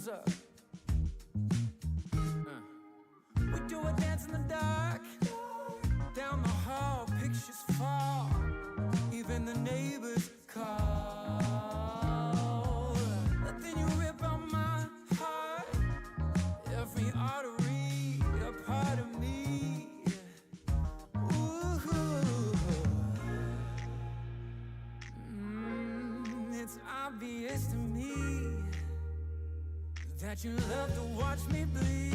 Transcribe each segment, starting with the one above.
comes up. We do a dance in the dark. Down the hall, pictures fall. Even the neighbors call. But then you rip out my heart. Every artery, a part of me. Ooh. It's obvious to me that you love to watch me bleed.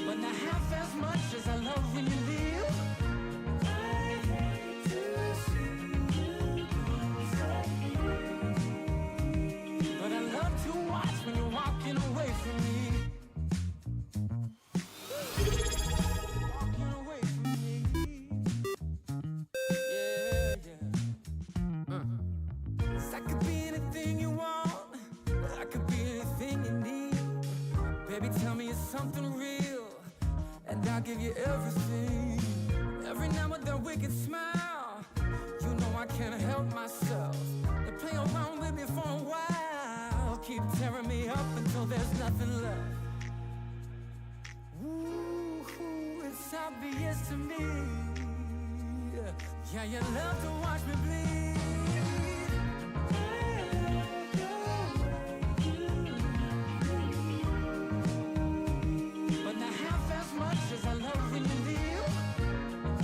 But not half as much as I love when you leave. I hate to see you lose. But I love to watch when you're walking away from me. Walking away from me. Yeah, yeah. 'Cause I could be anything you want. I could be anything you need. Baby, tell me it's something real, and I'll give you everything. Every now and then wicked smile. You know I can't help myself. They play around with me for a while. Keep tearing me up until there's nothing left. Ooh, it's obvious to me. Yeah, you love to watch me bleed. But not half as much as I love when you leave. I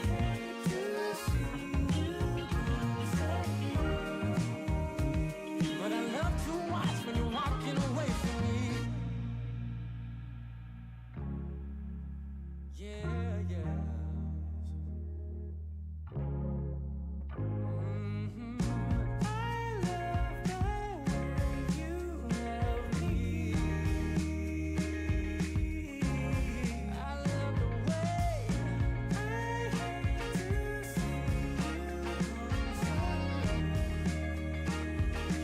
hate to see you lose. But I love to watch when you're walking away from me. Yeah, yeah. I love the way you love me. I love the way. I hate to see you lose.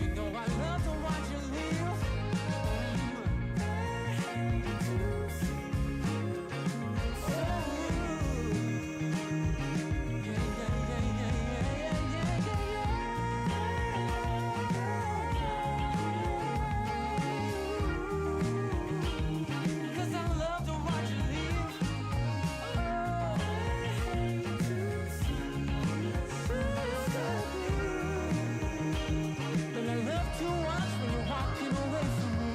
You know I love to watch you leave. I hate to see you lose. Oh, yeah, yeah, yeah, yeah, yeah, yeah, yeah, yeah. 'Cause I love to watch you leave. Oh, I hate to see you lose. But I love to watch when you're walking away from me.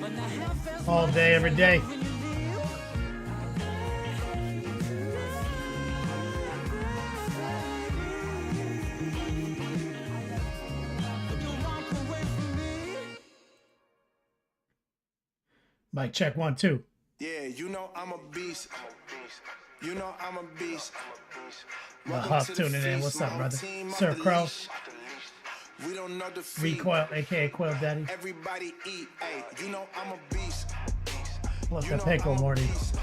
But not half as All much day, as every I day. love when you leave. But you walk away from me. Mic check 1 2. Yeah, you know I'm a beast. You know I'm a beast. The Welcome Huff to the tuning in. feast. What's My up, whole brother? team off Sir the Crow, leash. We don't know defeat. Recoil, aka Coil Daddy. Everybody eat. Hey, you know I'm a beast. Plus You the know Pickle I'm a Morty. beast.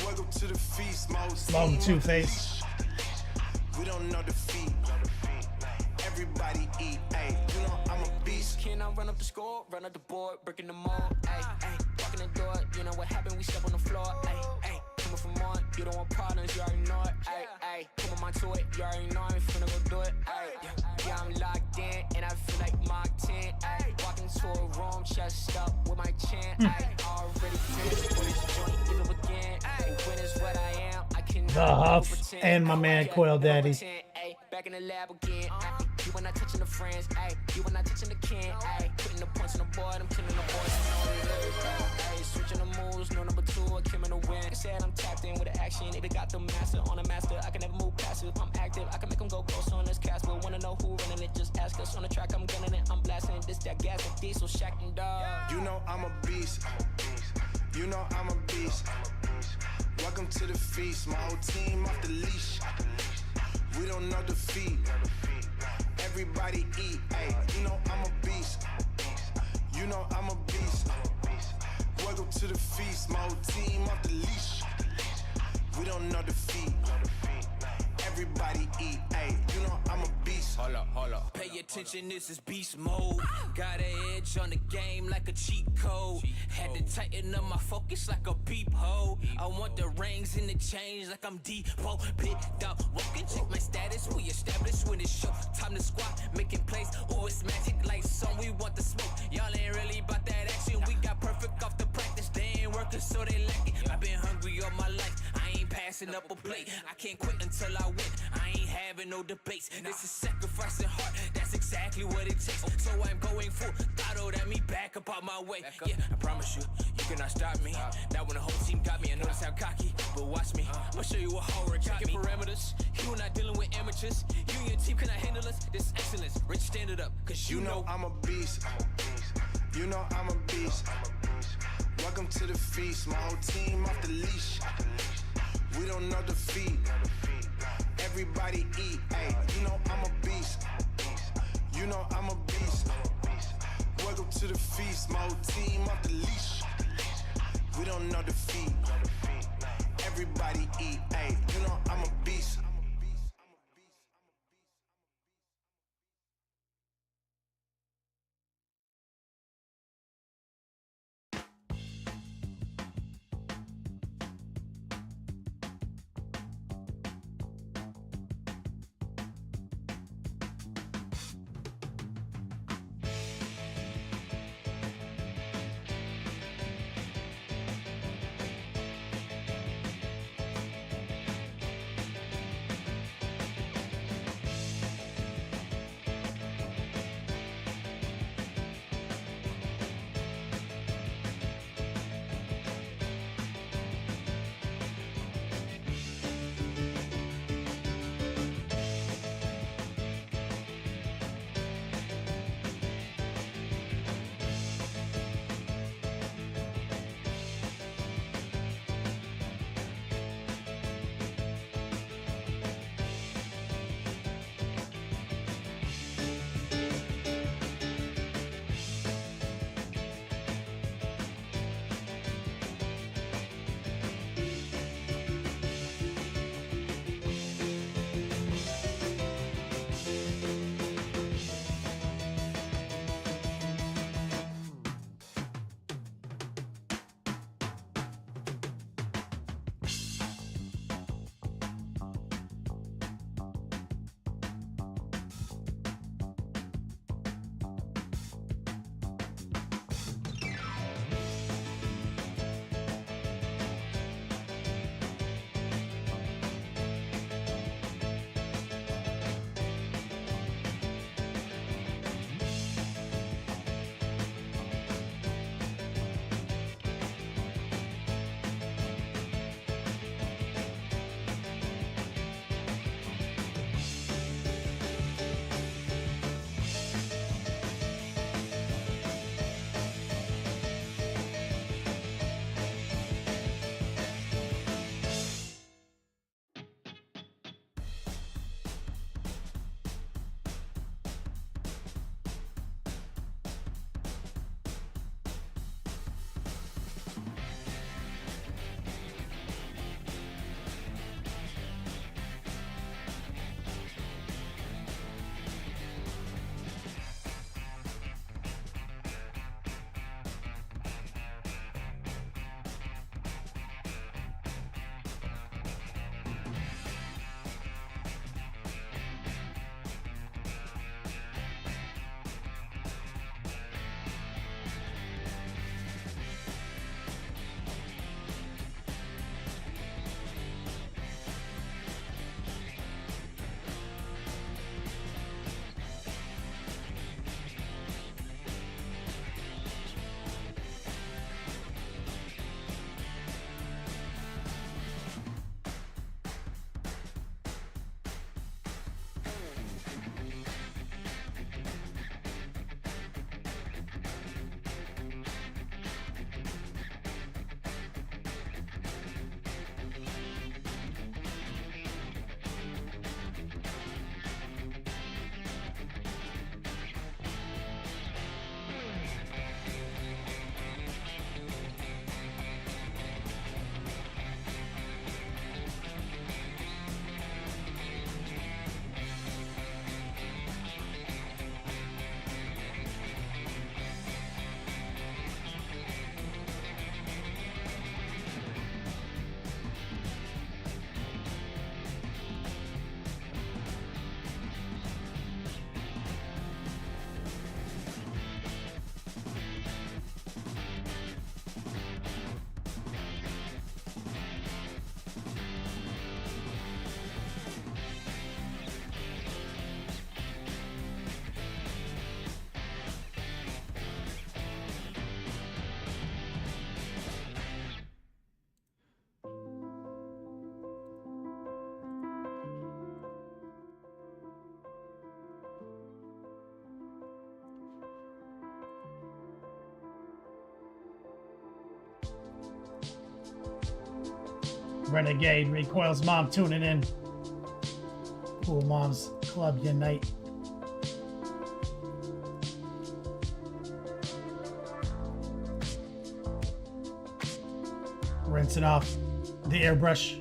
Welcome to the feast. My whole Long team Two off the Face. leash. We don't know defeat. Everybody eat. Hey, you know I'm a beast. Can I run up the score, run up the board, breaking the mold? Ay, ay, walking the door, you know what happened? We step on the floor. Ay, ay, coming from on, you don't want partners, you already know it. Ay, ay, come on my to it, you already know I'm finna go do it. Ay, yeah, I'm locked in, and I feel like Mark 10. Ay, walking to a room, chest up with my chin. Ay, already finished with this joint, give it again. Ay, when is what I am, I cannot The Huff pretend. and my man Yeah, Coil never Daddy. pretend. Ay, back in the lab again. Ay, you and I touching the friends. Ay, you and I touching the can. Ay, putting the points on the board. I'm killing the boys. Ay, switching the moves. No number 2. I came in to win. I said I'm tapped in with the action. If it got the master on a master, I can never move passive. I'm active. I can make them go ghost on this cast. But wanna know who running it? Just ask us on the track. I'm gunning it. I'm blasting this, that gas, that diesel, shack and dog. You know I'm a beast. You know I'm a beast. Welcome to the feast. My whole team off the leash. We don't know defeat. Everybody eat. Hey, you know I'm a beast. You know I'm a beast. Welcome to the feast. My whole team off the leash. We don't know defeat. Everybody eat. Hey, you know I'm a beast. Hold up. Pay attention, this is beast mode. Got an edge on the game like a cheat code. Had to tighten up my focus like a peephole. I want the rings and the change like I'm Depot. Big dog walking, check my status. We established when it's show. Time to squat, making plays. Ooh, it's magic like song. We want the smoke. Y'all ain't really about that action. We got perfect off the practice. They ain't working, so they lack it. I've been hungry all my life. I ain't passing up a plate. I can't quit until I win. I ain't having no debates. This is sacrificing heart. That's exactly what it takes. So I'm going full throttle. That me back up out my way. Yeah, I promise you, you cannot stop me. Now when the whole team got me, I notice how cocky. But watch me, I'ma show you what hard got me. Parameters. You not dealing with amateurs. You and your team cannot handle us. This excellence. Rich, stand it up, cause you know I'm a beast. You know I'm a beast. Welcome to the feast. My whole team off the leash. We don't know defeat. Everybody eat. Hey, you know I'm a beast. You know I'm a beast. Welcome to the feast. My whole team off the leash. We don't know defeat. Everybody eat. Hey, you know I'm a beast. Renegade, Recoil's mom tuning in. Cool Moms Club Unite. Rinsing off the airbrush.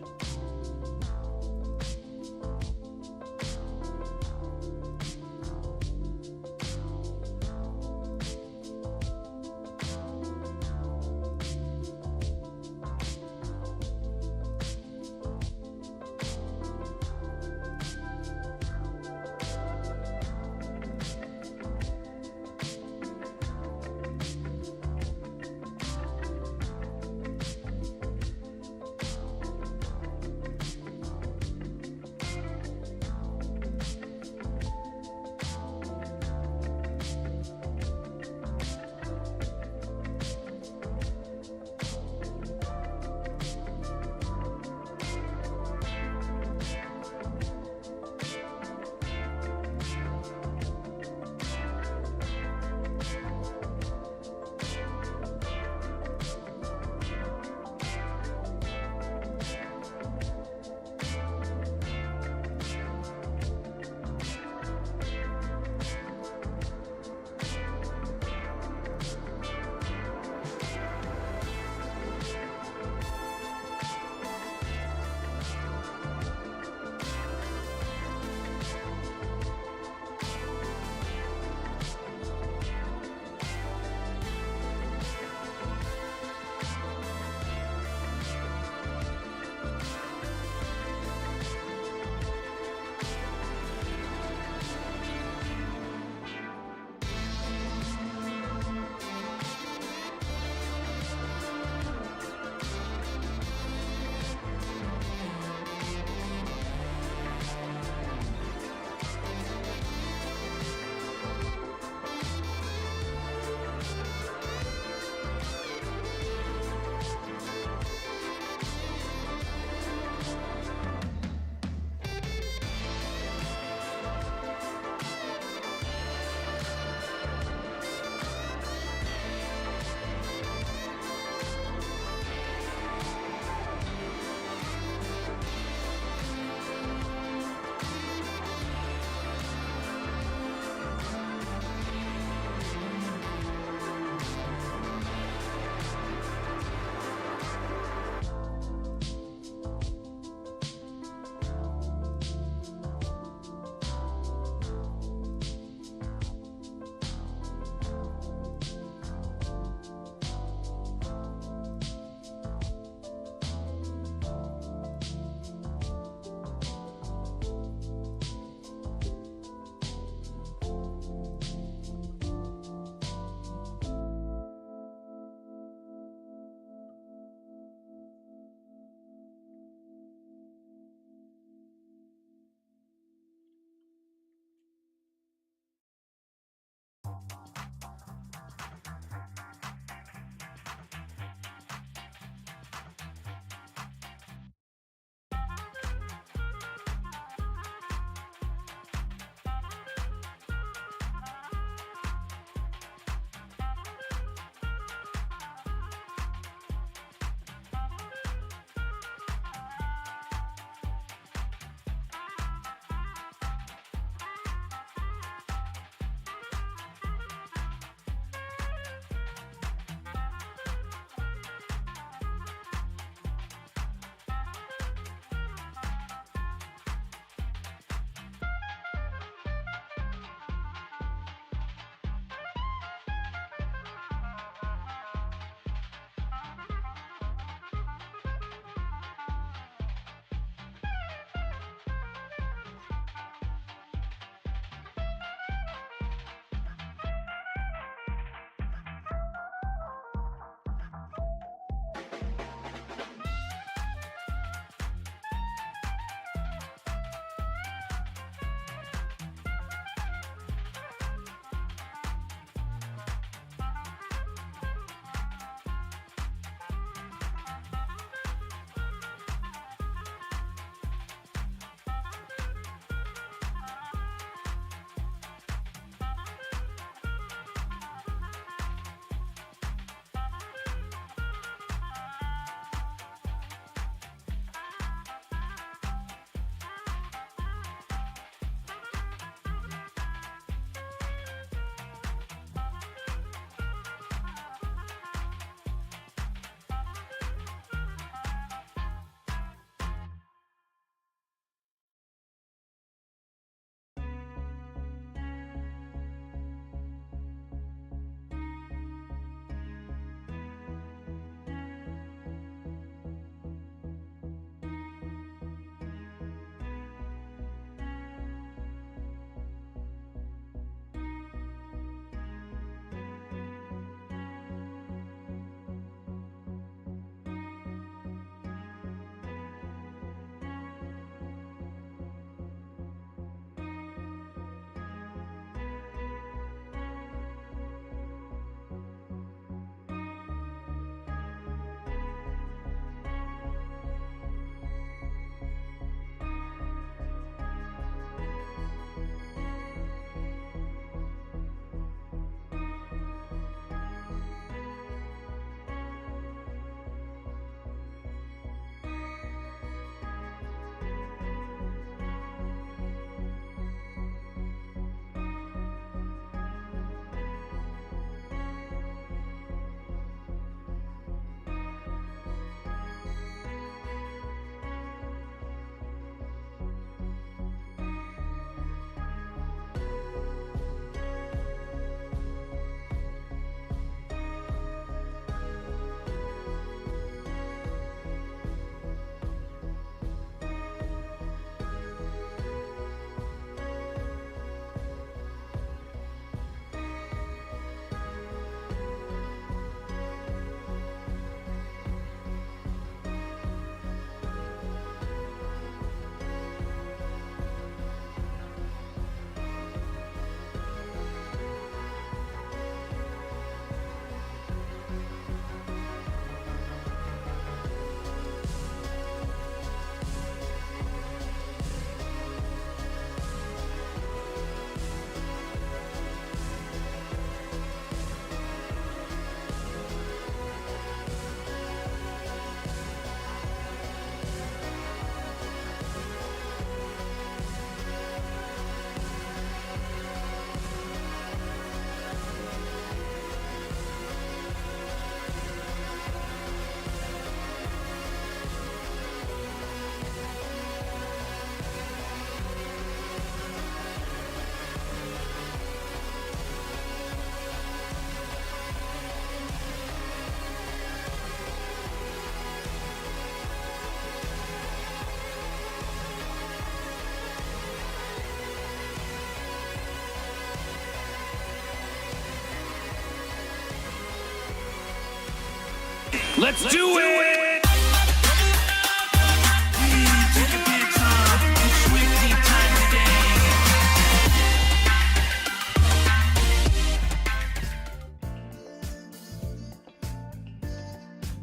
Let's do it!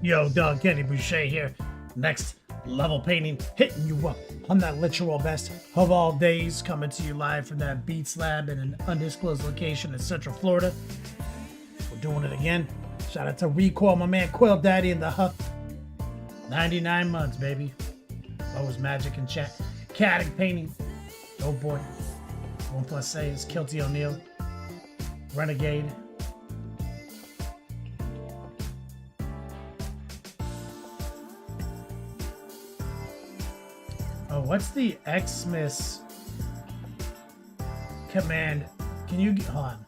Yo, Doug, Kenny Boucher here. Next level painting, hitting you up on that literal best of all days, coming to you live from that Beats Lab in an undisclosed location in Central Florida. We're doing it again. Shout out to Recoil, my man Quill Daddy in the Huff. 99 months, baby. Always magic and chat. Caddick painting. Oh boy. 1+A is Kilty O'Neill. Renegade. Oh, what's the Xmas command? Can you hold on?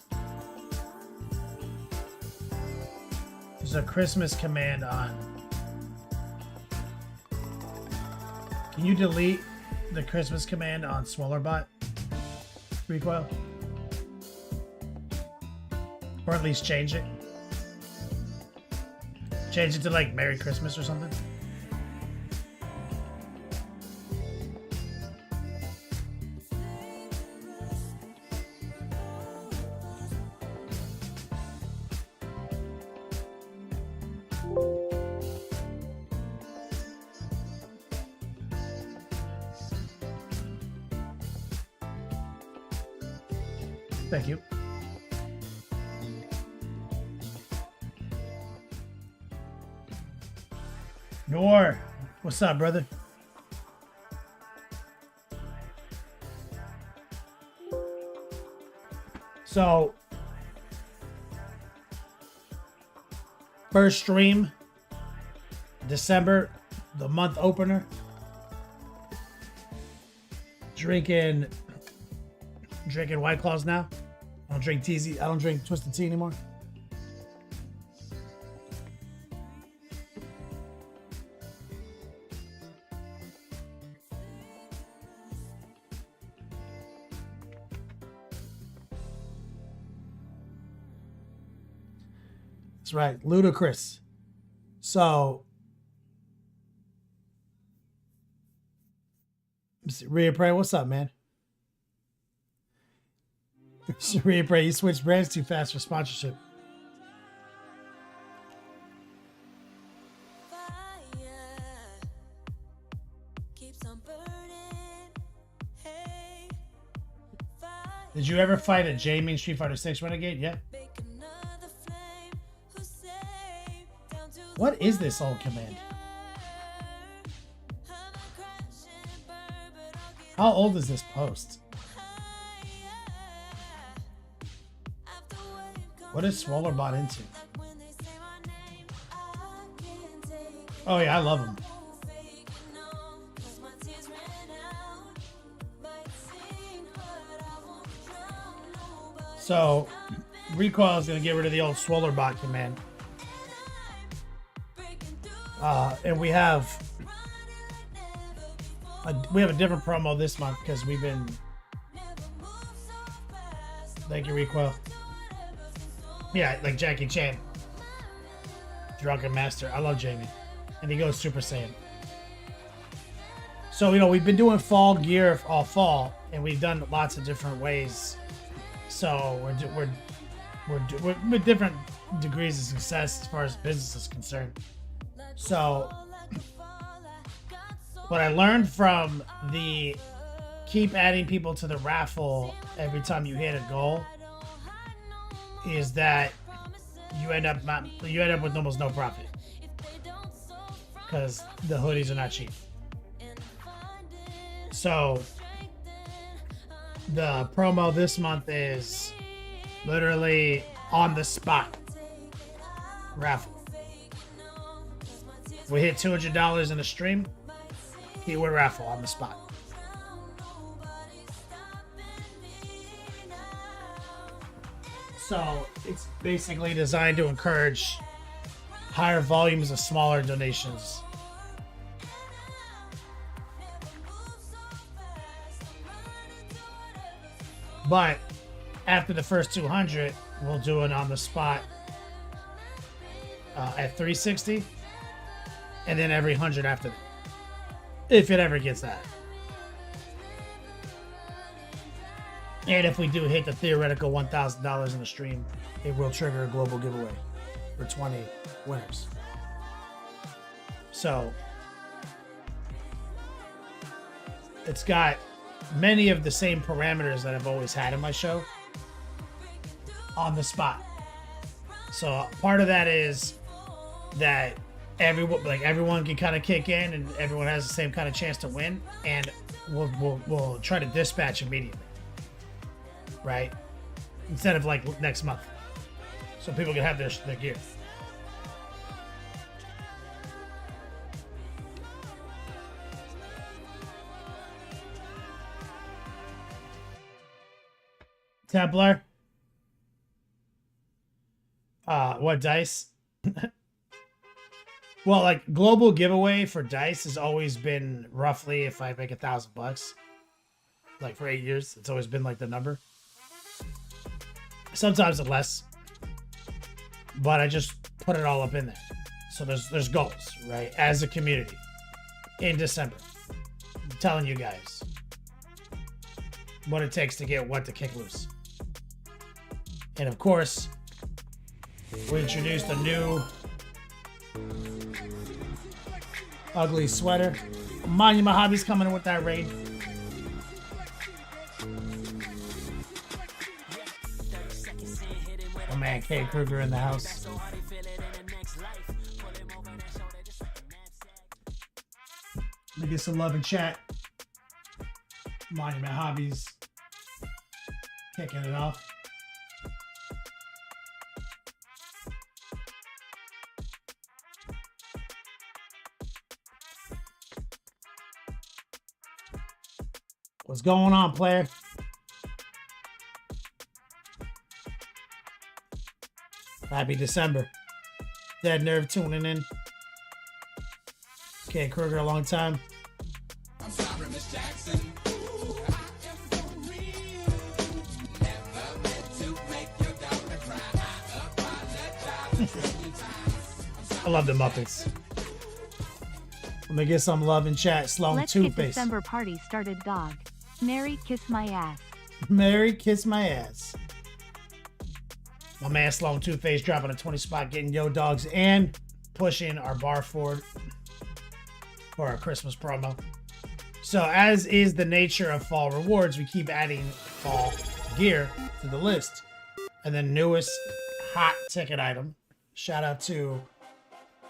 There's a Christmas command on. Can you delete the Christmas command on Swellerbot? Recoil? Or at least change it? Change it to like Merry Christmas or something? Thank you. Nor, what's up, brother? So, first stream, December, the month opener. Drinking White Claws now. I don't drink TZ. I don't drink Twisted Tea anymore. That's right, ludicrous. So, Rhea Prey, what's up, man? Rhea Prey, you switched brands too fast for sponsorship. Did you ever fight a Jamie in Street Fighter 6 Renegade? Yeah. What is this old command? How old is this post? What is Swollerbot into? Oh yeah, I love him. So, Recoil is going to get rid of the old Swollerbot command. And we have a different promo this month because we've been... Thank you, Recoil. Yeah, like Jackie Chan. Drunken Master. I love Jamie. And he goes Super Saiyan. So, we've been doing fall gear all fall, and we've done lots of different ways. So, we're with different degrees of success as far as business is concerned. So, what I learned from the keep adding people to the raffle every time you hit a goal is that you end up with almost no profit because the hoodies are not cheap. So the promo this month is literally on the spot raffle. If we hit $200 in a stream, keyword raffle on the spot. So it's basically designed to encourage higher volumes of smaller donations. But after the first 200, we'll do it on the spot at 360. and then every 100 after that. If it ever gets that. And if we do hit the theoretical $1,000 in the stream, it will trigger a global giveaway for 20 winners. So it's got many of the same parameters that I've always had in my show on the spot. So part of that is that everyone can kind of kick in and everyone has the same kind of chance to win, and we'll try to dispatch immediately, right? Instead of like next month, so people can have their gear. Templar. What dice? Well, like global giveaway for dice has always been roughly, if I make $1,000, like for 8 years, it's always been like the number. Sometimes it's less, but I just put it all up in there. So there's goals, right? As a community in December, I'm telling you guys what it takes to get what to kick loose. And of course, we introduced a new ugly sweater. Monument Hobbies coming in with that raid. Oh man, K. Kruger in the house. Let me get some love in chat. Monument Hobbies kicking it off. What's going on, player? Happy December. Dead Nerve tuning in. K. Kruger, a long time. I'm sorry, Miss Jackson. Ooh, I am for real. Never meant to make your daughter cry. I apologize. I love the Muppets. Let me get some love in chat. Sloan Let's Two-Face. get December party started, dog. Merry kiss my ass. Merry kiss my ass. My man Sloan Two-Face dropping a 20 spot, getting yo dogs and pushing our bar forward for our Christmas promo. So as is the nature of fall rewards, we keep adding fall gear to the list. And the newest hot ticket item. Shout out to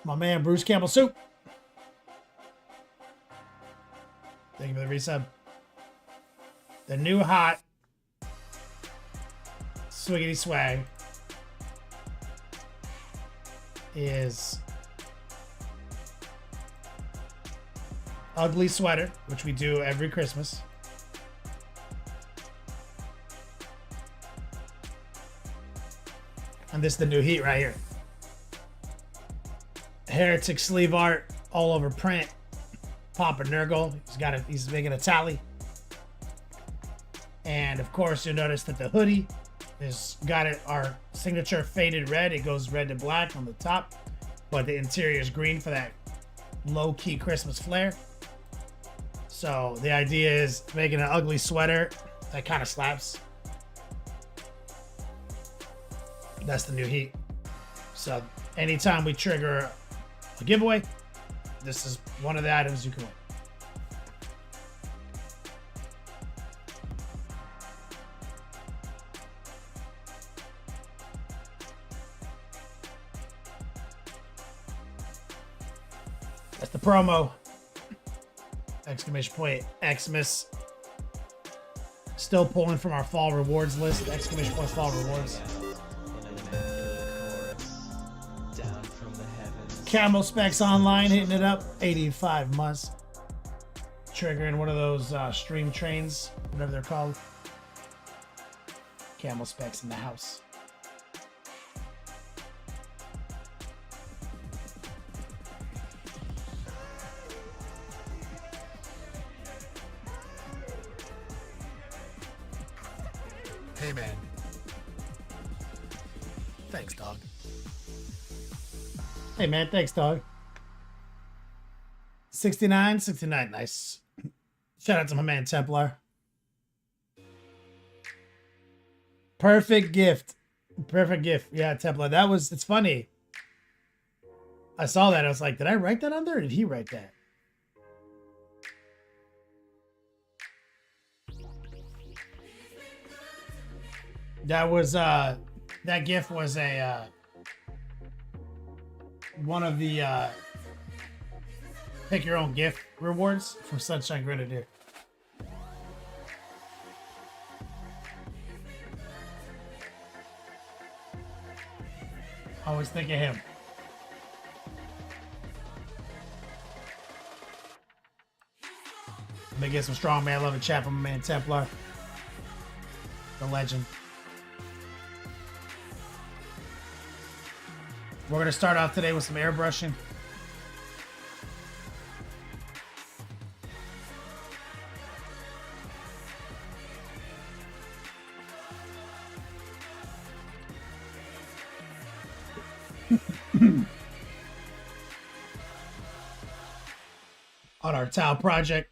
my man Bruce Campbell Soup. Thank you for the resub. The new hot Swiggity Swag is Ugly Sweater, which we do every Christmas. And this is the new heat right here. Heretic sleeve art all over print. Papa Nurgle, he's making a tally. And of course, you'll notice that the hoodie has got our signature faded red. It goes red to black on the top, but the interior is green for that low-key Christmas flair. So the idea is making an ugly sweater that kind of slaps. That's the new heat. So anytime we trigger a giveaway, this is one of the items you can win. That's the promo. Exclamation point, Xmas. Still pulling from our fall rewards list. Exclamation point, fall rewards. Camel Specs Online hitting it up. 85 months. Triggering one of those stream trains, whatever they're called. Camel Specs in the house. Hey, man. Thanks, dog. Hey, man. Thanks, dog. 69, 69. Nice. Shout out to my man Templar. Perfect gift. Perfect gift. Yeah, Templar. That was, it's funny. I saw that. I was like, did I write that on there or did he write that? That was, that gift was a, one of the, pick your own gift rewards from Sunshine Grenadier. Always think of him. Let me get some strong man love and chat from my man Templar. The legend. We're going to start off today with some airbrushing. On our tile project.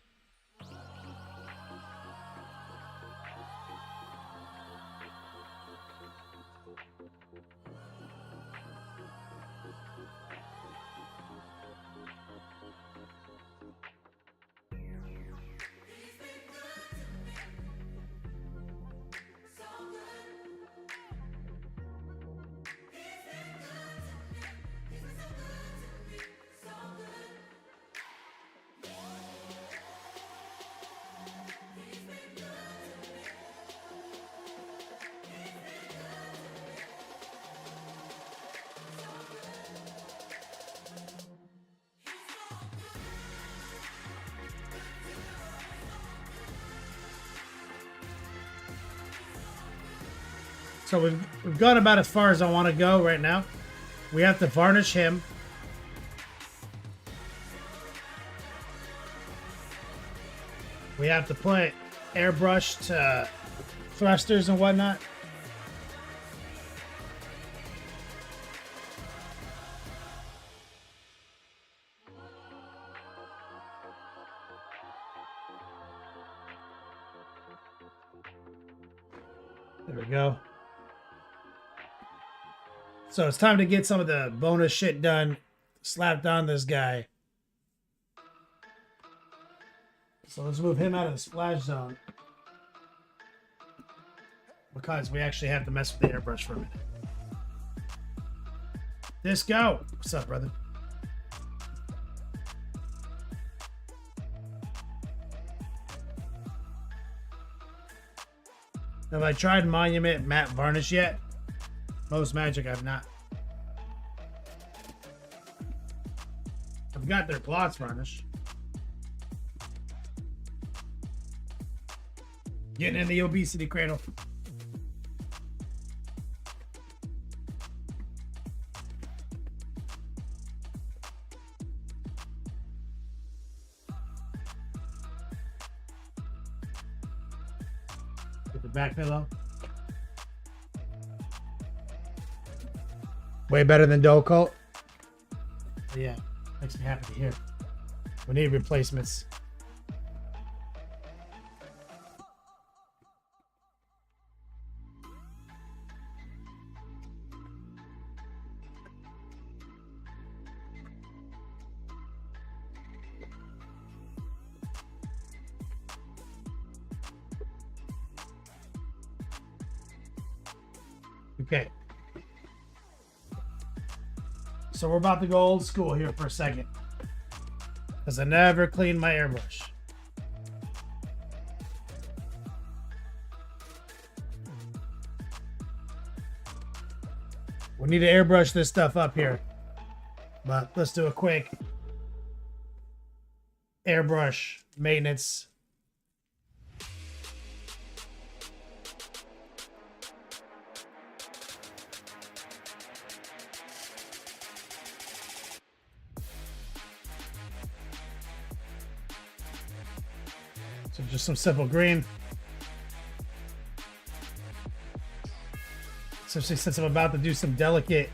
So we've gone about as far as I want to go right now. We have to varnish him. We have to put airbrush to thrusters and whatnot. There we go. So it's time to get some of the bonus shit done, slapped on this guy. So let's move him out of the splash zone. Because we actually have to mess with the airbrush for a minute. Disco! What's up, brother? Have I tried Monument Matte Varnish yet? Most Magic, I've not. I've got their gloss varnish. Getting in the obesity cradle. Get the back pillow. Way better than Doe Cult. Yeah, makes me happy to hear. We need replacements. Okay. So we're about to go old school here for a second. Because I never cleaned my airbrush. We need to airbrush this stuff up here. But let's do a quick airbrush maintenance. So just some simple green. Especially since I'm about to do some delicate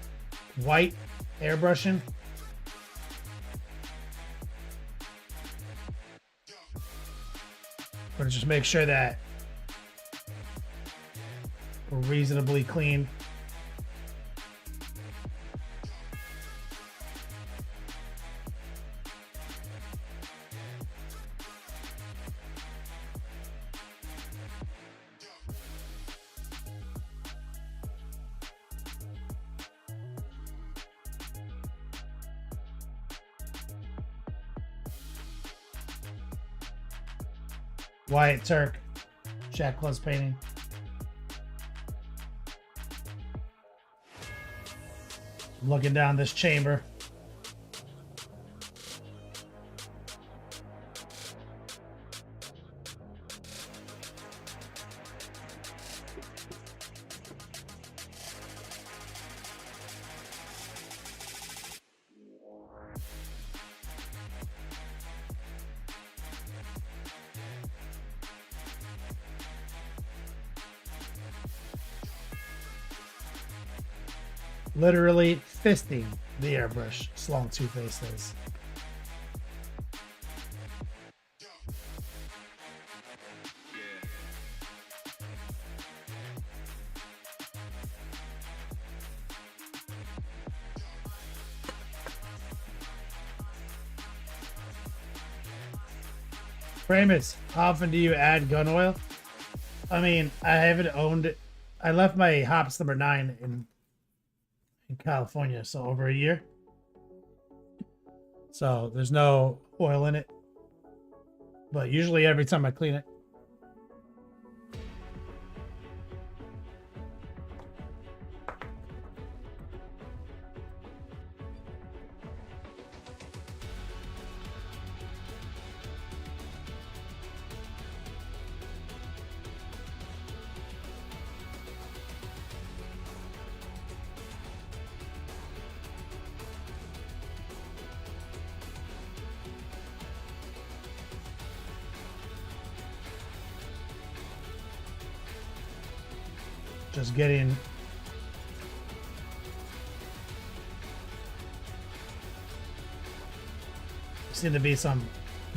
white airbrushing. But just make sure that we're reasonably clean. Wyatt Turk, Jack Close painting. I'm looking down this chamber. Literally fisting the airbrush, Slong Two-Face is. Framus, how often do you add gun oil? I mean, I haven't owned it. I left my hops number 9 in California, so over a year. So there's no oil in it. But usually every time I clean it. Just getting seem to be some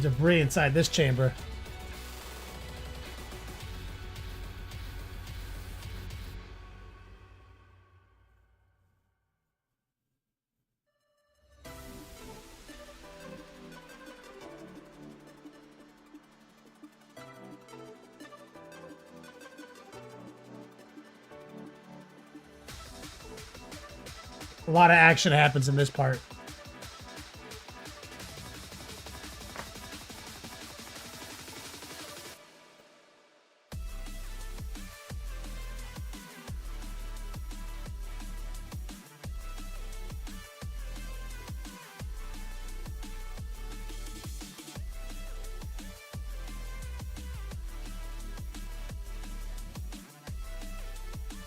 debris inside this chamber. A lot of action happens in this part.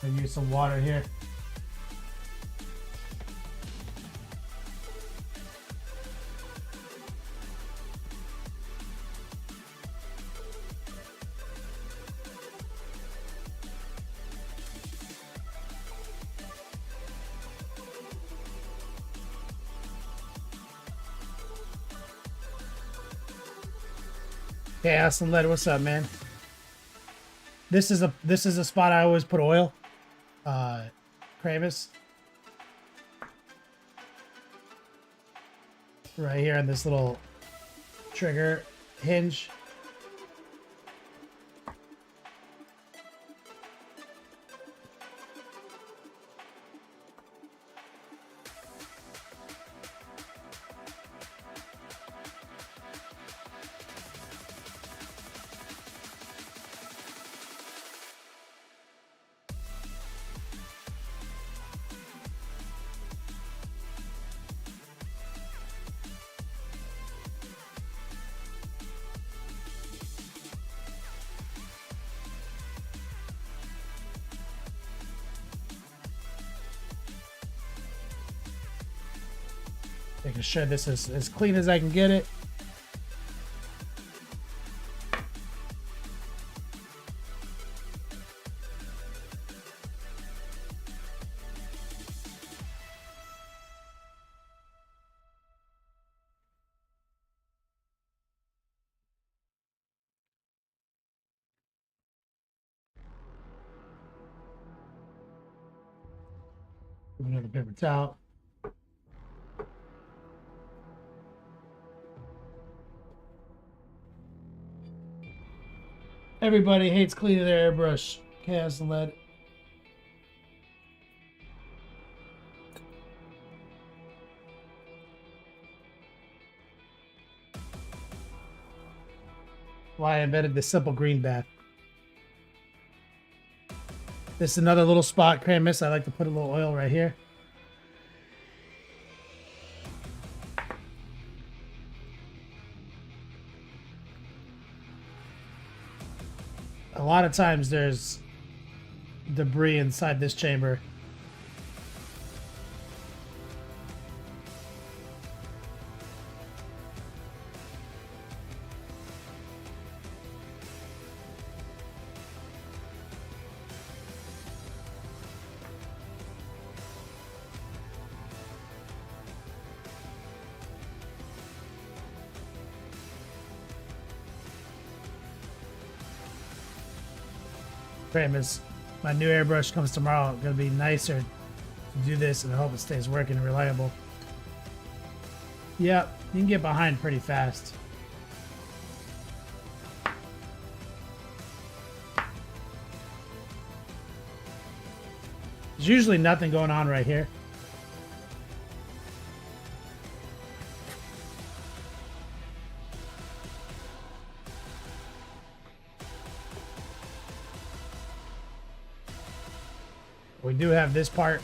I use some water here. Hey, Aston Led, what's up, man? This is a spot I always put oil. Kravis. Right here on this little trigger hinge. Making sure this is as clean as I can get it. Another paper towel. Everybody hates cleaning their airbrush. Chaos and lead. Why I invented the simple green bath. This is another little spot, Kramus. I like to put a little oil right here. A lot of times there's debris inside this chamber. Kramus, my new airbrush comes tomorrow. It's gonna be nicer to do this, and I hope it stays working and reliable. Yep, you can get behind pretty fast. There's usually nothing going on right here. We do have this part.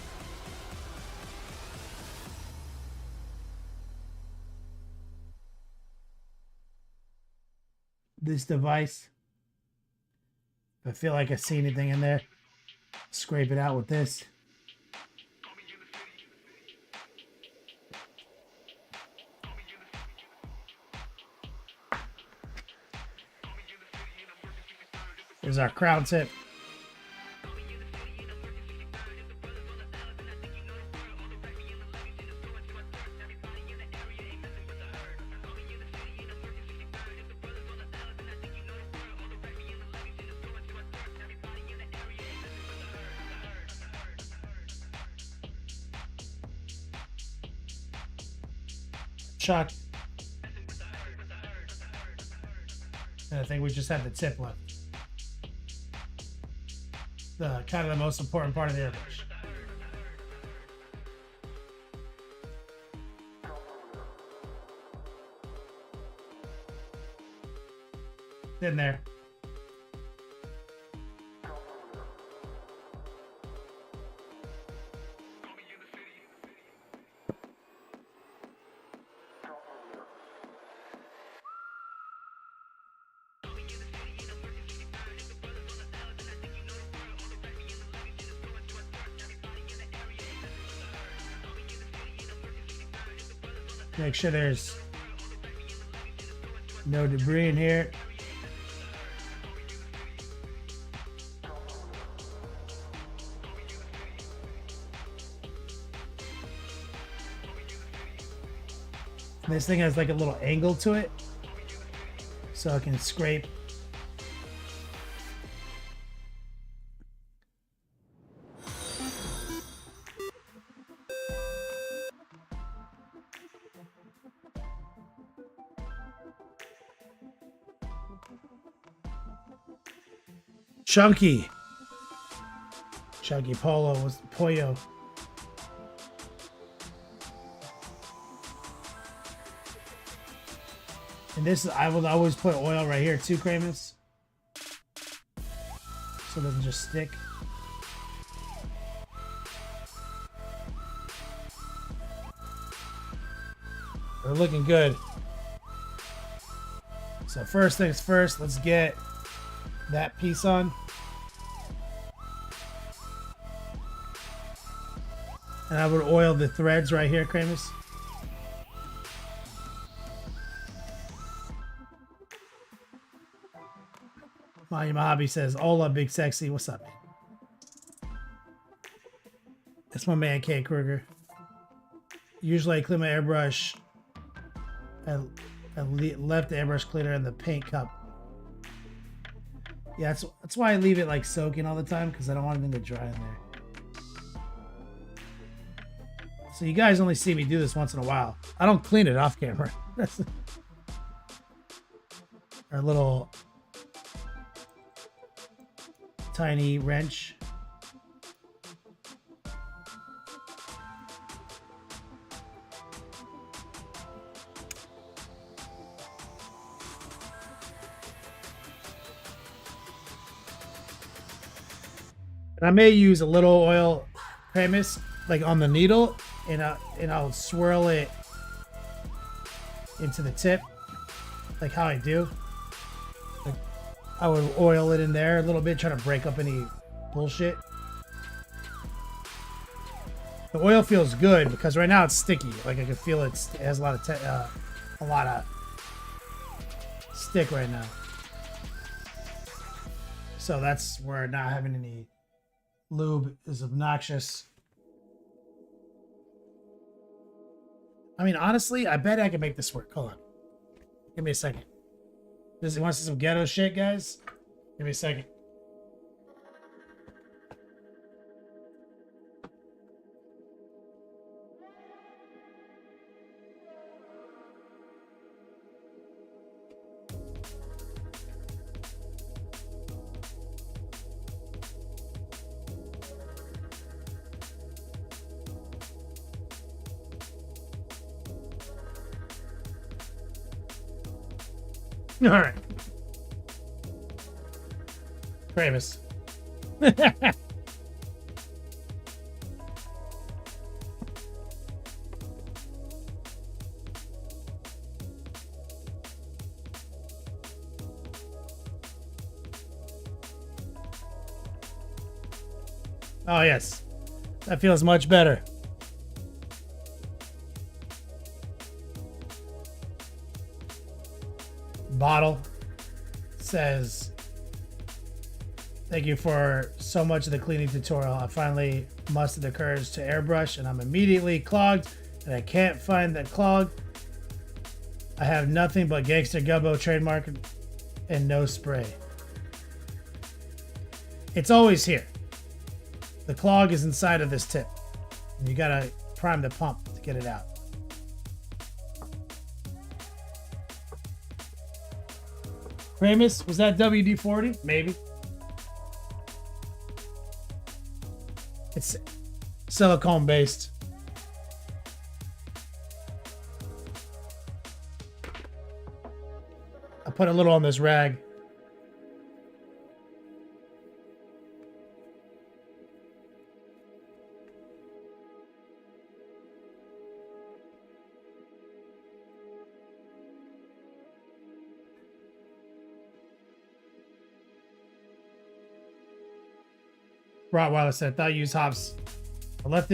This device. If I feel like I see anything in there, scrape it out with this. Here's our crown tip. Chuck. And I think we just have the tip left. The kind of the most important part of the airbrush. It's in there. Make sure there's no debris in here. This thing has like a little angle to it, so I can scrape. Chunky Polo was Pollo. And this, I will always put oil right here too, Kramus, so it doesn't just stick. We're looking good. So first things first, let's get that piece on. And I would oil the threads right here, Kramus. Hobby says, "Hola, big sexy. What's up, man?" That's my man, K. Kruger. Usually I clean my airbrush. I left the airbrush cleaner in the paint cup. Yeah, that's why I leave it like soaking all the time, because I don't want anything to dry in there. So you guys only see me do this once in a while. I don't clean it off camera. That's our little tiny wrench. And I may use a little oil premise like on the needle, and I'll swirl it into the tip, like how I do. Like I would oil it in there a little bit, try to break up any bullshit. The oil feels good because right now it's sticky. Like I can feel it has a lot of stick right now. So that's where not having any lube is obnoxious. I mean, honestly, I bet I can make this work. Hold on. Give me a second. You want to see some ghetto shit, guys? Give me a second. All right. Kravis. Oh, yes. That feels much better. Bottle says, thank you for so much of the cleaning tutorial. I finally mustered the courage to airbrush and I'm immediately clogged and I can't find that clog. I have nothing but Gangster Gumbo trademark and no spray. It's always here. The clog is inside of this tip. And you gotta prime the pump to get it out. Ramus, was that WD-40? Maybe. It's silicone based. I put a little on this rag. Rottweiler said, I thought you used hops. I left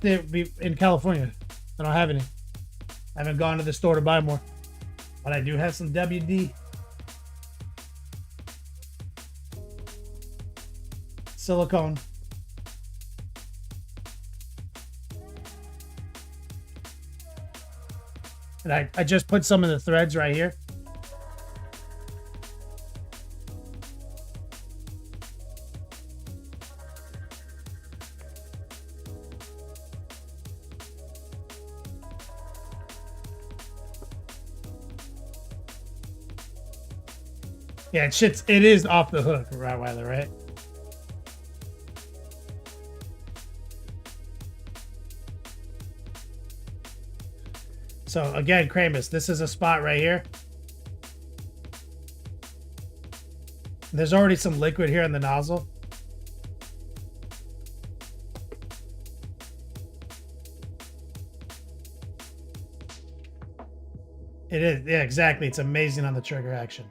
it be in California. I don't have any. I haven't gone to the store to buy more. But I do have some WD. Silicone. And I just put some in the threads right here. Yeah, it is off the hook, Rottweiler, right? So again, Kramus, this is a spot right here. There's already some liquid here in the nozzle. It is, yeah, exactly. It's amazing on the trigger action.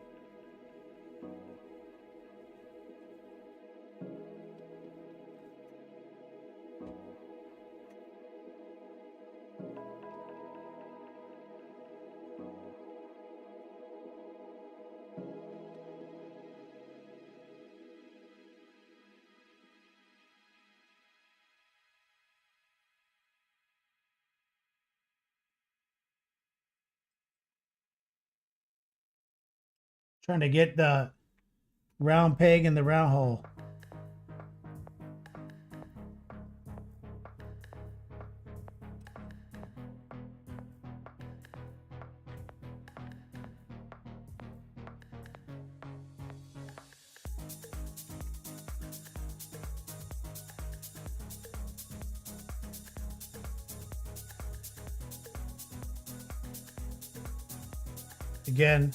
Trying to get the round peg in the round hole. Again.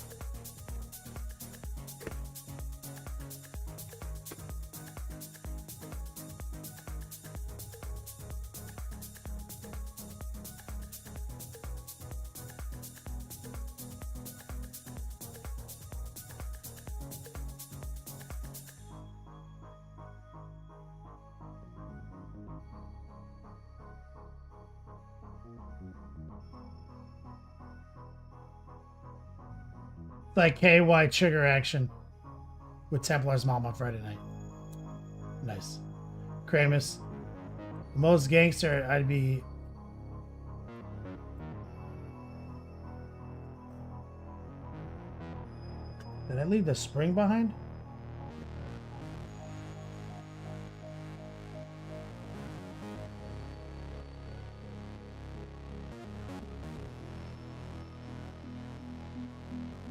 Like KY trigger action with Templar's mom on Friday night. Nice. Kramus. Most gangster I'd be. Did I leave the spring behind?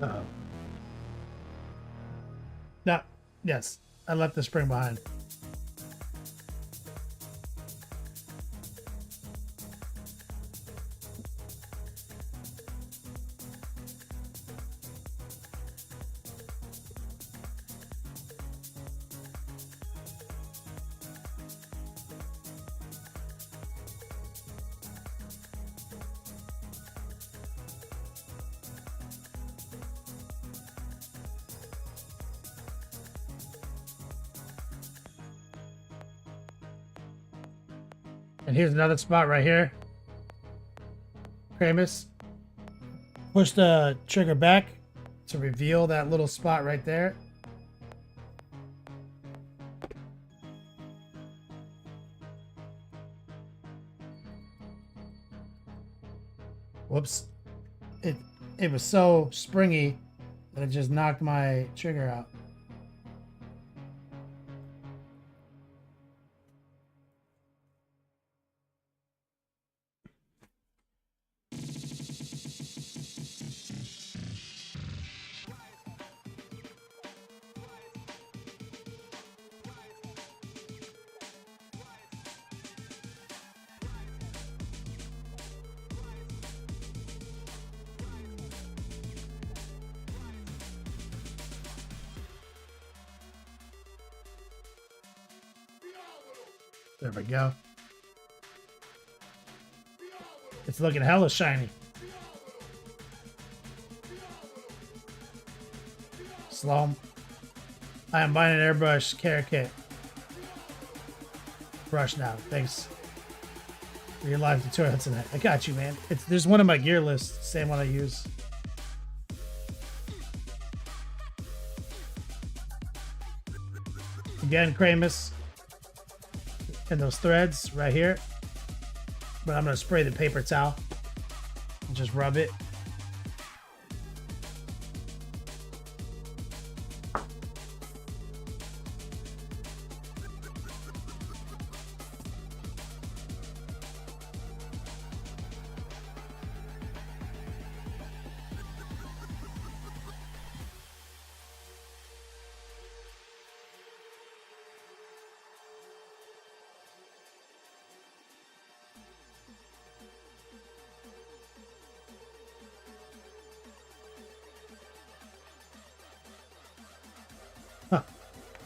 Uh-oh. No, yes, I left the spring behind. And here's another spot right here. Kramus. Push the trigger back to reveal that little spot right there. Whoops. It was so springy that it just knocked my trigger out. There we go. It's looking hella shiny. Slow. I am buying an airbrush care kit. Brush now. Thanks for your live tutorial tonight. I got you, man. There's one on my gear list. Same one I use. Again, Kramus. And those threads right here. But I'm going to spray the paper towel and just rub it.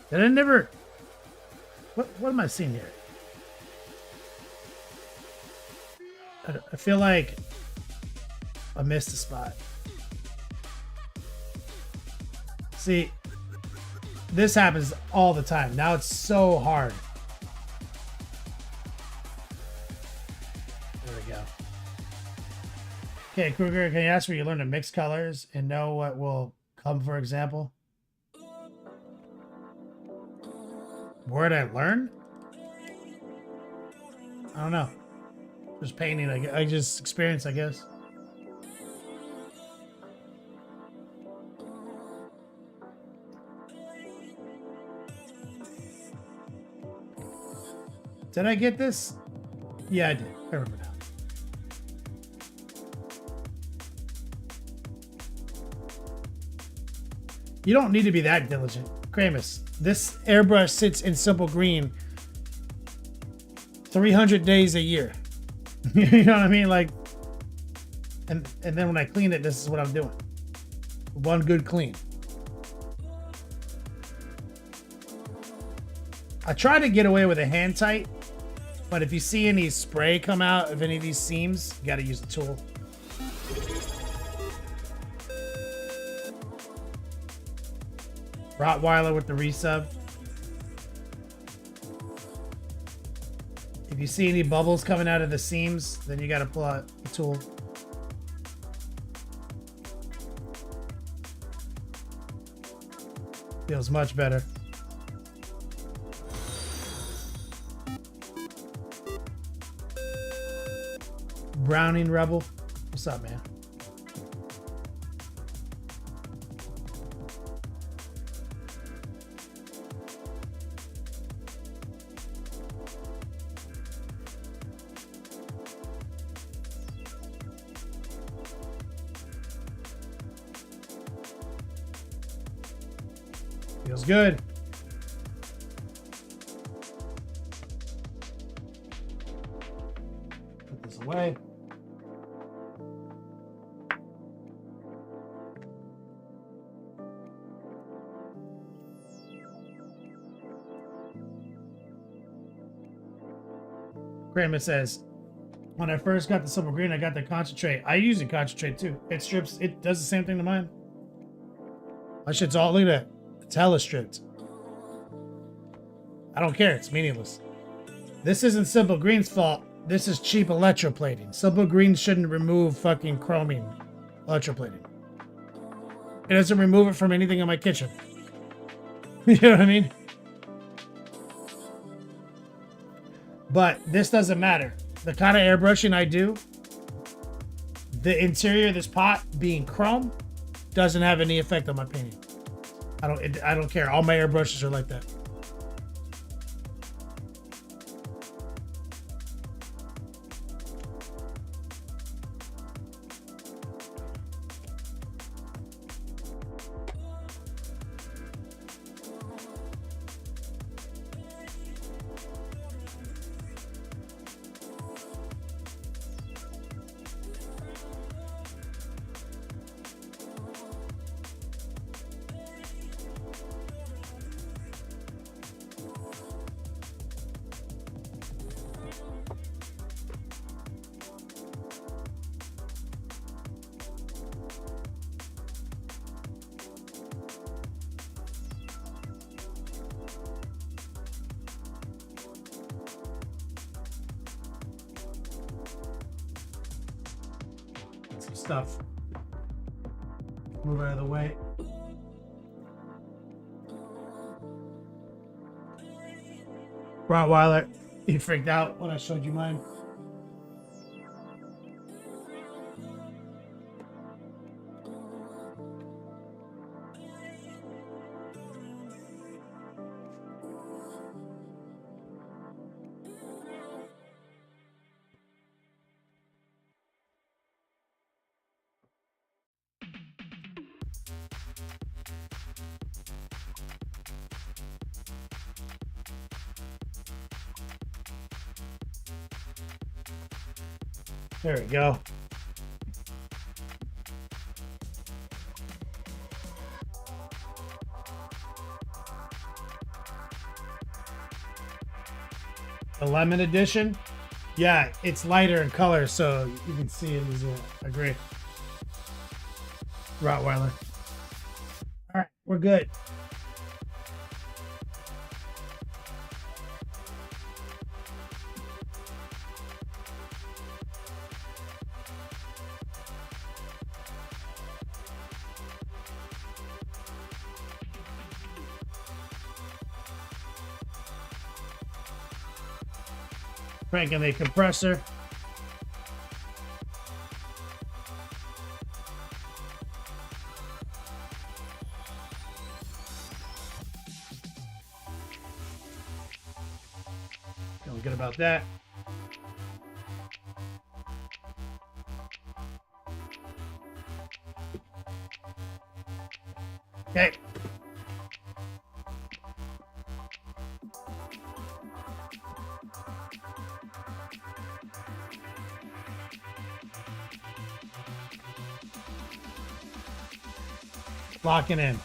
Did I never... What am I seeing here? I feel like I missed a spot. See, this happens all the time. Now it's so hard. There we go. Okay, Kruger, can you ask where you learn to mix colors and know what will come, for example? Where did I learn? I don't know. Just painting. I just experience, I guess. Did I get this? Yeah, I did. I remember now. You don't need to be that diligent. Kramus, this airbrush sits in simple green 300 days a year. You know what I mean? Like, and then when I clean it, this is what I'm doing. One good clean. I try to get away with a hand tight, but if you see any spray come out of any of these seams, you gotta use a tool. Rottweiler with the resub. If you see any bubbles coming out of the seams, then you gotta pull out a tool. Feels much better. Browning Rebel. What's up, man? Feels good. Put this away. Kramer says, when I first got the silver green, I got the concentrate. I use the concentrate too. It strips, it does the same thing to mine. My shit's all, look at that. It's hella stripped. I don't care, it's meaningless. This isn't Simple Green's fault. This is cheap electroplating. Simple Green shouldn't remove fucking chroming electroplating. It doesn't remove it from anything in my kitchen. You know what I mean? But this doesn't matter. The kind of airbrushing I do, the interior of this pot being chrome doesn't have any effect on my painting. I don't care. All my airbrushes are like that. Stuff. Move out of the way. Rottweiler, you freaked out when I showed you mine. There we go. The lemon edition, yeah, it's lighter in color, so you can see it as well. I agree. Rottweiler. All right, we're good. Cranking the compressor. Feeling good about that. Okay. Locking in.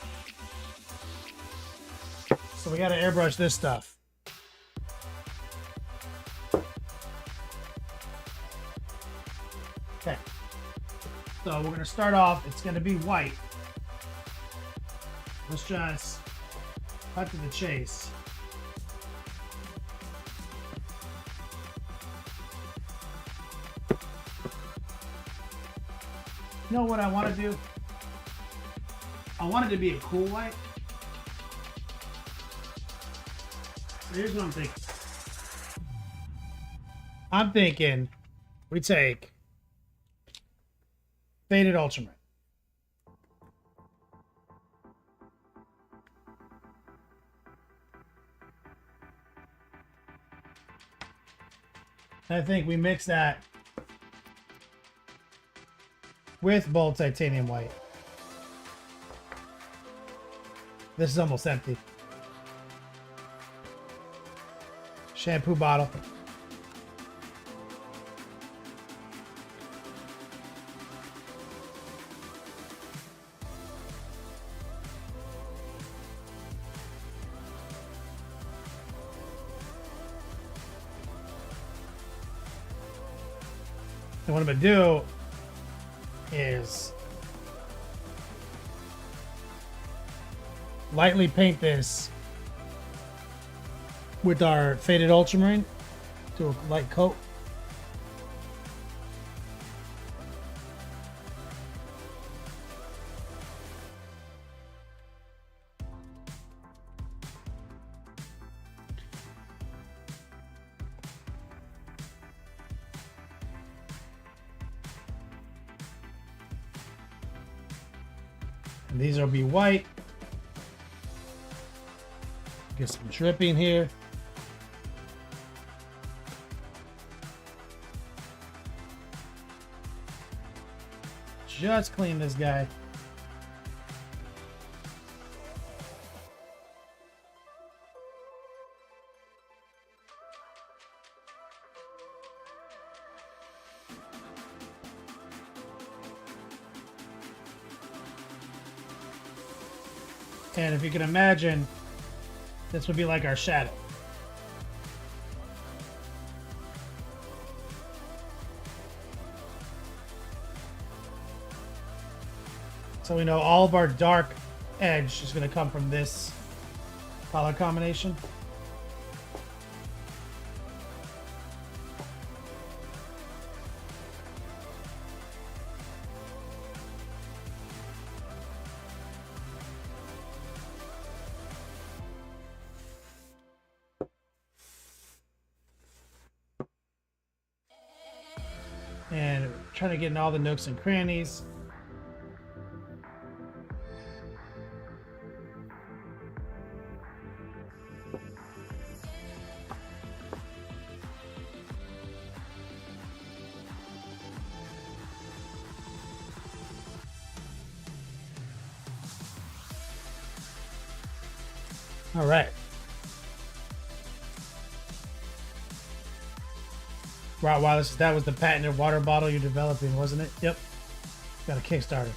So we got to airbrush this stuff. Okay. So we're going to start off. It's going to be white. Let's just cut to the chase. You know what I want to do? I want it to be a cool white. So here's what I'm thinking. I'm thinking we take faded ultramarine. I think we mix that with bold titanium white. This is almost empty. Shampoo bottle. And what I'm going to do is lightly paint this with our faded ultramarine to a light coat. And these will be white. Get some dripping here. Just clean this guy. And if you can imagine, this would be like our shadow. So we know all of our dark edge is going to come from this color combination. And trying to get in all the nooks and crannies. All right. Wow, that was the patented water bottle you're developing, wasn't it? Yep. Got a Kickstarter.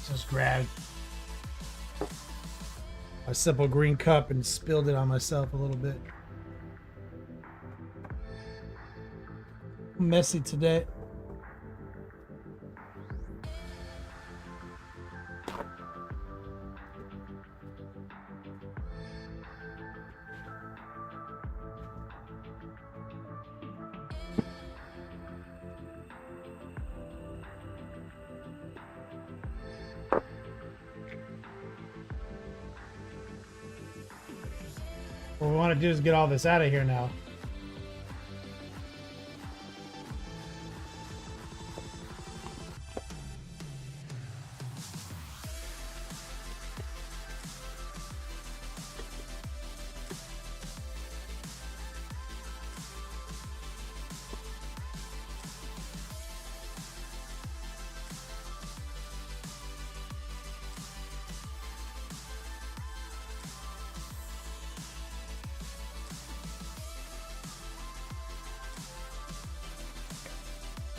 Just grabbed a simple green cup and spilled it on myself a little bit. Messy today. What we want to do is get all this out of here now.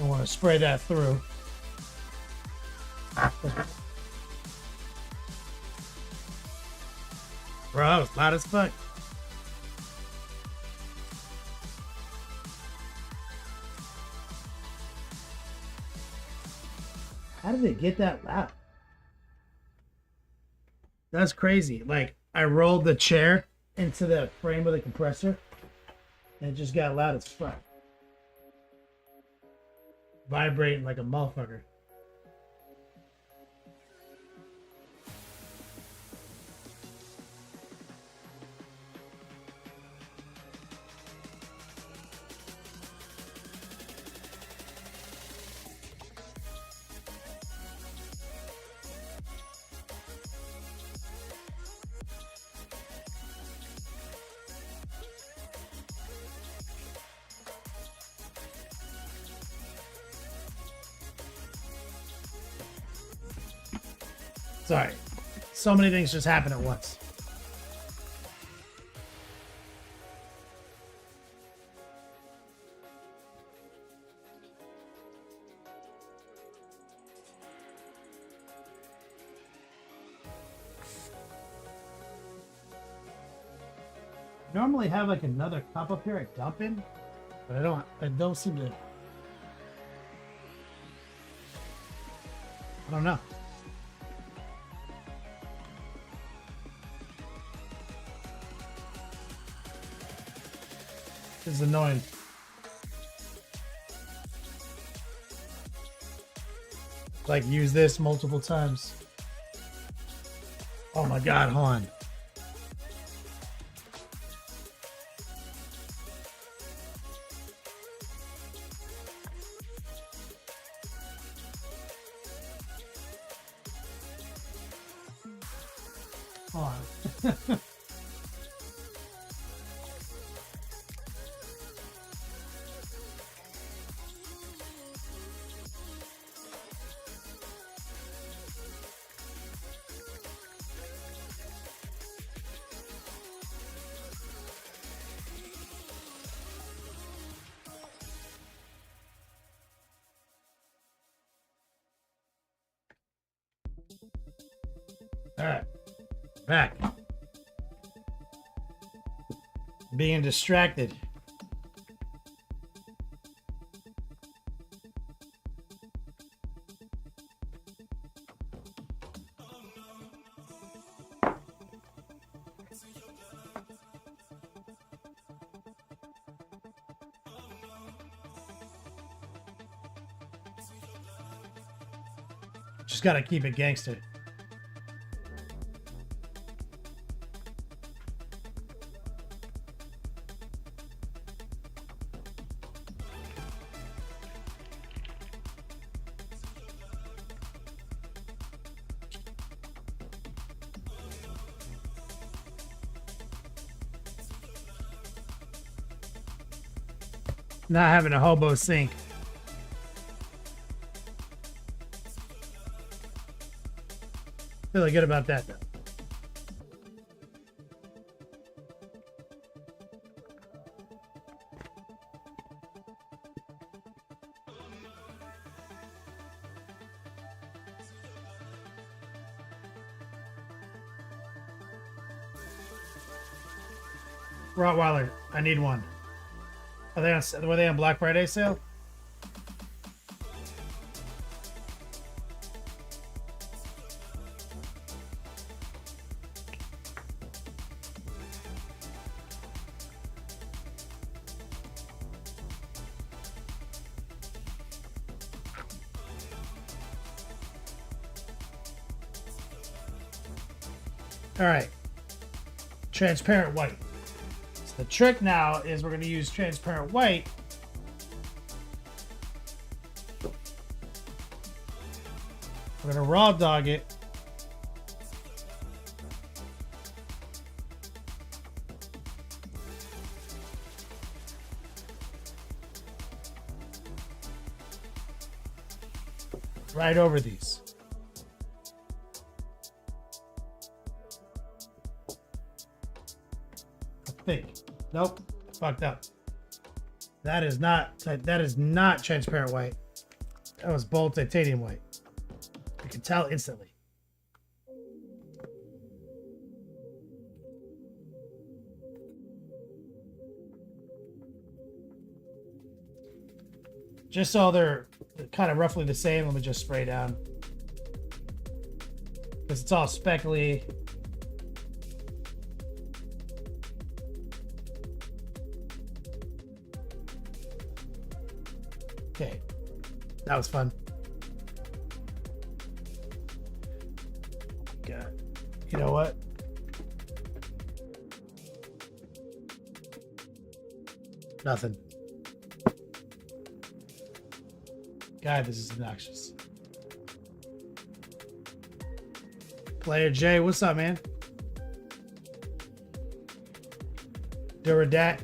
I want to spray that through. Bro, that was loud as fuck. How did it get that loud? That's crazy. Like, I rolled the chair into the frame of the compressor, and it just got loud as fuck. Vibrating like a motherfucker. Sorry. So many things just happen at once. Normally have like another cup up here I dump in, but I don't seem to. I don't know. This is annoying. Like, use this multiple times. Oh my god, hold on. Hold on. All right, back. Being distracted. Just gotta keep it gangster. Not having a hobo sink. Feeling good about that though. Rottweiler, I need one. Were they on Black Friday sale? All right. Transparent white. So the trick now is we're going to use transparent white. We're going to raw dog it. Right over these. I think. Nope. Fucked up. That is not transparent white. That was bold titanium white. You can tell instantly. Just so they're kind of roughly the same, let me just spray down. Because it's all speckly. Okay, that was fun. God, you know what? Nothing. God, this is obnoxious. Player J, what's up, man? Duradat.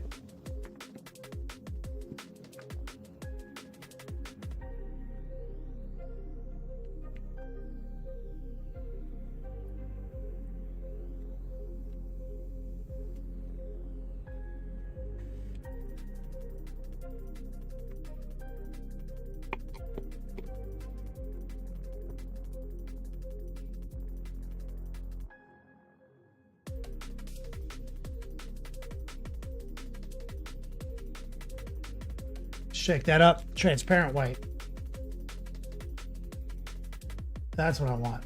Shake that up. Transparent white. That's what I want.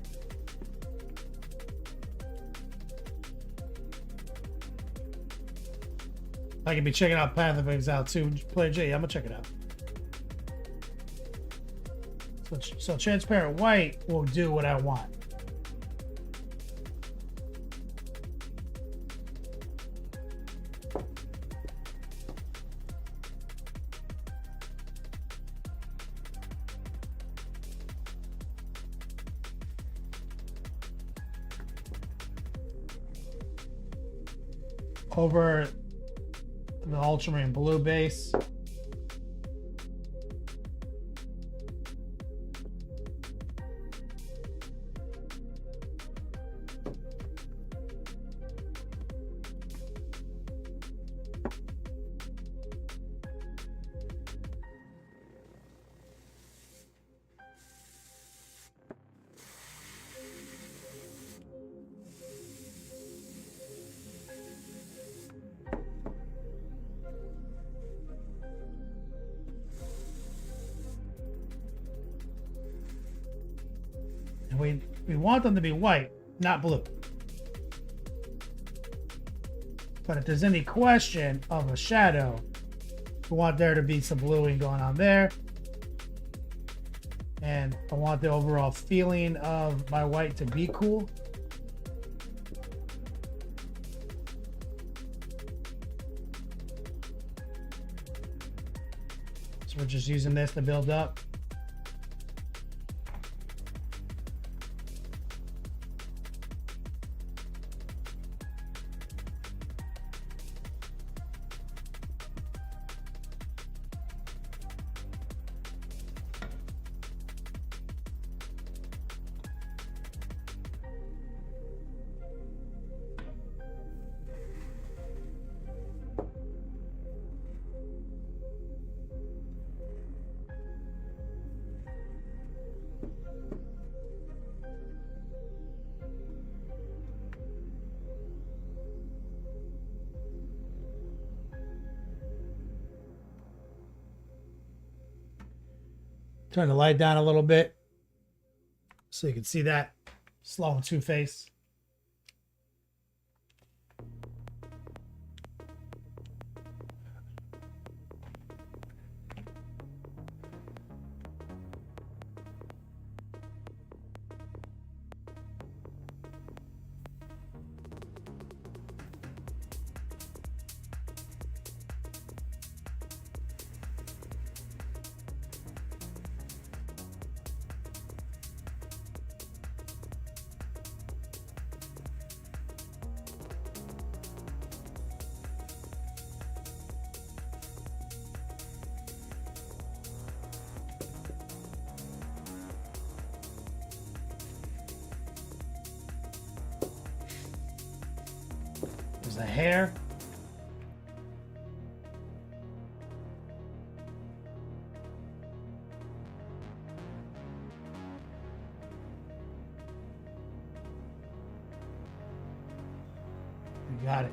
I can be checking out Path of Exile too. Player J, I'm gonna check it out. So transparent white will do what I want. Over the ultramarine blue base. And we want them to be white, not blue. But if there's any question of a shadow, we want there to be some bluing going on there. And I want the overall feeling of my white to be cool. So we're just using this to build up. Turn the light down a little bit so you can see that slow and two-face. There's the hair. Got it.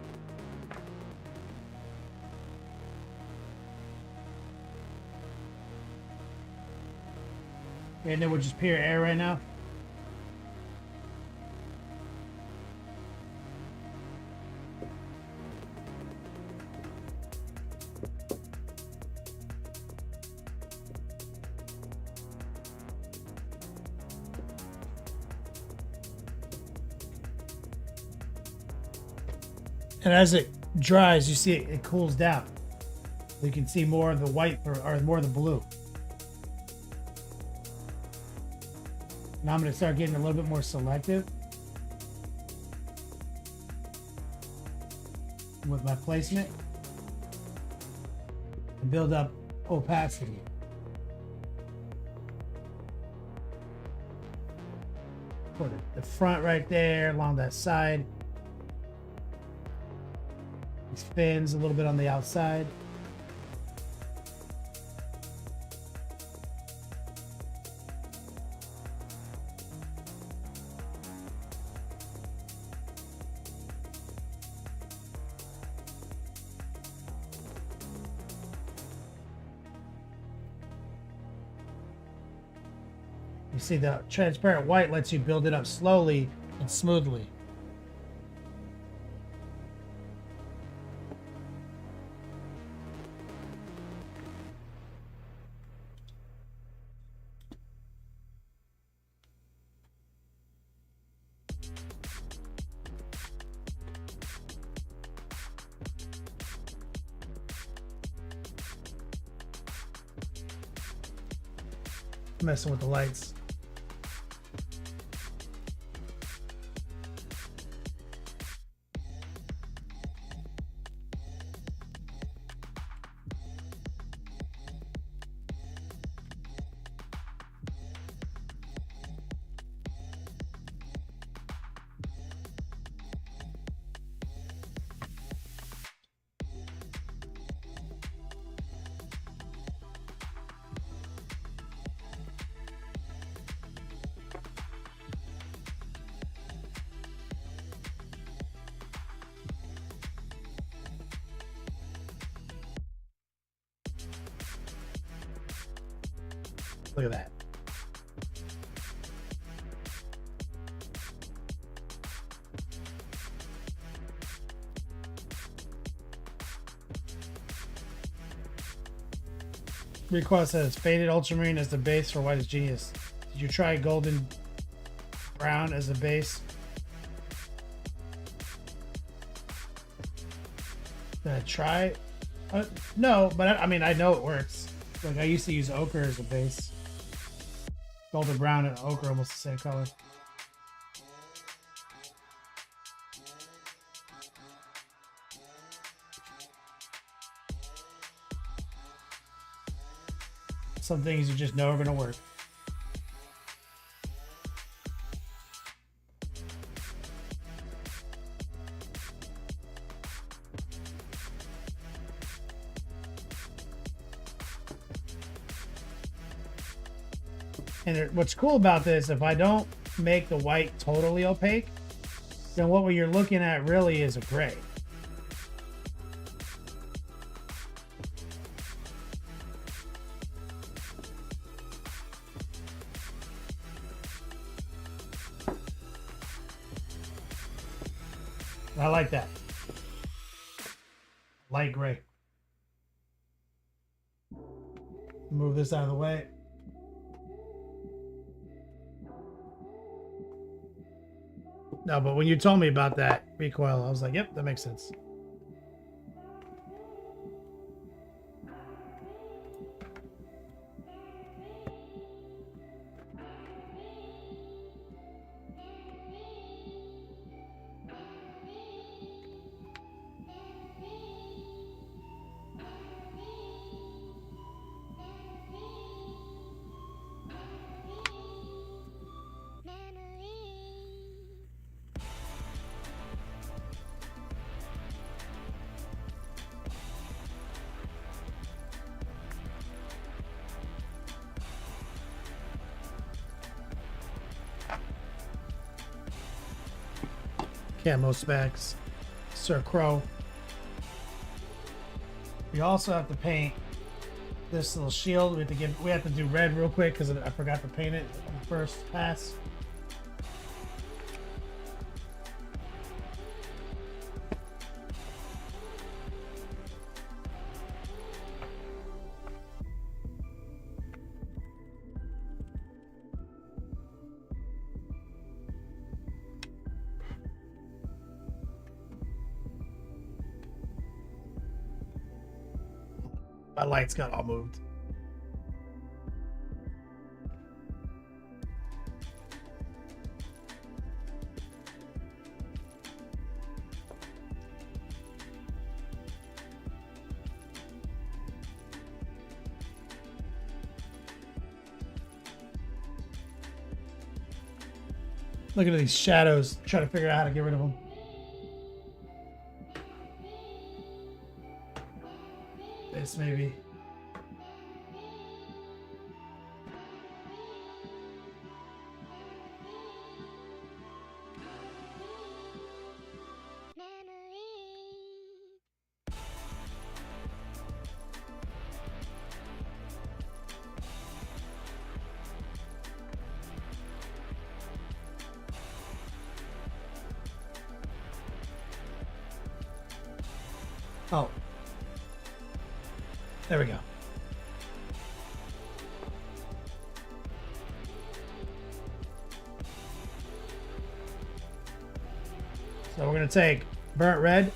And then we'll just pure air right now. And as it dries, you see it cools down. You can see more of the white or more of the blue. Now I'm going to start getting a little bit more selective with my placement and build up opacity. Put the front right there along that side. These fins a little bit on the outside. You see the transparent white lets you build it up slowly and smoothly. Messing with the lights. Look at that. Recoil says faded ultramarine as the base for white is genius. Did you try golden brown as a base? Did I try? No, but I mean I know it works. Like I used to use ochre as a base. Golden brown and ochre almost the same color. Some things you just know are going to work. And what's cool about this, if I don't make the white totally opaque, then what you're looking at really is a gray. I like that. Light gray. Move this out of the way. No, but when you told me about that recoil, I was like, yep, that makes sense. Camo specs. Sir Crow. We also have to paint this little shield. We have to do red real quick because I forgot to paint it on the first pass. My lights got all moved. Looking at these shadows, trying to figure out how to get rid of them. This maybe. Oh. There we go. So we're going to take burnt red.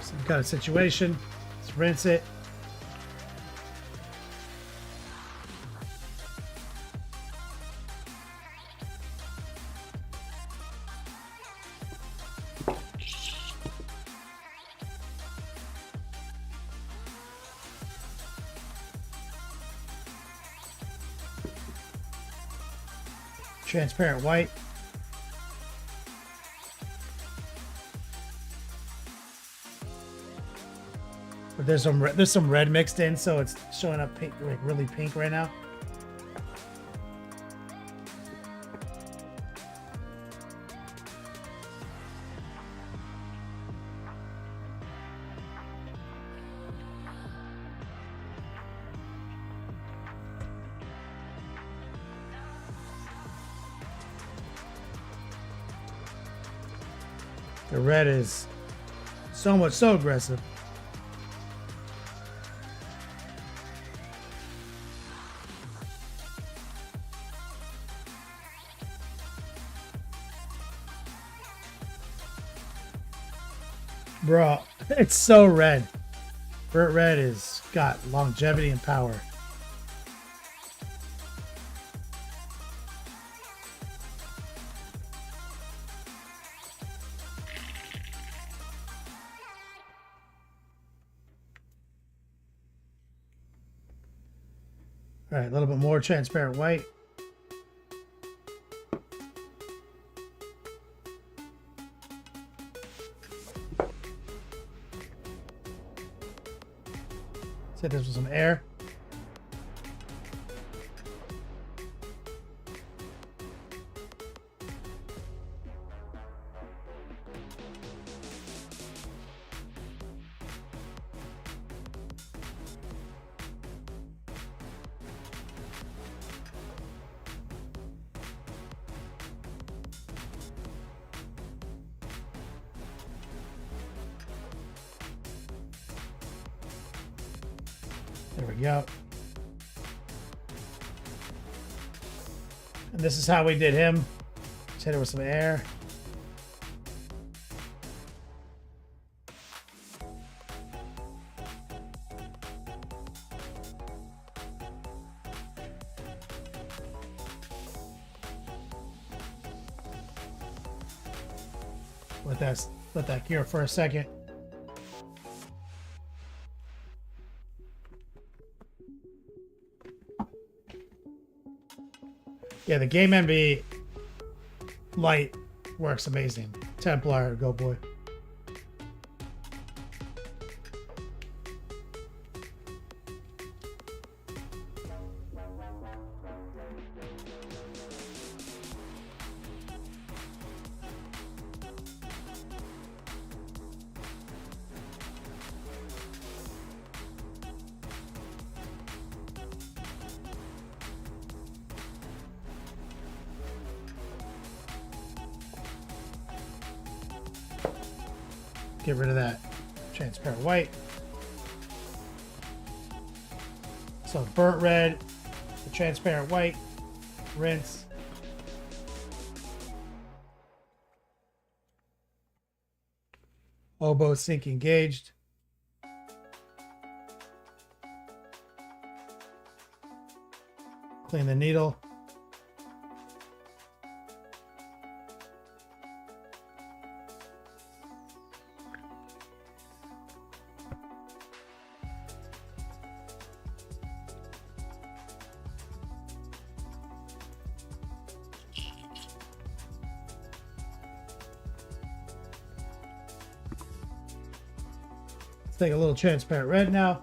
Some kind of situation. Let's rinse it. Transparent white. But there's some red mixed in, so it's showing up pink, like really pink right now. The red is so aggressive. Bro, it's so red. Burnt red has got longevity and power. All right, a little bit more transparent white. Hit this with some air. There we go. And this is how we did him. Just hit it with some air. Let that cure for a second. Yeah, the Game Envy light works amazing. Templar, go boy. Get rid of that transparent white. So burnt red, the transparent white, rinse. Oboe sync engaged. Clean the needle. Take a little transparent red now.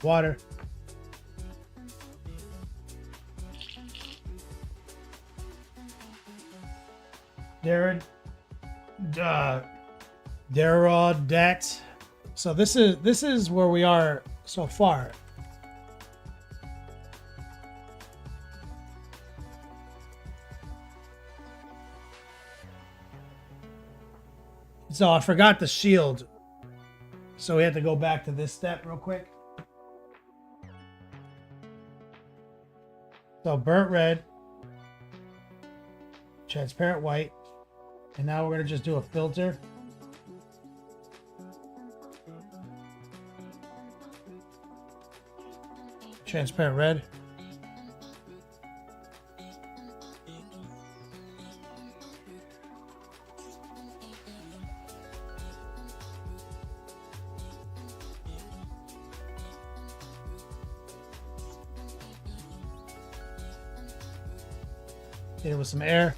Water. Darodat. So this is where we are so far. So I forgot the shield. So we had to go back to this step real quick. So burnt red, transparent white, and now we're going to just do a filter. Transparent red. Hit it with some air.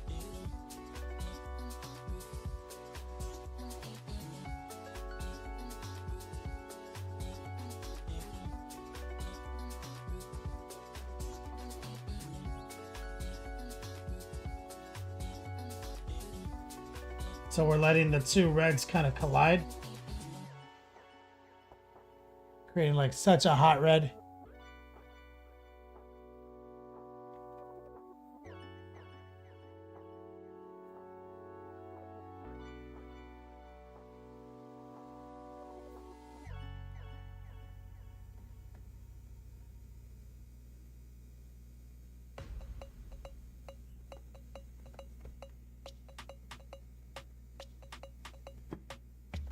So we're letting the two reds kind of collide, creating like such a hot red.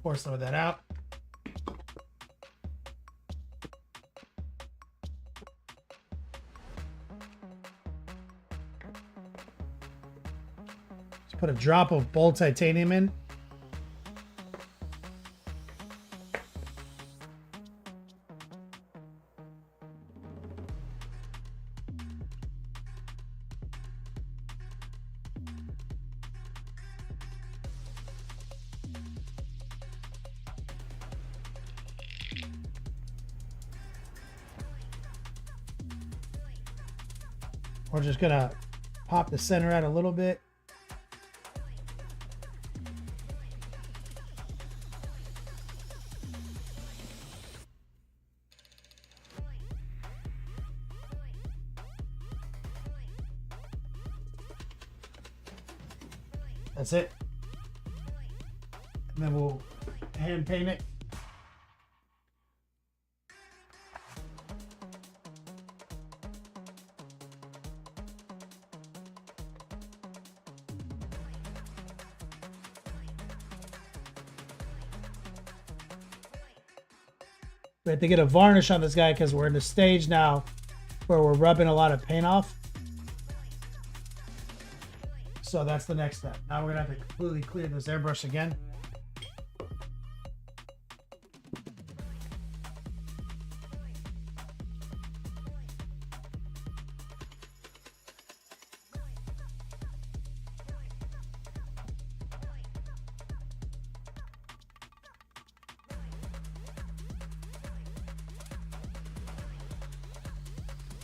Pour some of that out. Just put a drop of bold titanium in. We're just gonna pop the center out a little bit. That's it. And then we'll hand paint it. We have to get a varnish on this guy because we're in the stage now where we're rubbing a lot of paint off. So that's the next step. Now we're gonna have to completely clear this airbrush again.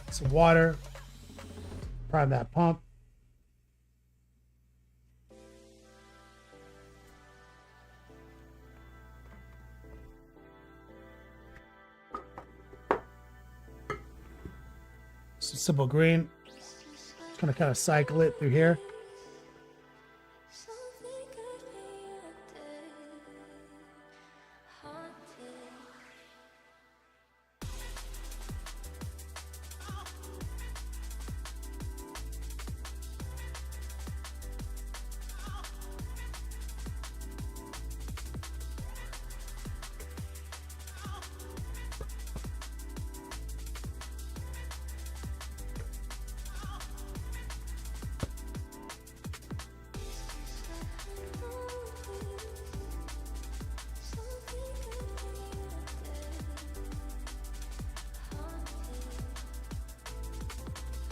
Some water, prime that pump. Some simple green. Just gonna kind of cycle it through here.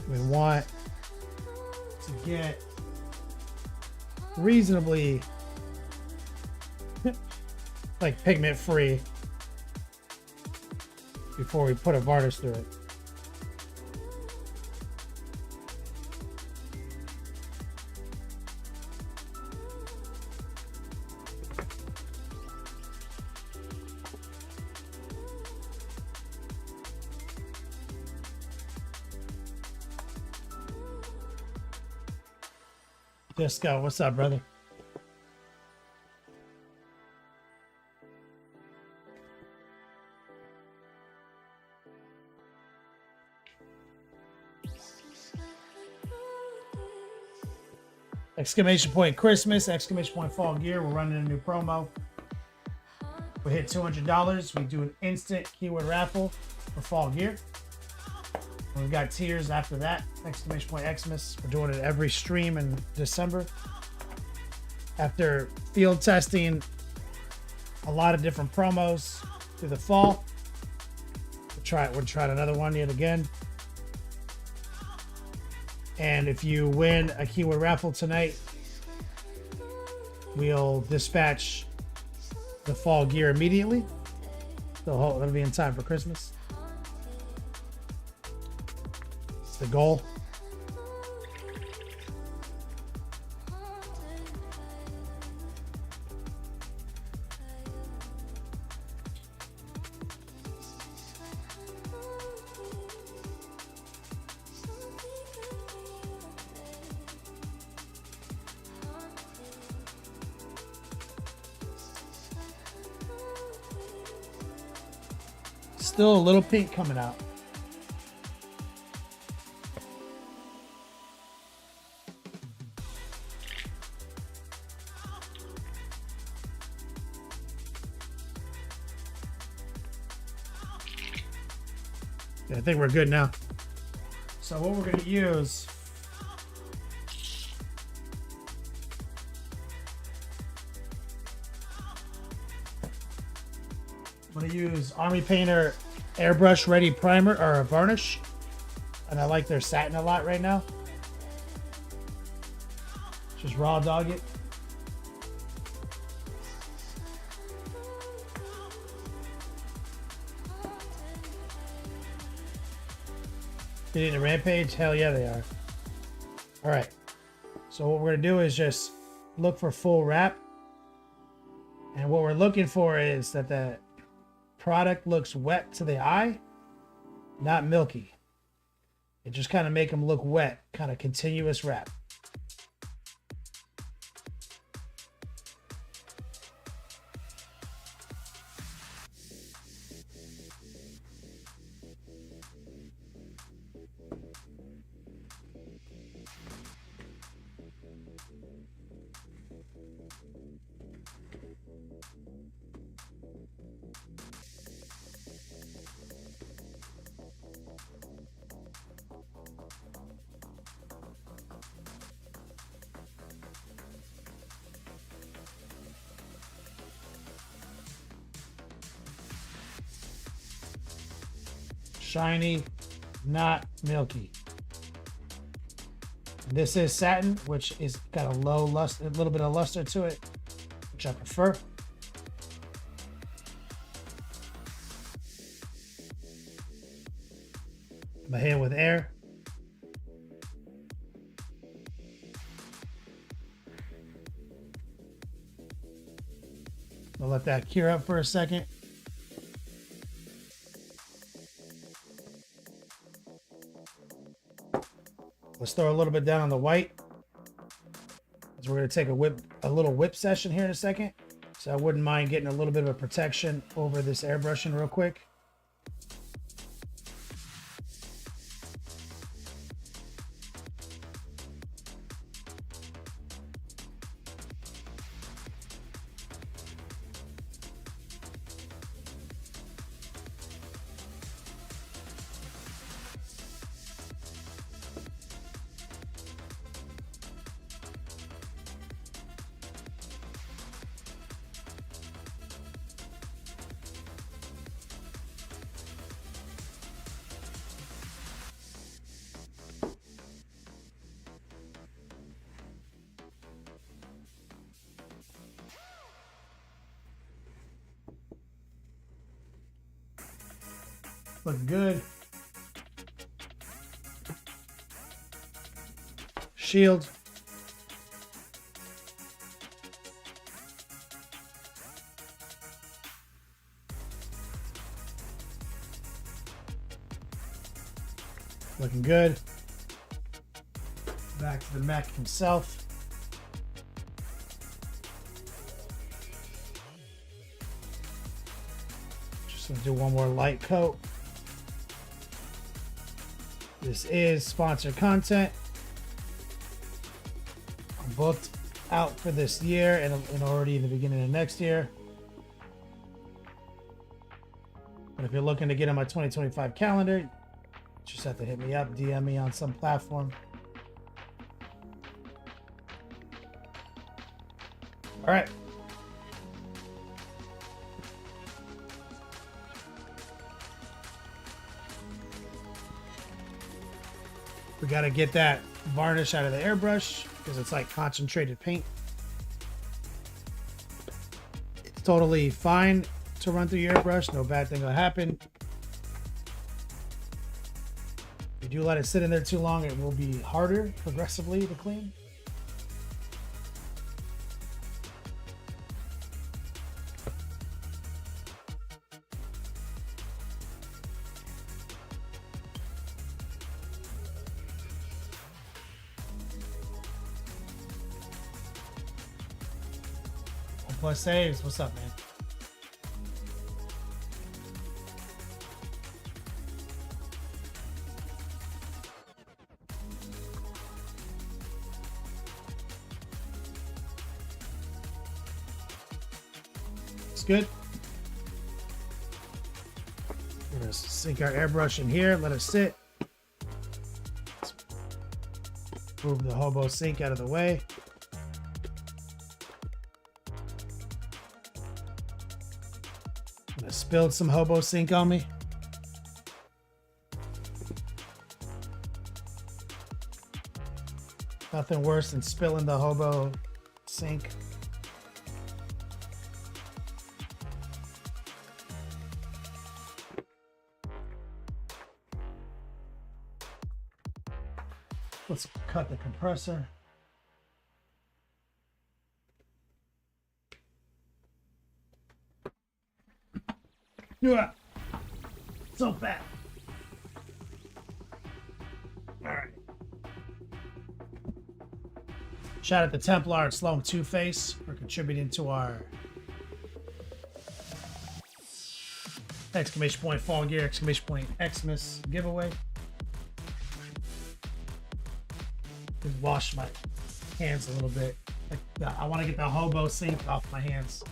We want to get reasonably like pigment free before we put a varnish through it. Disco, what's up, brother? Exclamation point Christmas, exclamation point fall gear. We're running a new promo. We hit $200. We do an instant keyword raffle for fall gear. We've got tiers after that. Exclamation point Xmas. We're doing it every stream in December. After field testing a lot of different promos through the fall, we're trying another one yet again. And if you win a keyword raffle tonight, we'll dispatch the fall gear immediately. So that'll be in time for Christmas. It's the goal. Still a little pink coming out. Yeah, I think we're good now. So what we're going to use, I'm going to use Army Painter Airbrush Ready Primer or a varnish. And I like their satin a lot right now. Just raw dog it. Getting a rampage? Hell yeah, they are. All right. So what we're going to do is just look for full wrap. And what we're looking for is that the product looks wet to the eye, not milky. It just kind of make them look wet, kind of continuous wrap. Shiny, not milky. This is satin, which is got a low luster, a little bit of luster to it, which I prefer. My hand with air. I'll let that cure up for a second. Let's throw a little bit down on the white. So we're going to take a little whip session here in a second. So I wouldn't mind getting a little bit of a protection over this airbrushing real quick. Looking good. Shield. Looking good. Back to the mech himself. Just gonna do one more light coat. This is sponsored content. I'm booked out for this year and already in the beginning of next year. But if you're looking to get on my 2025 calendar, just have to hit me up, DM me on some platform. All right. We got to get that varnish out of the airbrush because it's like concentrated paint. It's totally fine to run through your airbrush. No bad thing will happen. If you do let it sit in there too long, it will be harder progressively to clean. Plus saves. What's up, man? It's good. We're gonna sink our airbrush in here. Let it sit. Let's move the hobo sink out of the way. Spilled some hobo sink on me. Nothing worse than spilling the hobo sink. Let's cut the compressor. Yeah. So fat. All right. Shout out to Templar and Sloan Two-Face for contributing to our exclamation point fall gear, exclamation point Xmas giveaway. Just wash my hands a little bit. I want to get the hobo sink off my hands.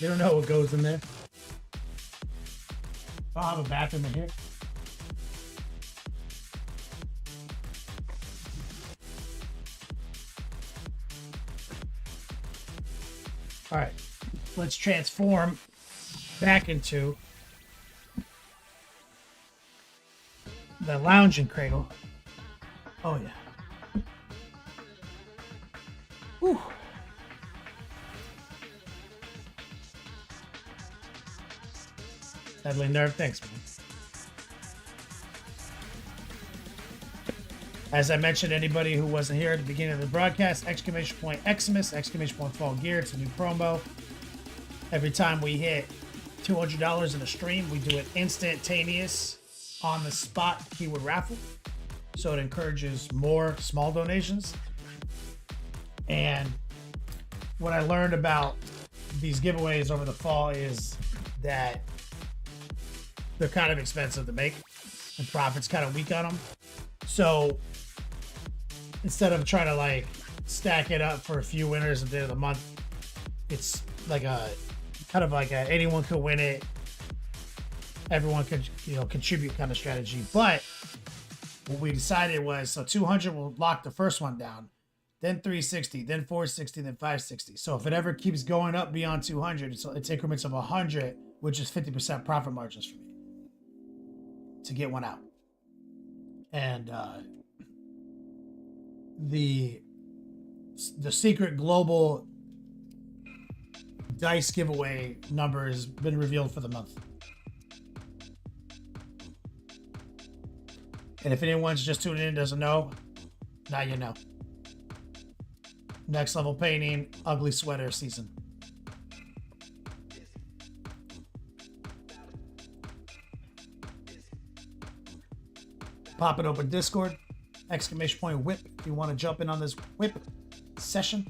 They don't know what goes in there. I'll have a bathroom in here. All right, let's transform back into the lounging cradle. Oh yeah. Whew. Deadly nerve, thanks, man. As I mentioned, anybody who wasn't here at the beginning of the broadcast, exclamation point Xmas, exclamation point Fall Gear. It's a new promo. Every time we hit $200 in a stream, we do an instantaneous, on the spot keyword raffle. So it encourages more small donations. And what I learned about these giveaways over the fall is that they're kind of expensive to make and profit's kind of weak on them. So instead of trying to like stack it up for a few winners at the end of the month, it's like a kind of like a anyone could win it, everyone could, you know, contribute kind of strategy. But what we decided was, so 200 will lock the first one down, then 360, then 460, then 560. So if it ever keeps going up beyond 200, so it's increments of 100, which is 50% profit margins for me to get one out. And the secret global dice giveaway number has been revealed for the month. And if anyone's just tuning in and doesn't know, now you know. Next level painting, ugly sweater season. Pop it open Discord, exclamation point whip if you want to jump in on this whip session.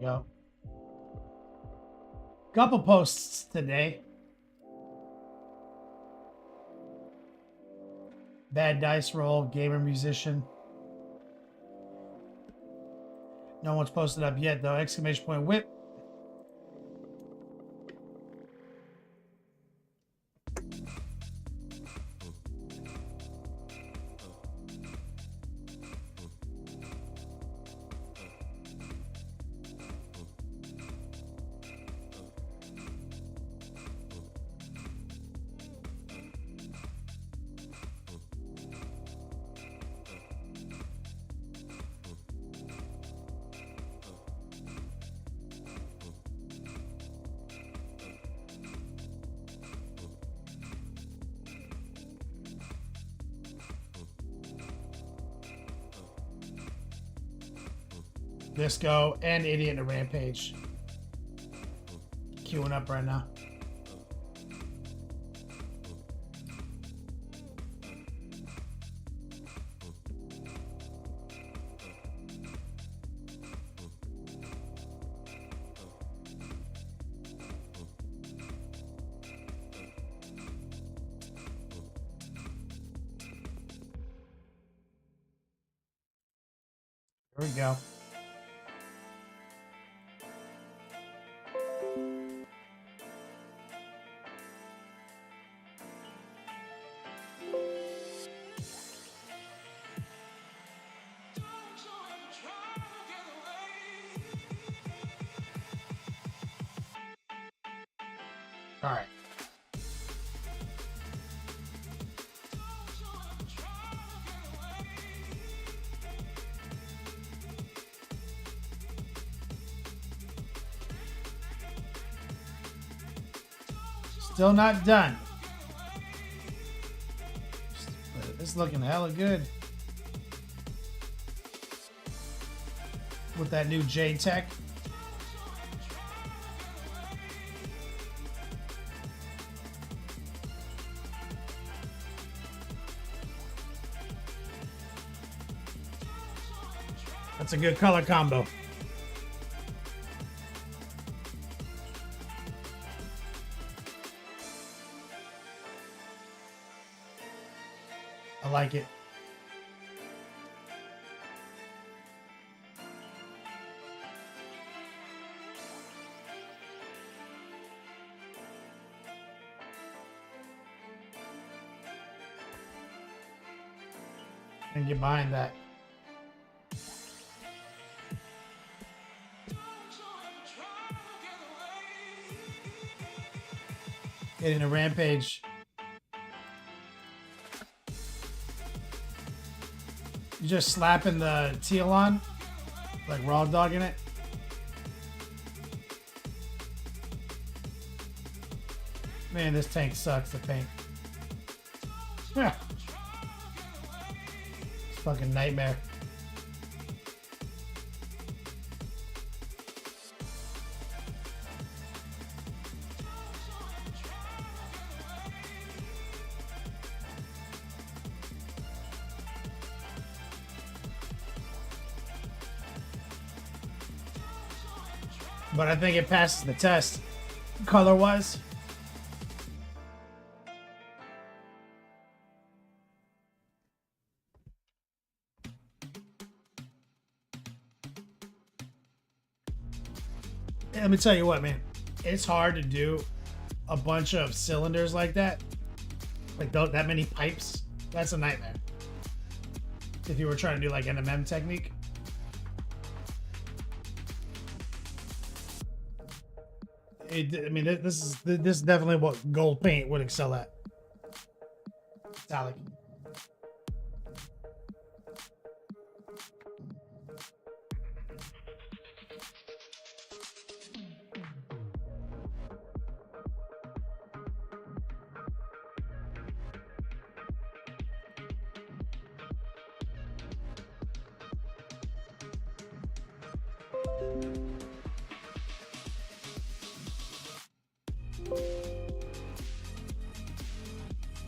Yo. Couple posts today. Bad dice roll, gamer musician. No one's posted up yet though. Exclamation point whip. Disco and Idiot in a Rampage. Queuing up right now. Here we go. All right. Still not done. It's looking hella good. With that new J Tech. That's a good color combo. I like it. And get behind that. Getting a rampage. You just slapping the teal on, like raw dogging it. Man, this tank sucks to paint. Yeah. It's fucking nightmare. But I think it passes the test, color-wise. Let me tell you what, man. It's hard to do a bunch of cylinders like that. Like that many pipes. That's a nightmare. If you were trying to do like an MM technique. I mean, this is definitely what gold paint would excel at. Metallic.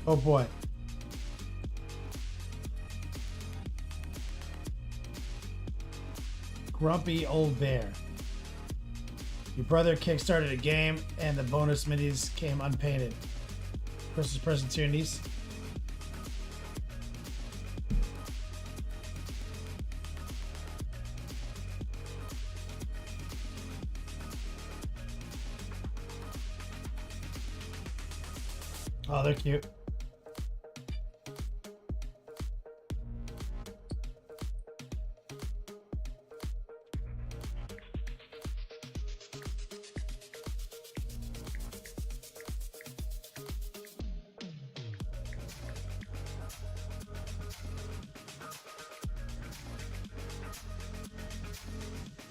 Oh boy. Grumpy old bear. Your brother kickstarted a game and the bonus minis came unpainted. Christmas present to your niece. Oh, they're cute.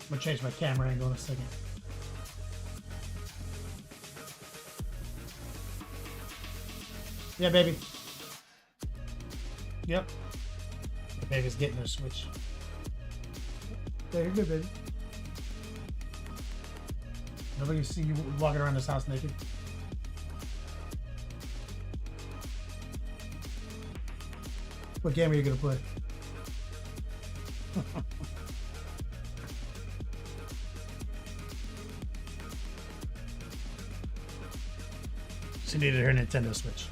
I'm gonna change my camera angle in a second. Yeah, baby. Yep. The baby's getting her switch. Yeah, you're good, baby. Nobody see you walking around this house naked. What game are you gonna play? She needed her Nintendo Switch.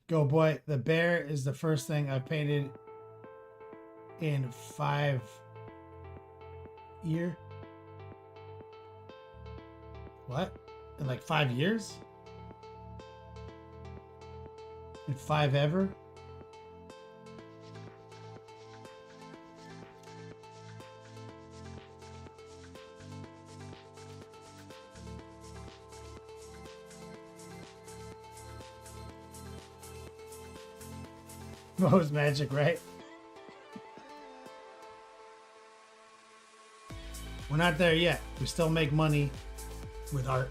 Go boy, the bear is the first thing I painted in 5 years. What? In like 5 years? In 5 ever? Mo's magic, right? We're not there yet. We still make money with art.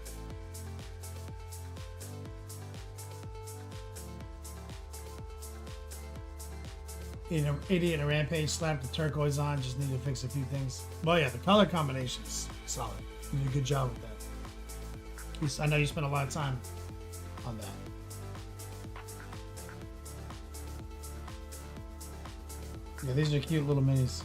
Idiot in a rampage slapped the turquoise on. Just need to fix a few things. Well, yeah, the color combination's solid. You did a good job with that. I know you spent a lot of time on that. Yeah, these are cute little minis.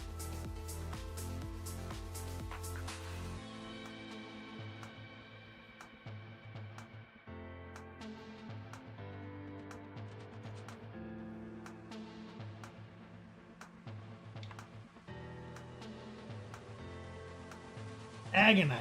Agonite.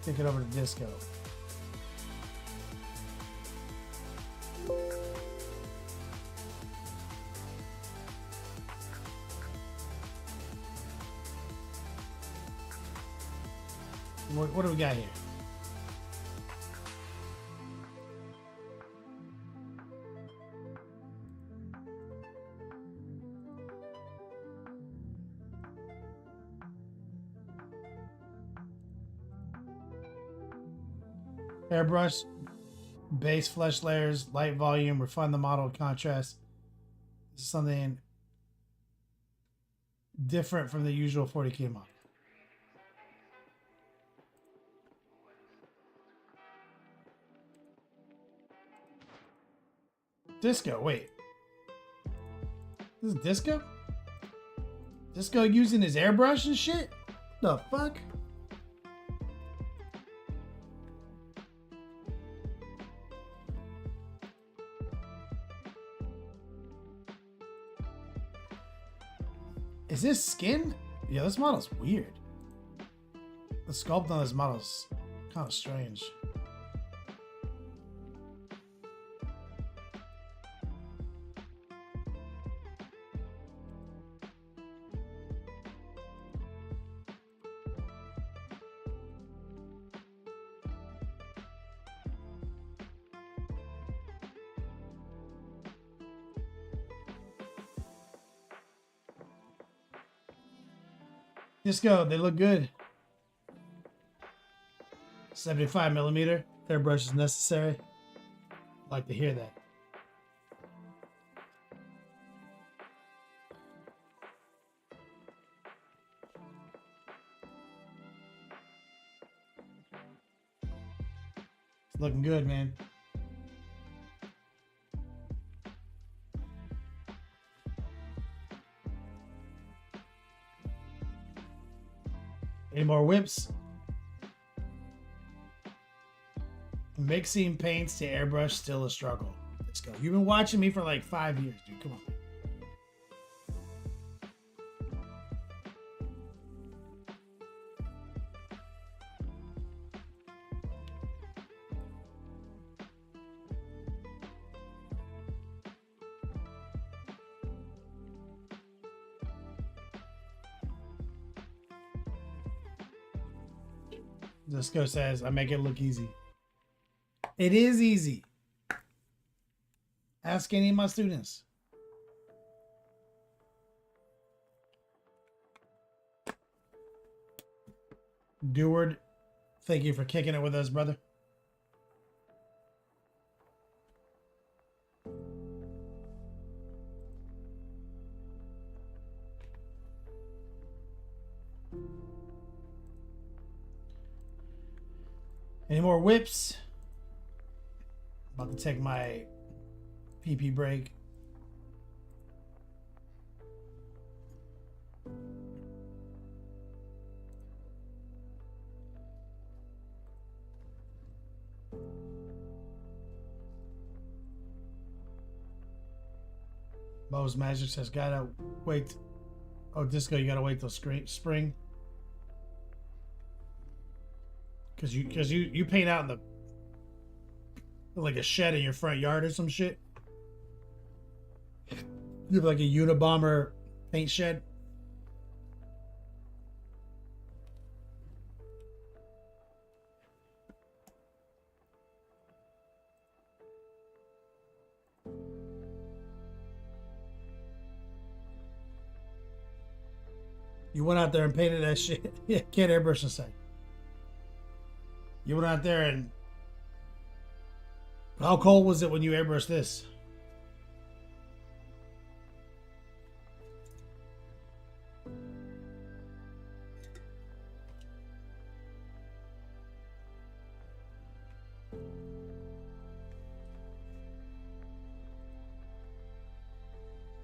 Take it over to Disco. What do we got here? Airbrush, base flesh layers, light volume, refine the model, contrast. This is something different from the usual 40K model. Disco, wait. This is Disco? Disco using his airbrush and shit? The fuck? Is this skin? Yeah, this model's weird. The sculpt on this model's kind of strange. Disco, they look good. 75 millimeter. Airbrush is necessary. I'd like to hear that. It's looking good, man. Any more whips? Mixing paints to airbrush still a struggle. Let's go. You've been watching me for like 5 years, dude. Come on. Disco says, I make it look easy. It is easy. Ask any of my students. Deward, thank you for kicking it with us, brother. Any more whips? About to take my pee break. Mo's Magic says, gotta wait. Oh, Disco, you gotta wait till spring. Cause you paint out in the like a shed in your front yard or some shit. You have like a Unabomber paint shed. You went out there and painted that shit. Yeah, can't airbrush a sec. You went out there and how cold was it when you airbrushed this?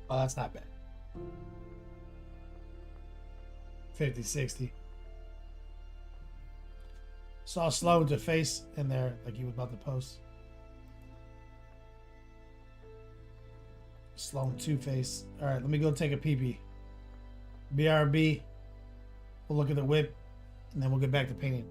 Oh, that's not bad. 50, 60. Saw Sloan to face in there like he was about to post. Sloan two-face. All right, let me go take a pee-pee. BRB. We'll look at the whip, and then we'll get back to painting.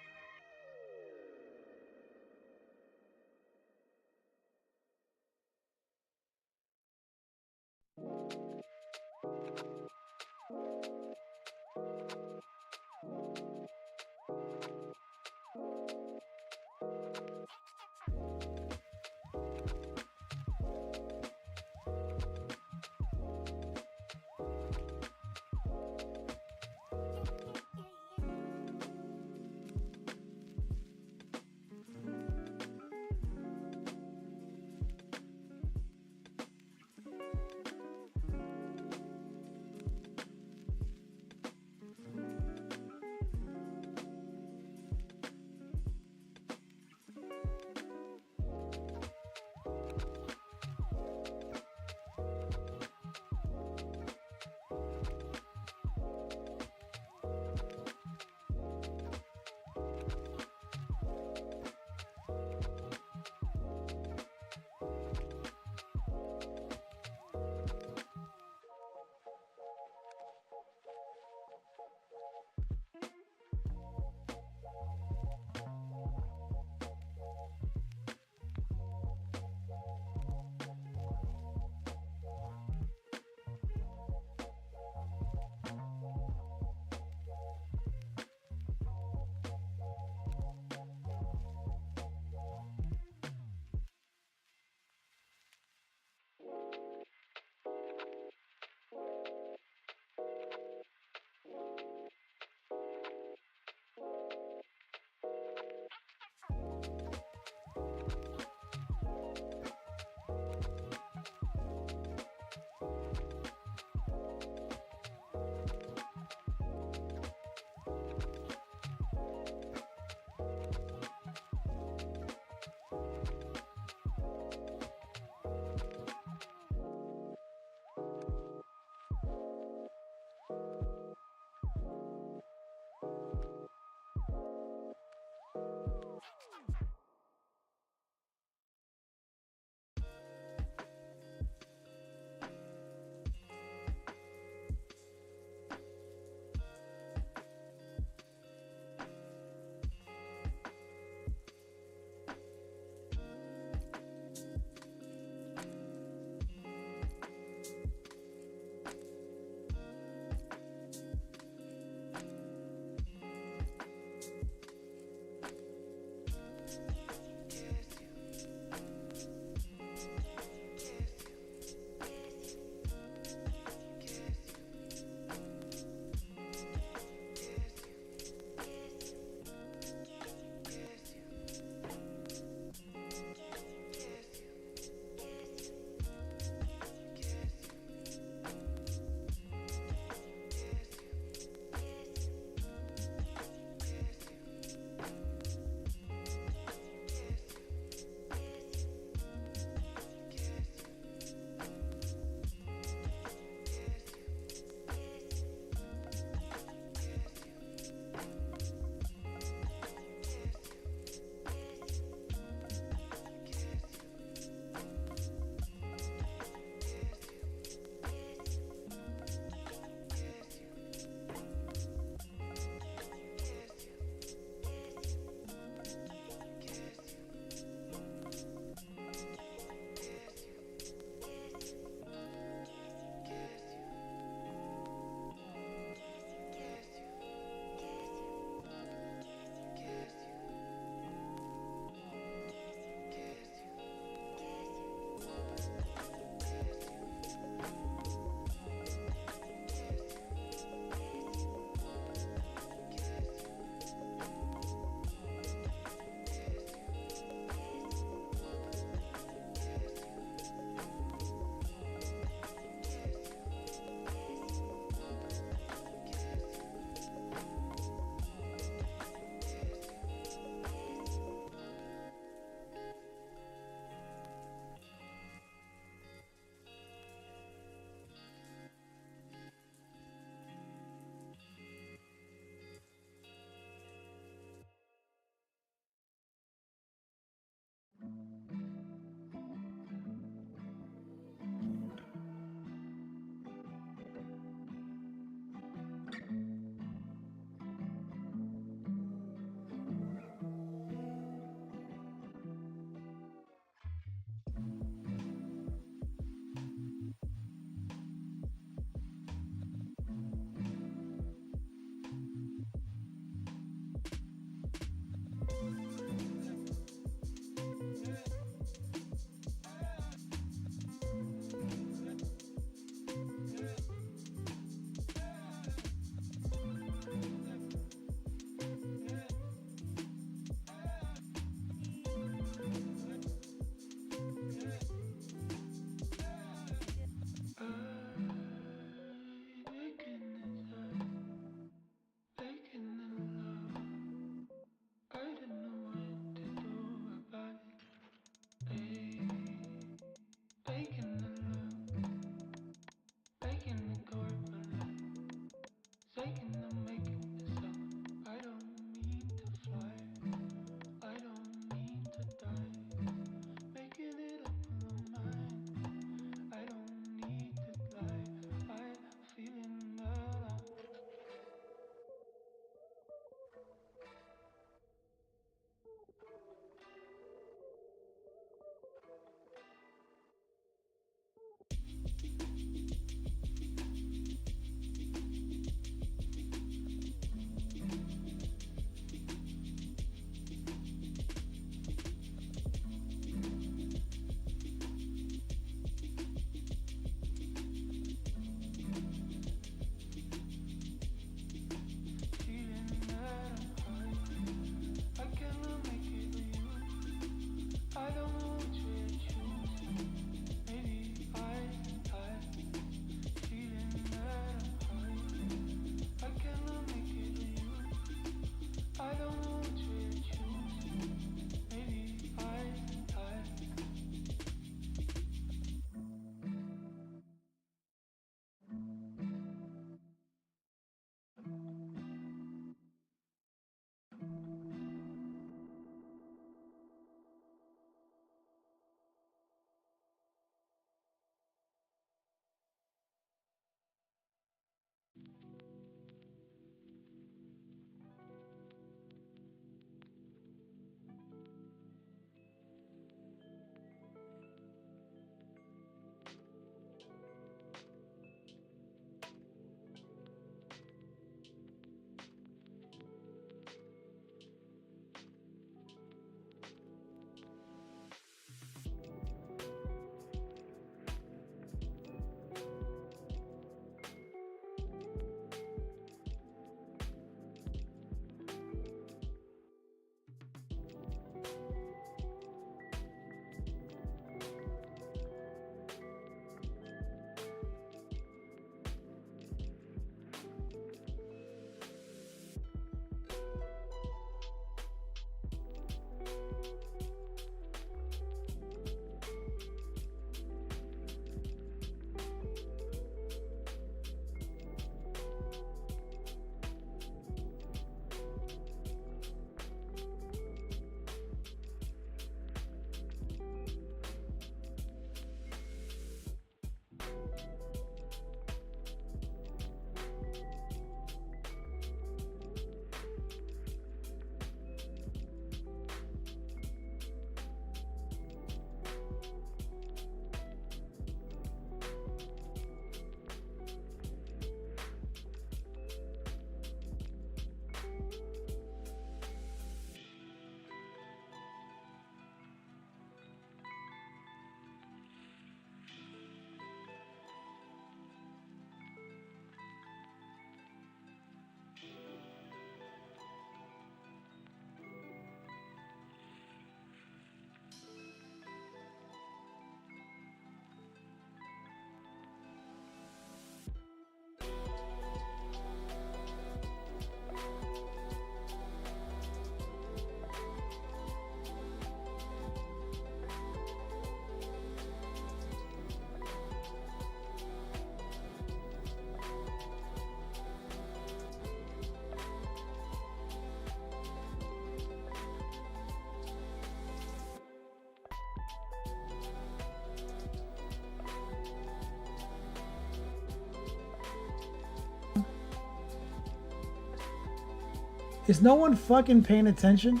Is no one fucking paying attention?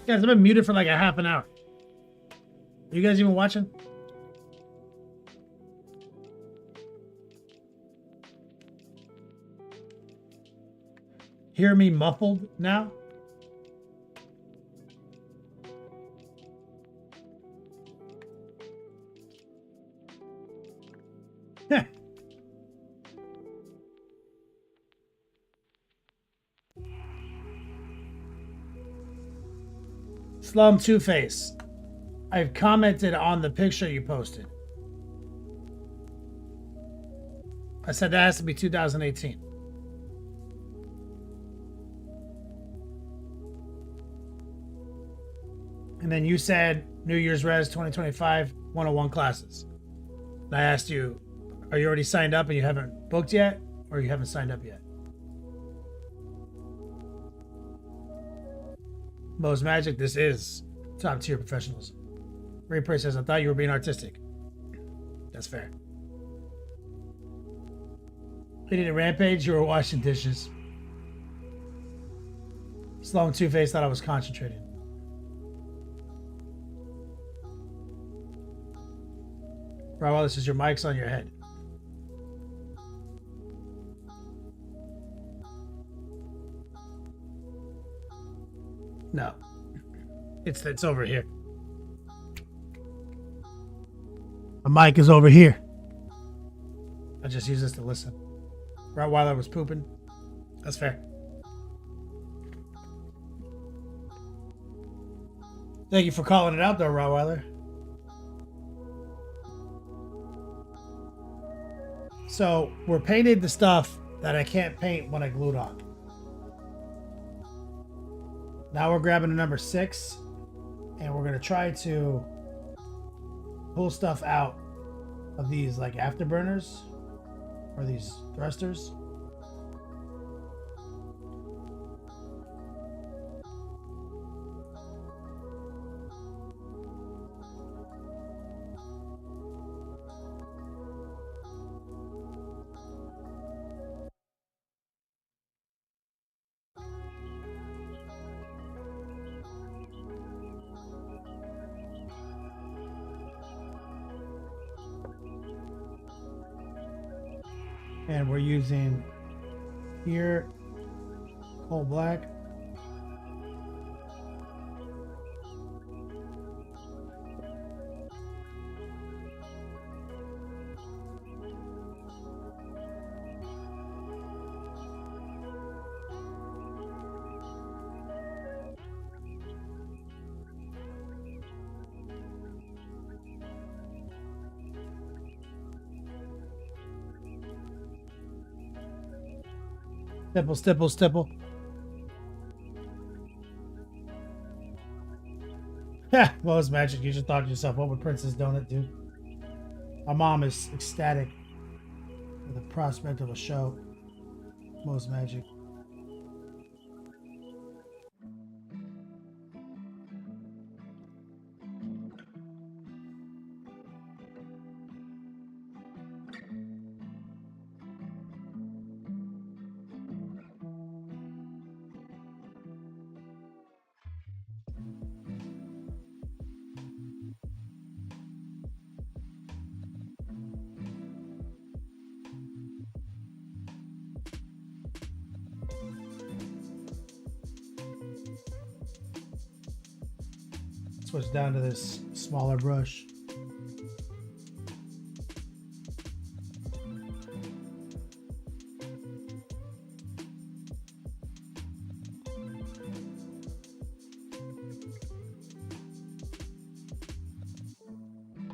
Guys, I've been muted for like a half an hour. Are you guys even watching? Hear me muffled now? Heh. Slum Two-Face. I've commented on the picture you posted. I said that has to be 2018. And then you said New Year's Res 2025 101 classes. And I asked you, are you already signed up and you haven't booked yet? Or you haven't signed up yet? Most Magic, this is top tier professionalism. Ray Prey says, I thought you were being artistic. That's fair. Hitting a rampage, you were washing dishes. Slow and Two-Face thought I was concentrating. Right, well, this is your mic's on your head. No. It's over here. The mic is over here. I just use this to listen. Right while I was pooping. That's fair. Thank you for calling it out though, Rottweiler. So we're painted the stuff that I can't paint when I glued on. Now we're grabbing a number 6 and we're gonna try to pull stuff out of these like afterburners or these thrusters. And we're using here coal black. Stipple, stipple, stipple. Yeah, well, it's magic. You just thought to yourself, what would Princess Donut do? My mom is ecstatic with the prospect of a show. Most magic. Switch down to this smaller brush.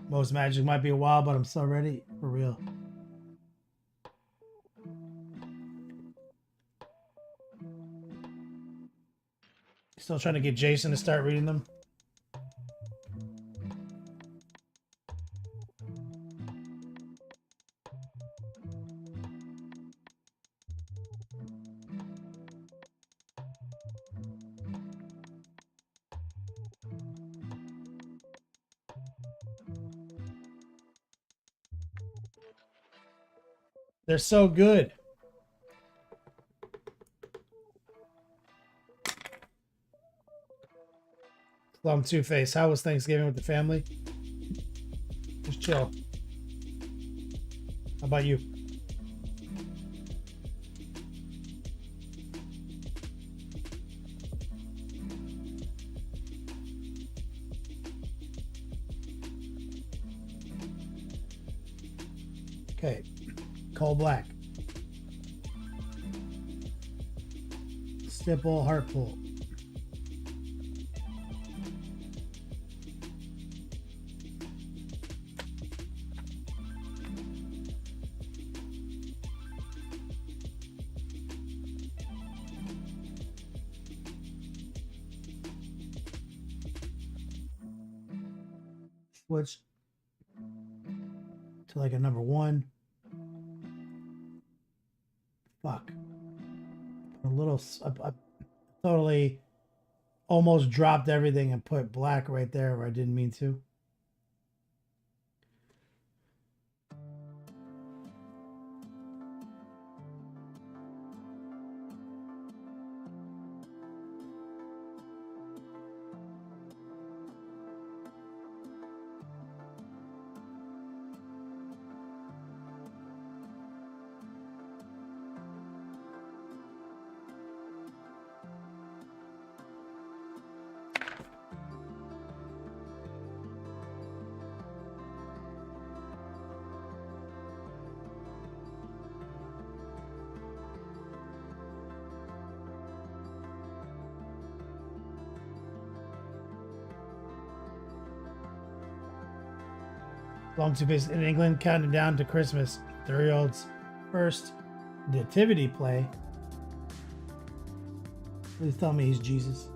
Most magic might be a while, but I'm so ready for real. Still trying to get Jason to start reading them. They're so good. Plum Two-Face. How was Thanksgiving with the family? Just chill. How about you? Okay. Coal Black. Stipple, Heart Pull. Switch to like a number 1. Fuck. A little. I totally almost dropped everything and put black right there where I didn't mean to. Long to base in England, counting down to Christmas. 3-year-old's first nativity play. Please tell me he's Jesus.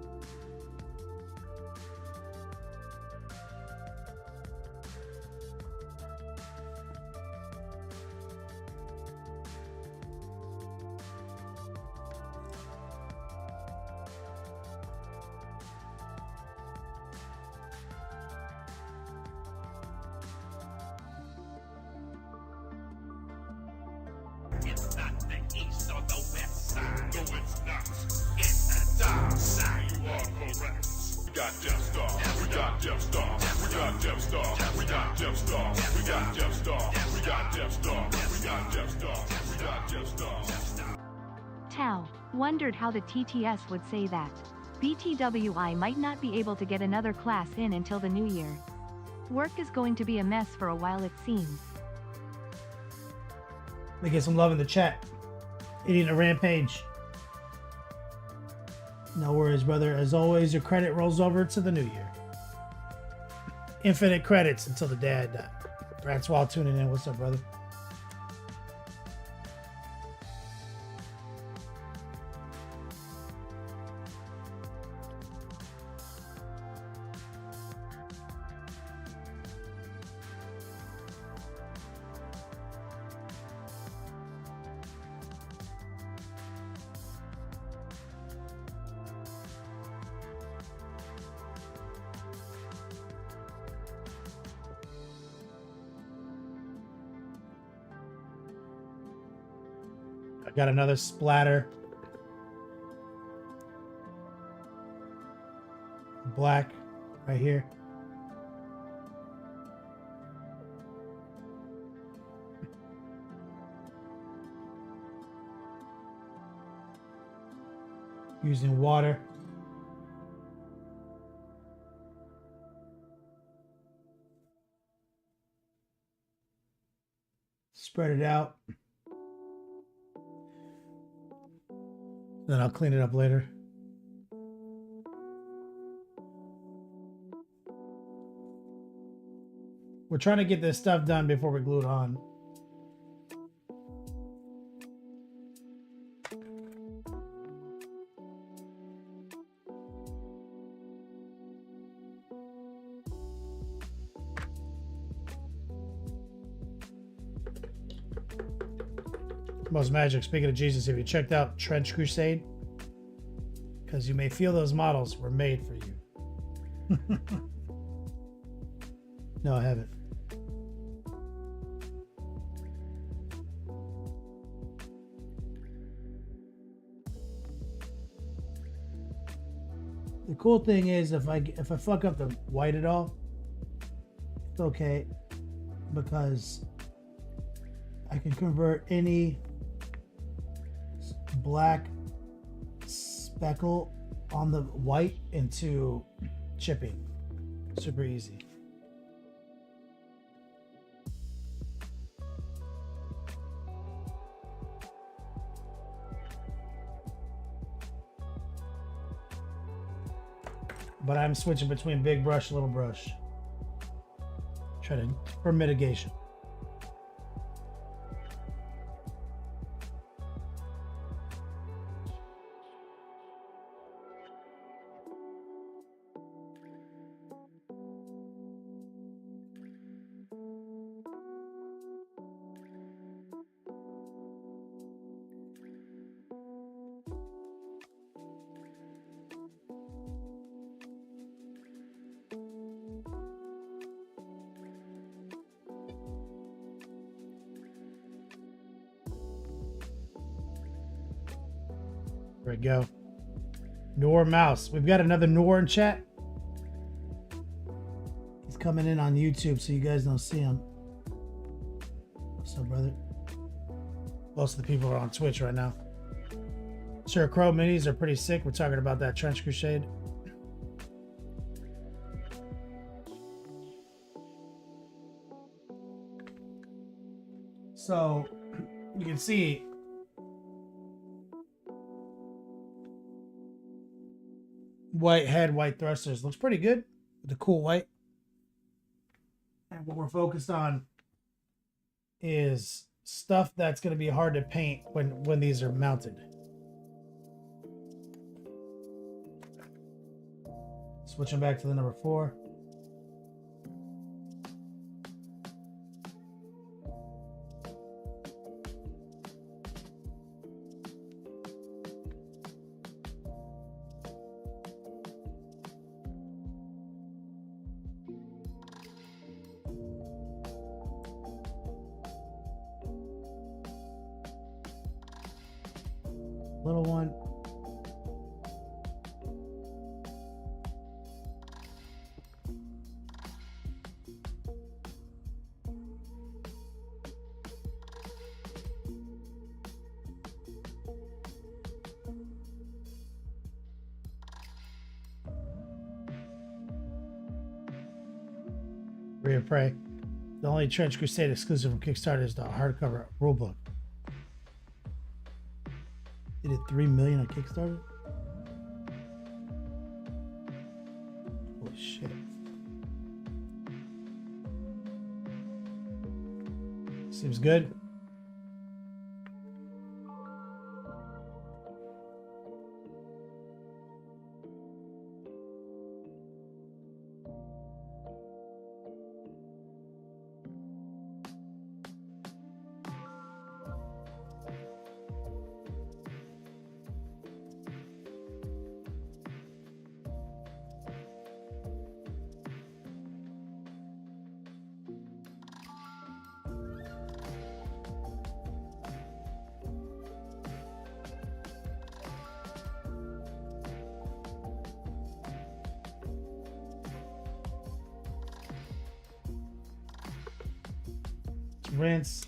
It's not the east or the west side. No, it's not. It's the dark side. You are correct. We got Death Star. We got Death Star. We got Death Star. We got Death Star. We got Death Star. We got Death Star. We got Death Star. We got Death Star. Tao wondered how the TTS would say that. BTWI might not be able to get another class in until the new year. Work is going to be a mess for a while, it seems. Let me get some love in the chat. Eating a rampage. No worries, brother. As always, your credit rolls over to the new year. Infinite credits until the dad died. Brad Swall tuning in. What's up, brother? I got another splatter. Black right here. Using water. Spread it out. Then I'll clean it up later. We're trying to get this stuff done before we glue it on. Most magic. Speaking of Jesus, have you checked out Trench Crusade? Because you may feel those models were made for you. No, I haven't. cool thing is if I fuck up the white at all, it's okay because I can convert any black speckle on the white into chipping. Super easy. But I'm switching between big brush, little brush. Try to, for mitigation. There we go. Nor Mouse. We've got another Nor in chat. He's coming in on YouTube so you guys don't see him. What's up, brother? Most of the people are on Twitch right now. Sure, Crow minis are pretty sick. We're talking about that Trench Crusade. So you can see white head, white thrusters. Looks pretty good with the cool white. And what we're focused on is stuff that's going to be hard to paint when these are mounted. Switching back to the number 4. Little one. Rear Prey. The only Trench Crusade exclusive from Kickstarter is the hardcover rulebook. They did 3 million on Kickstarter? Holy shit. Seems good. Rinse.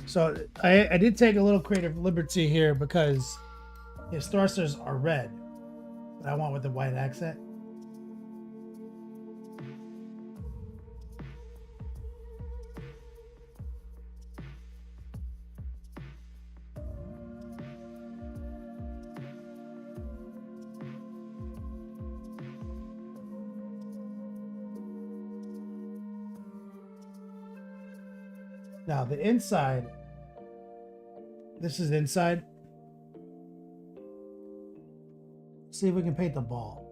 So I did take a little creative liberty here because his thrusters are red, but I want with the white accent. Now the inside, this is inside. See if we can paint the ball.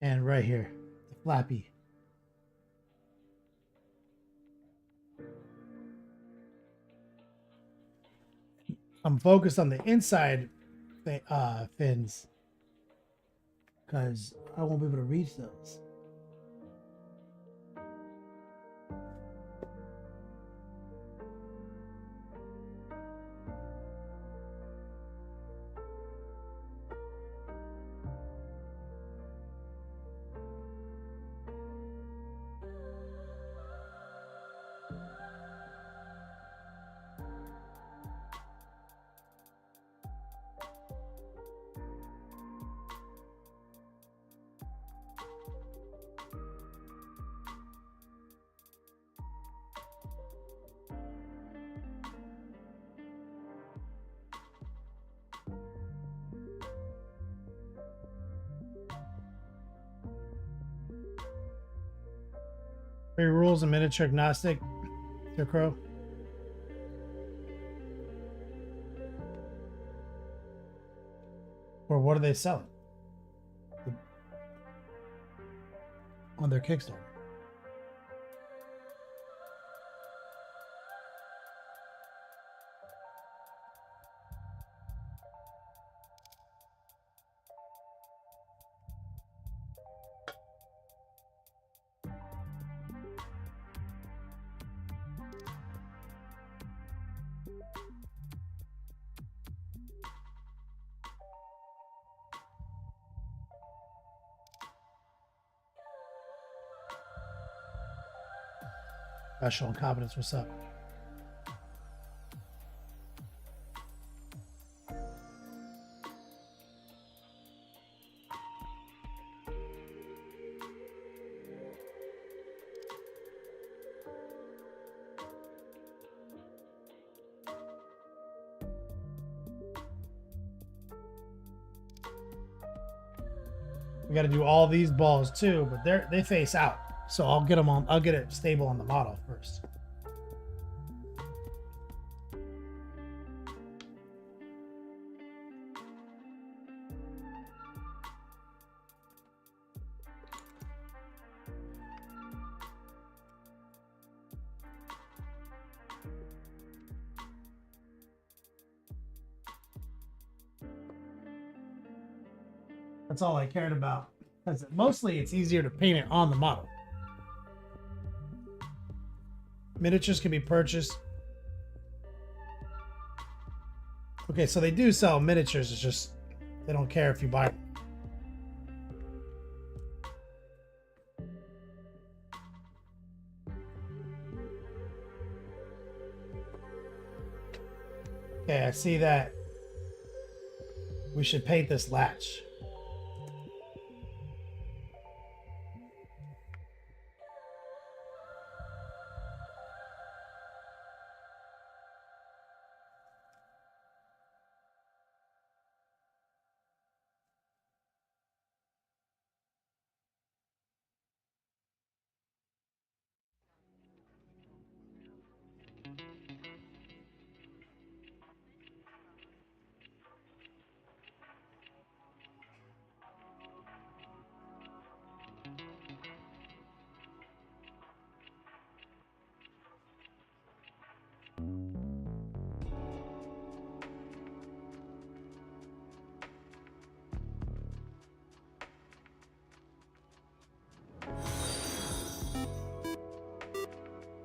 And right here, the flappy. I'm focused on the inside fins because I won't be able to reach those. Free rules and miniature agnostic. Your crow. Or what are they selling? On their Kickstarter. Special incompetence, what's up? We got to do all these balls too, but they face out. So I'll get them on. I'll get it stable on the model first. That's all I cared about. Because mostly it's easier to paint it on the model. Miniatures can be purchased. Okay, so they do sell miniatures. It's just they don't care if you buy them. Okay, I see that. We should paint this latch.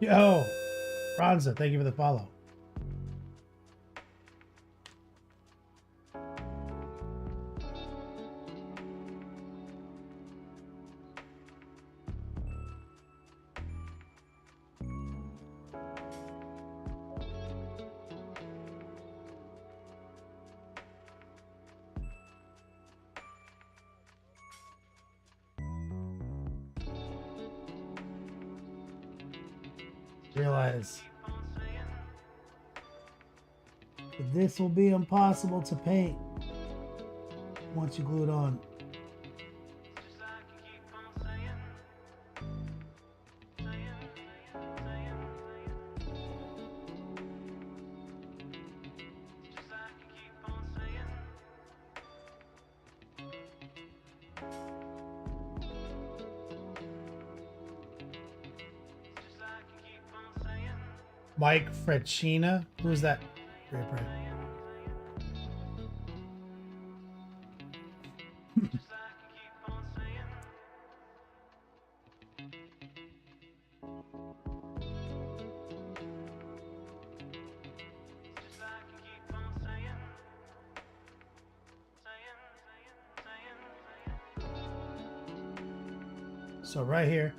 Yo, Bronza, thank you for the follow. Realize that this will be impossible to paint once you glue it on. Mike Frecina. Who's that? Great prayer. So right here.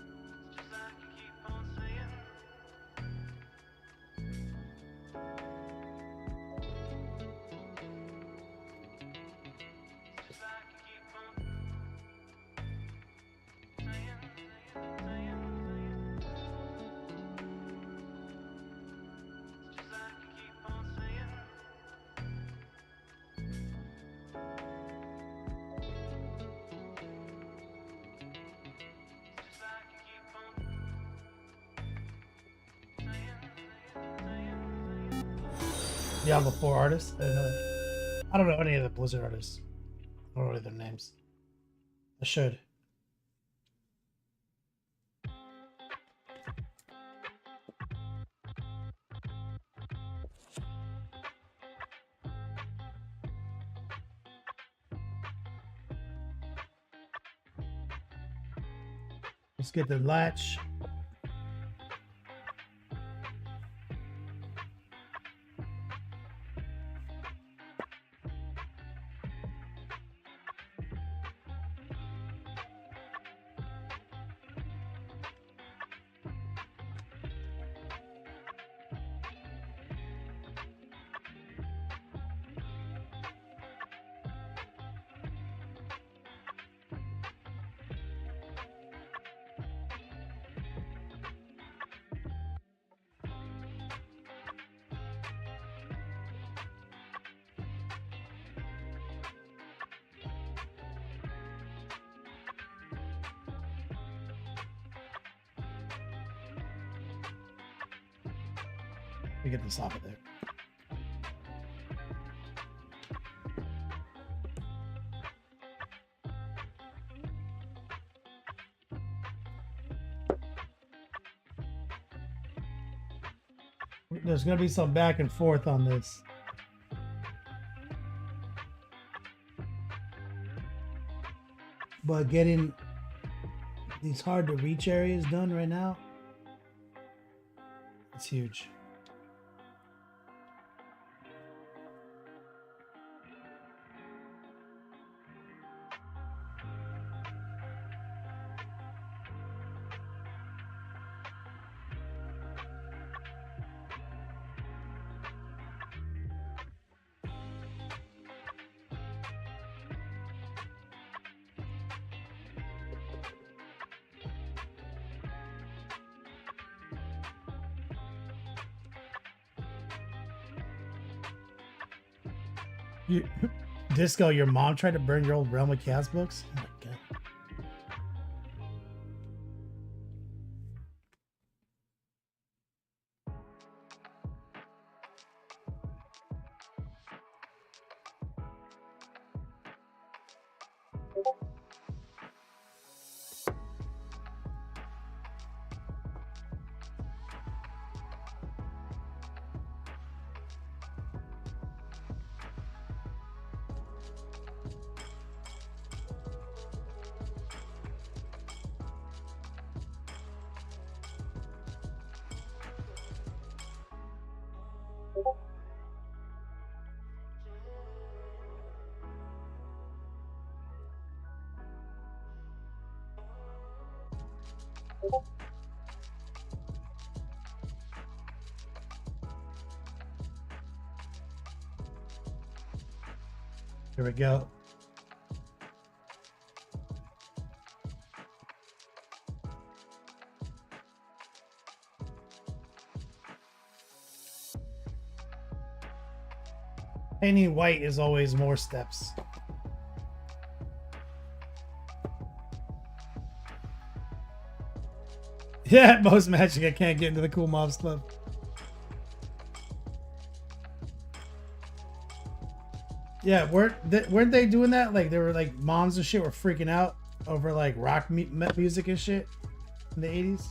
Diablo 4 artists. I don't know any of the Blizzard artists. I don't know their names. I should. Let's get the latch. We get this off of there. There's going to be some back and forth on this. But getting these hard to reach areas done right now, it's huge. Disco, your mom tried to burn your old Realm of Chaos books? Oh my god. Here we go. Painting white is always more steps. Yeah, at most Magic, I can't get into the Cool Mobs Club. Yeah, weren't they doing that? Like, they were like, moms and shit were freaking out over like rock music and shit in the 80s.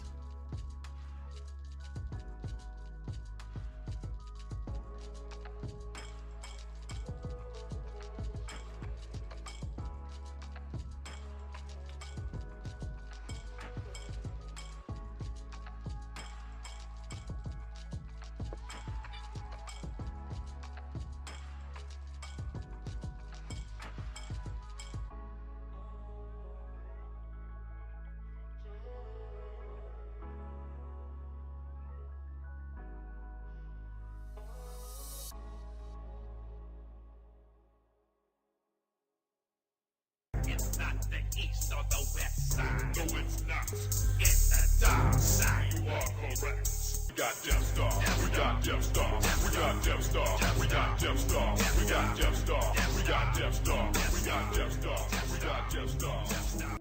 got Death Star. We got Death Star. We got Death Star. We got Death Star. We got Death Star. We got Death Star. We got Death Star. We got Death Star.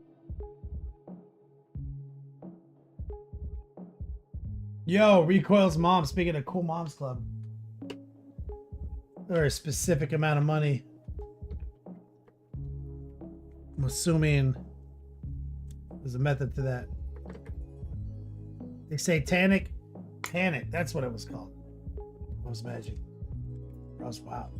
Yo, Recoil's mom. Speaking of Cool Moms Club, or a specific amount of money. I'm assuming there's a method to that. They say Tanic. Panic. That's what it was called. Rose Magic. Rose Wow.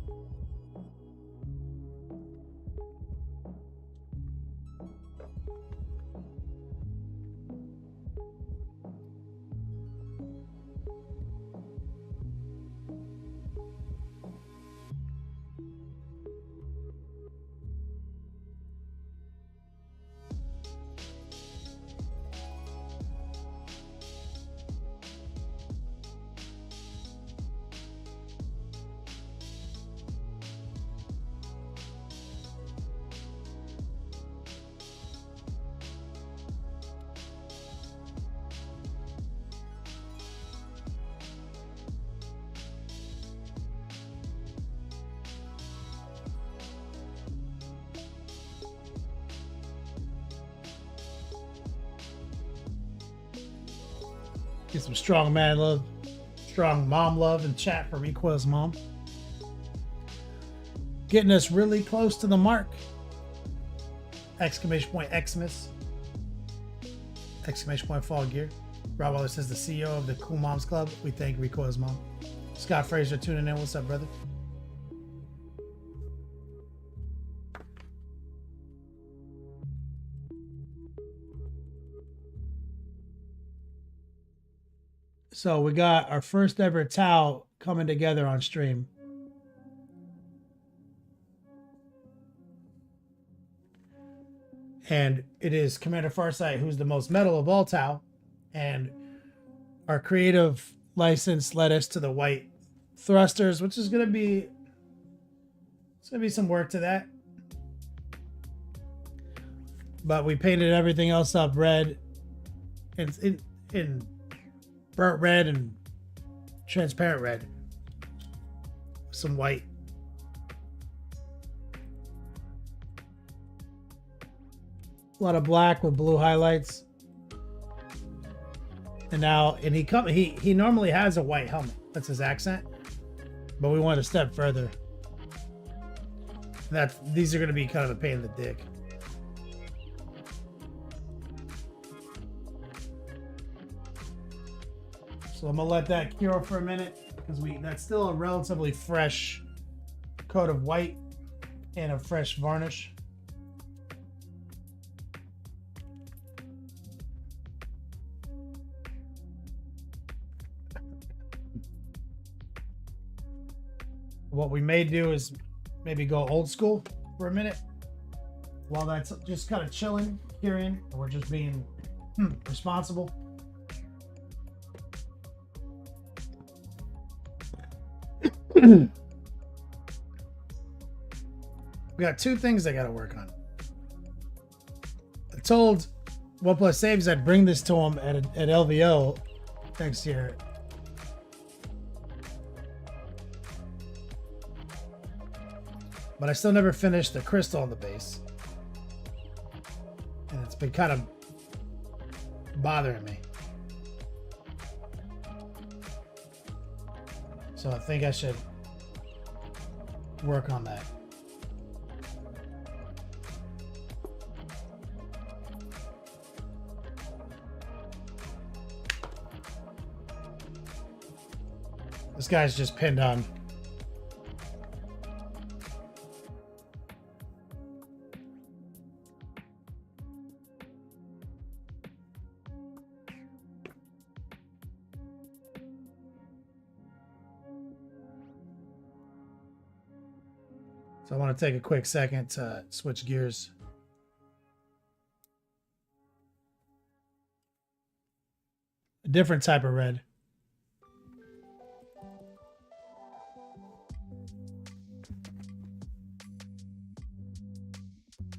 Get some strong man love, strong mom love in chat for Recoil's mom. Getting us really close to the mark. Exclamation point Xmas. Exclamation point Fall Gear. Rob Waller says the CEO of the Cool Moms Club. We thank Recoil's mom. Scott Fraser tuning in. What's up, brother? So we got our first ever Tau coming together on stream. And it is Commander Farsight, who's the most metal of all Tau. And our creative license led us to the white thrusters, which is going to be, it's going to be some work to that. But we painted everything else up red in burnt red and transparent red. Some white. A lot of black with blue highlights. And now, and he normally has a white helmet. That's his accent. But we went a step further. These are going to be kind of a pain in the dick. So I'm gonna let that cure for a minute because that's still a relatively fresh coat of white and a fresh varnish. What we may do is maybe go old school for a minute while that's just kind of chilling, curing, and we're just being responsible. We got two things I got to work on. I told OnePlus Saves I'd bring this to him at LVO next year. But I still never finished the crystal on the base. And it's been kind of bothering me. So I think I should work on that. This guy's just pinned on. So I want to take a quick second to switch gears. A different type of red.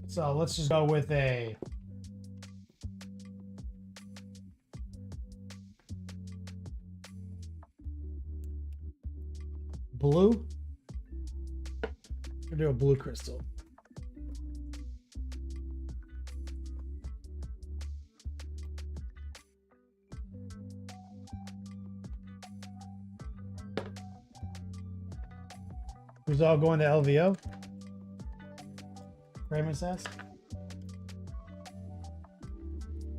So let's just go with a blue. We'll do a blue crystal. Who's all going to LVO? Raymond says.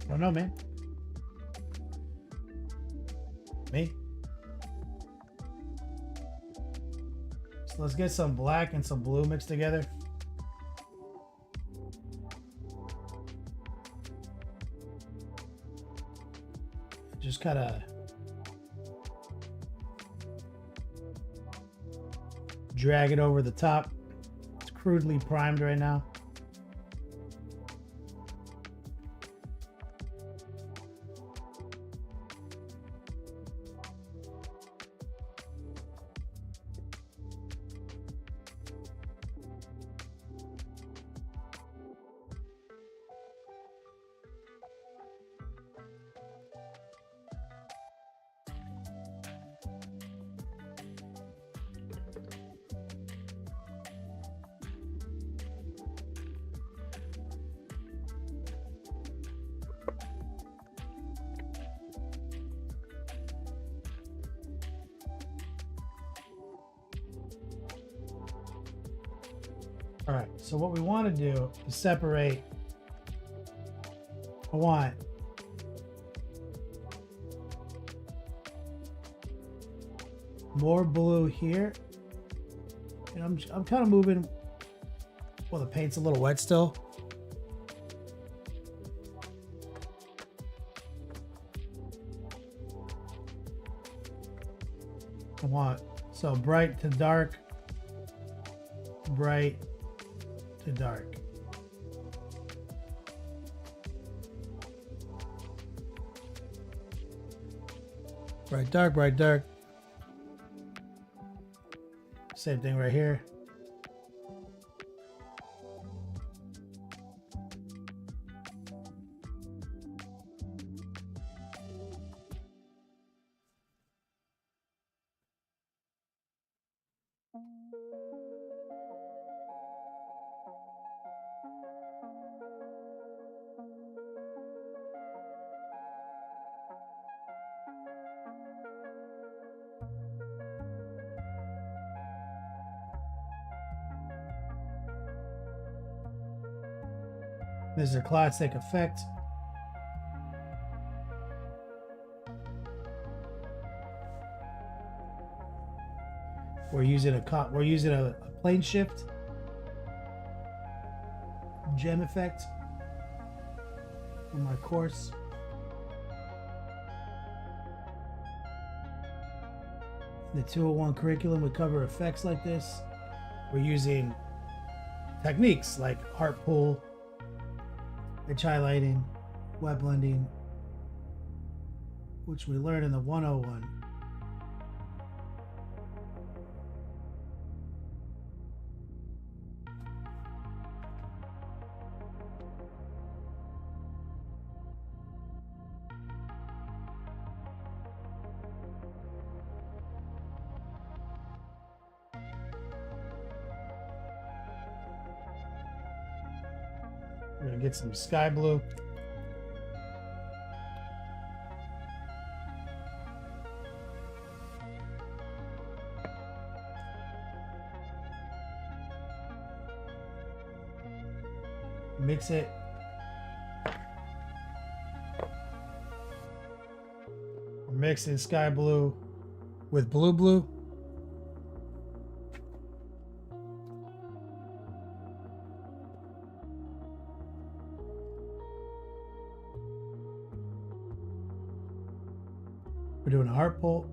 I don't know, man. Me? So let's get some black and some blue mixed together. Just kind of drag it over the top. It's crudely primed right now. All right, so what we want to do is separate. I want more blue here, and I'm kind of moving. Well, the paint's a little wet still. I want so bright to dark, bright to dark. Bright, dark, bright, dark. Same thing right here. This is a classic effect. We're using a plane shift gem effect on my course. The 201 curriculum would cover effects like this. We're using techniques like heart pull, edge highlighting, wet blending, which we learned in the 101. We're gonna get some sky blue. Mix it. We're mixing sky blue with blue blue. We're doing a heart pull.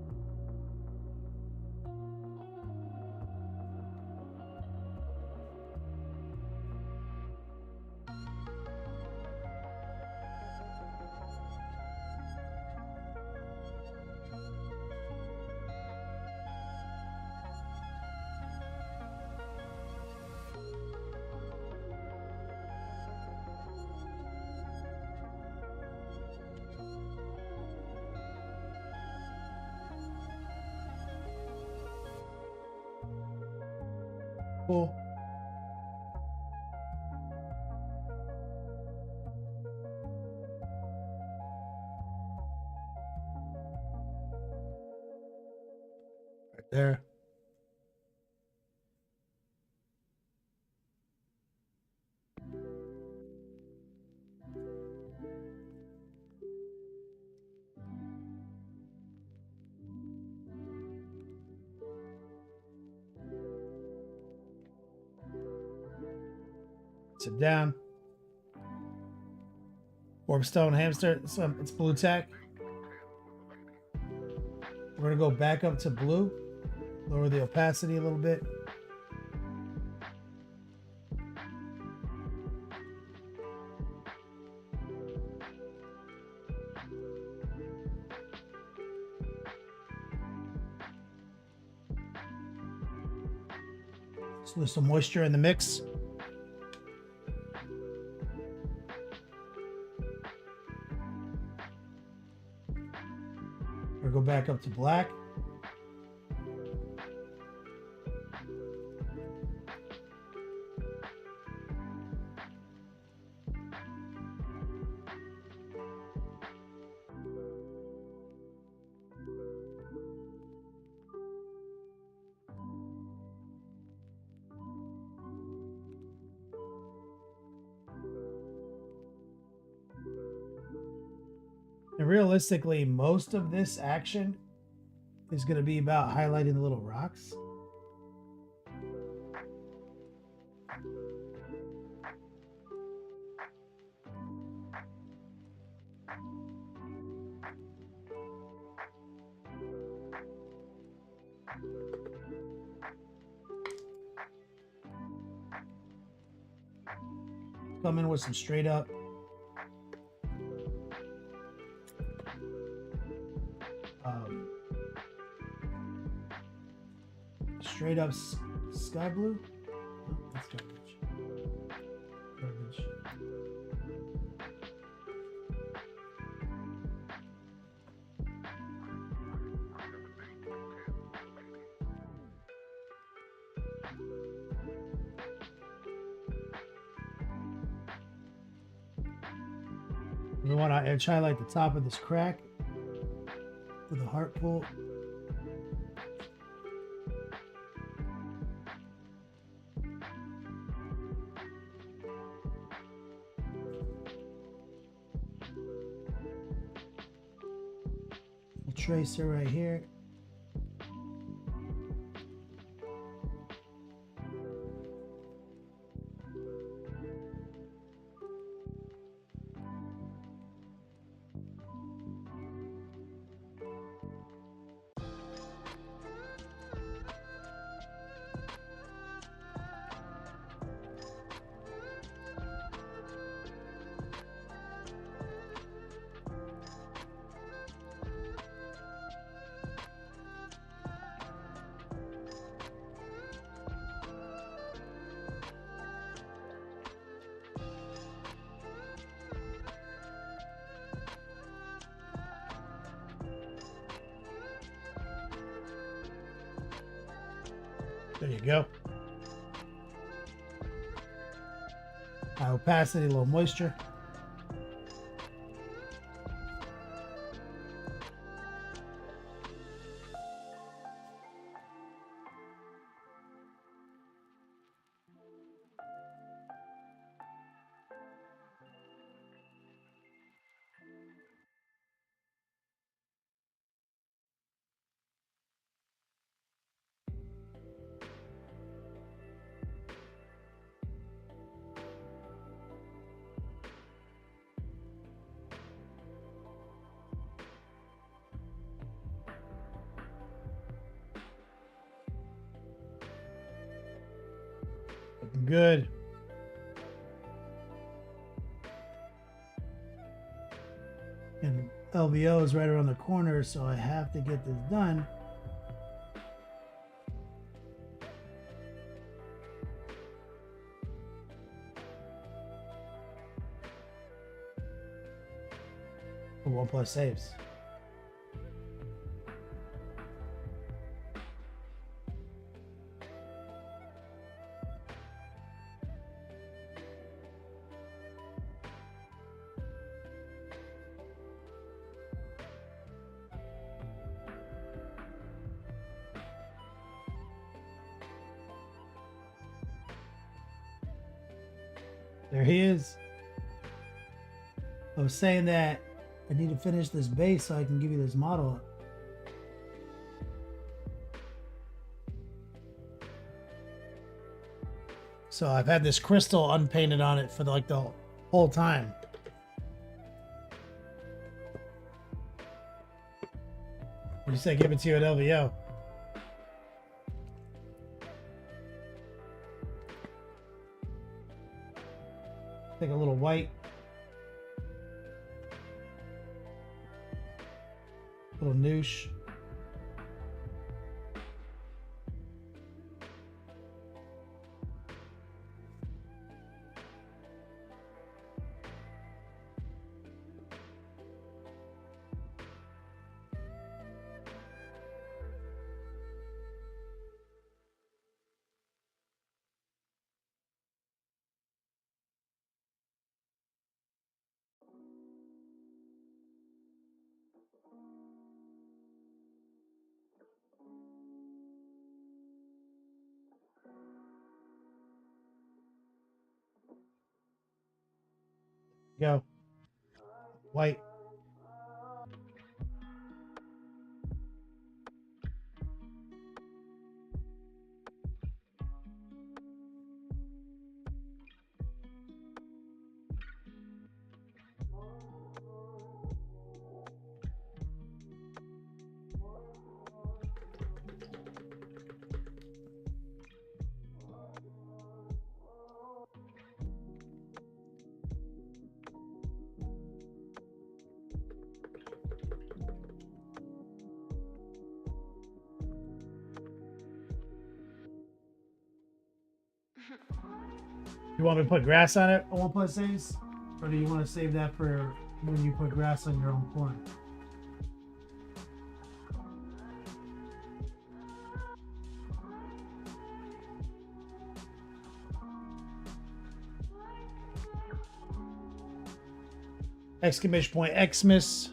Cool. Right there. Sit down. Orbstone hamster. It's blue tack. We're gonna go back up to blue. Lower the opacity a little bit. So there's some moisture in the mix. We'll go back up to black. And realistically, most of this action is going to be about highlighting the little rocks. Come in with some straight up sky blue. Oh, that's garbage. Garbage. We want to edge highlight the top of this crack with a heart pull. Tracer right here. There you go. High opacity, low moisture. Looking good. And LVO is right around the corner, so I have to get this done. For 1+ saves. There he is. I was saying that I need to finish this base so I can give you this model. So I've had this crystal unpainted on it for like the whole time. What do you say? Give it to you at LVO. Take a little white. Little noosh. Go. White. You want me to put grass on it? I won't put saves? Or do you want to save that for when you put grass on your own corn? Exclamation point Xmas.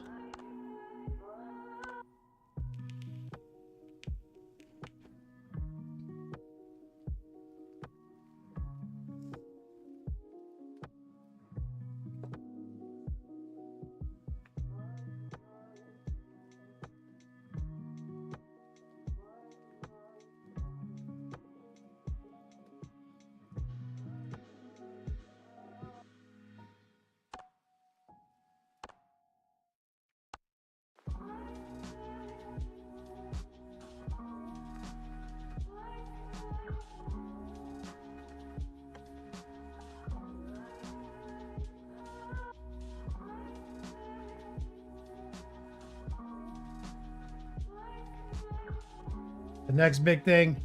The next big thing.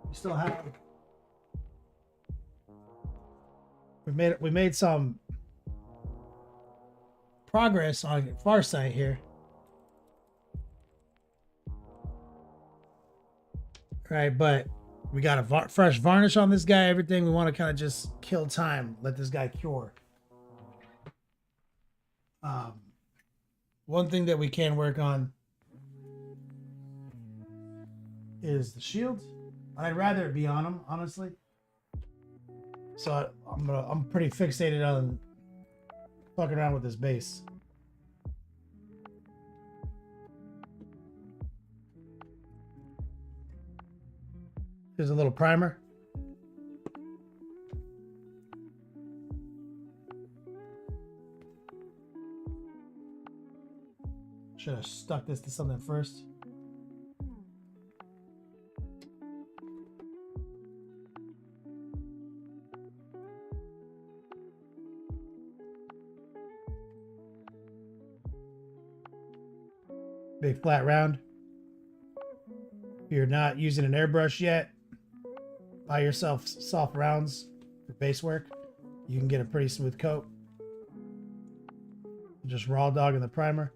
We still have. We made some progress on Farsight here. Right, but we got a fresh varnish on this guy. Everything we want to kind of just kill time. Let this guy cure. One thing that we can work on is the shield. I'd rather it be on him, honestly. So I'm pretty fixated on fucking around with this base. Here's a little primer. Should have stuck this to something first. Big flat round. If you're not using an airbrush yet, buy yourself soft rounds for base work. You can get a pretty smooth coat. Just raw dog in the primer.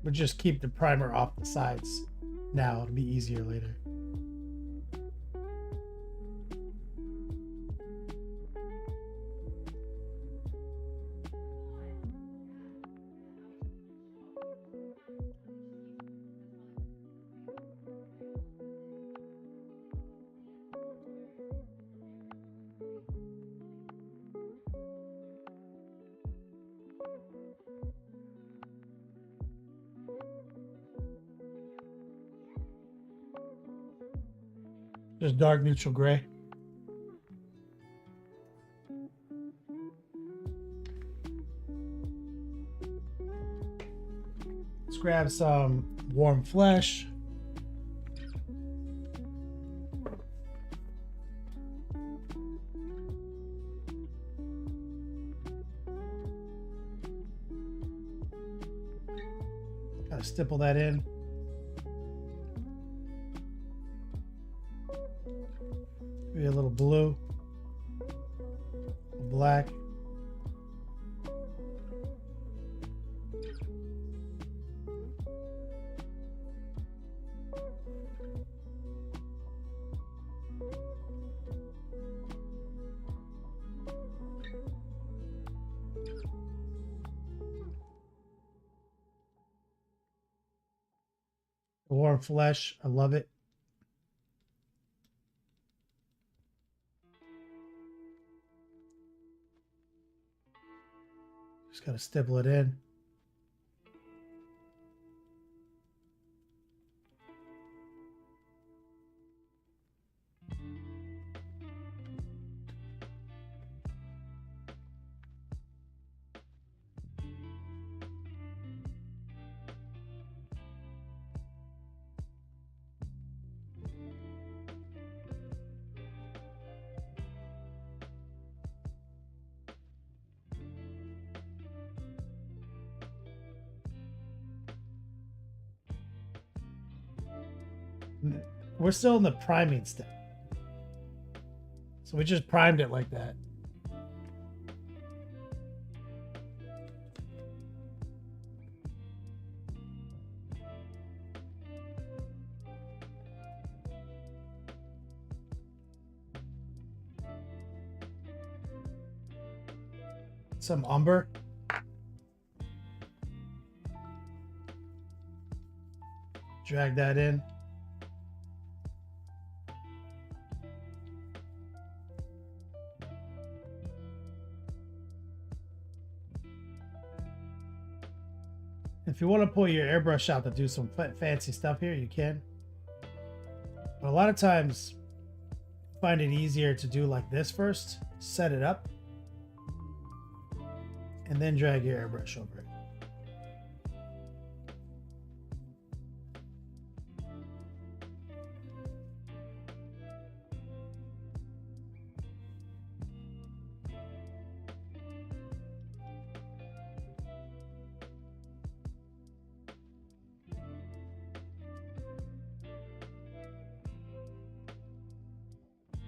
But just keep the primer off the sides now. It'll be easier later. Just dark neutral gray. Let's grab some warm flesh. Gotta stipple that in. Maybe a little blue, a black. Warm flesh, I love it. Just gotta stipple it in. We're still in the priming step. So we just primed it like that. Some umber. Drag that in. If you want to pull your airbrush out to do some fancy stuff here, you can. But a lot of times, I find it easier to do like this first. Set it up. And then drag your airbrush over it.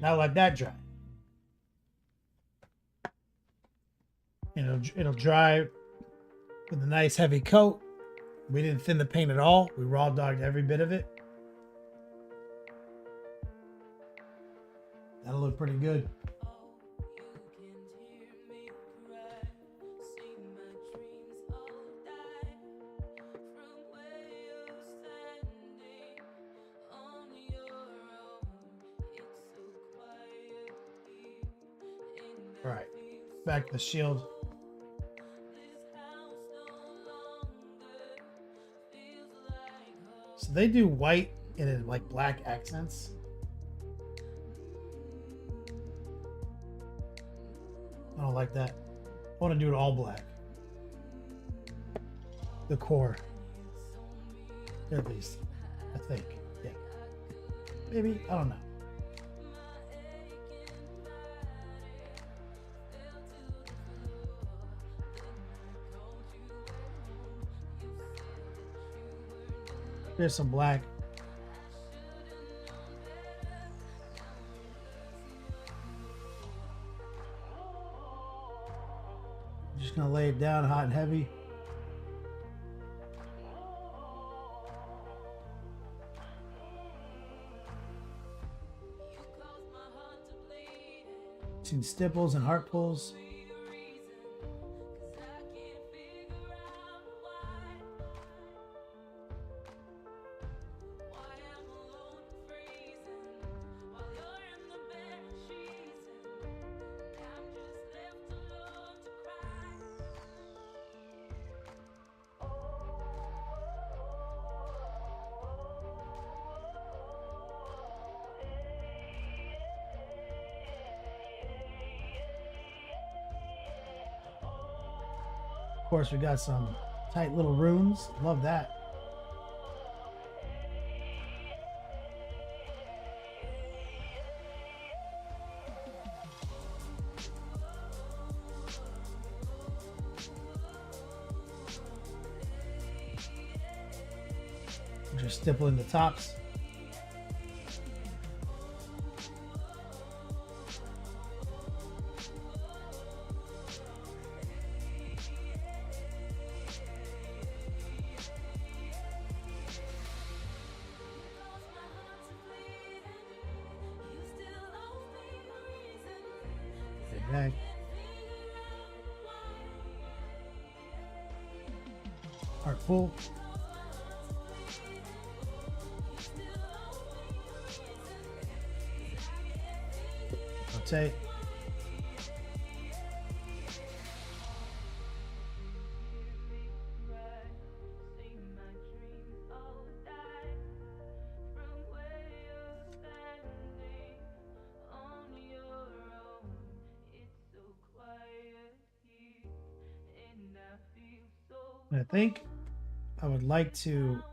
Now let that dry. It'll dry with a nice heavy coat. We didn't thin the paint at all. We raw dogged every bit of it. That'll look pretty good. All right, back to the shield. So they do white and then like black accents. I don't like that. I want to do it all black. The core. At least. I think. Yeah. Maybe. I don't know. There's some black. I'm just gonna lay it down hot and heavy. Some stipples and heart pulls. course, we got some tight little runes. Love that. Just stippling the tops. Back. Heart full. Rotate. And I think I would like to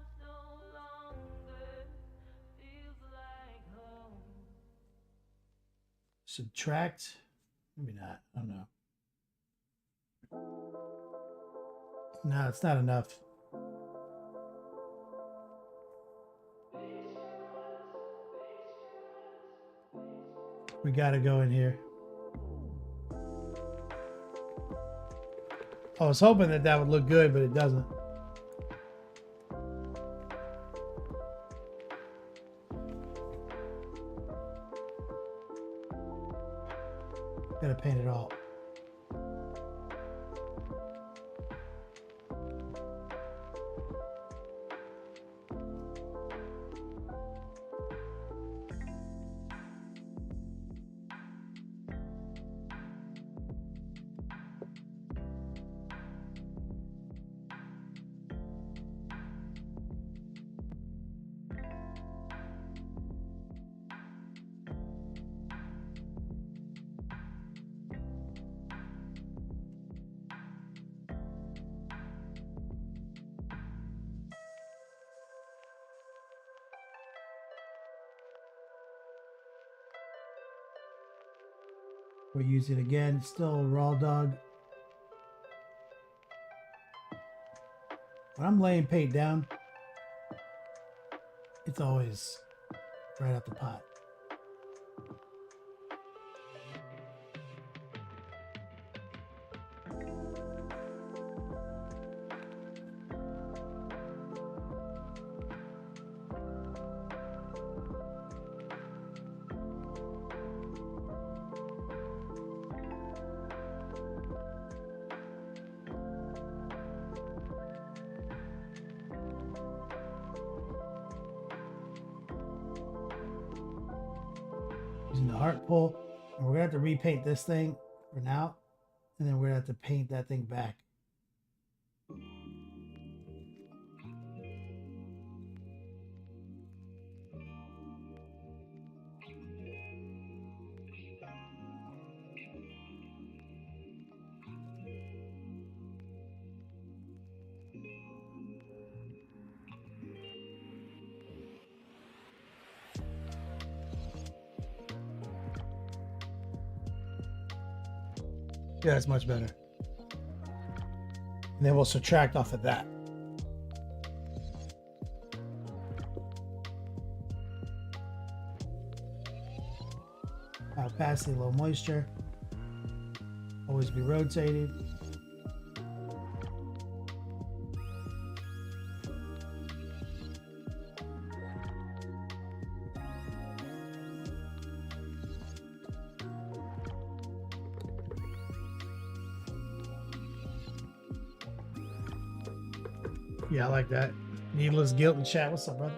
subtract, maybe not, I don't know. No, it's not enough. We gotta go in here. I was hoping that that would look good, but it doesn't. Gotta paint it all. We'll use it again. Still a raw dog. When I'm laying paint down, it's always right out the pot. Using the heart pull, and we're gonna have to repaint this thing for now, and then we're gonna have to paint that thing back. Yeah, that's much better. And then we'll subtract off of that. Opacity, low moisture. Always be rotated. Yeah, I like that. Needless guilt in chat. What's up, brother?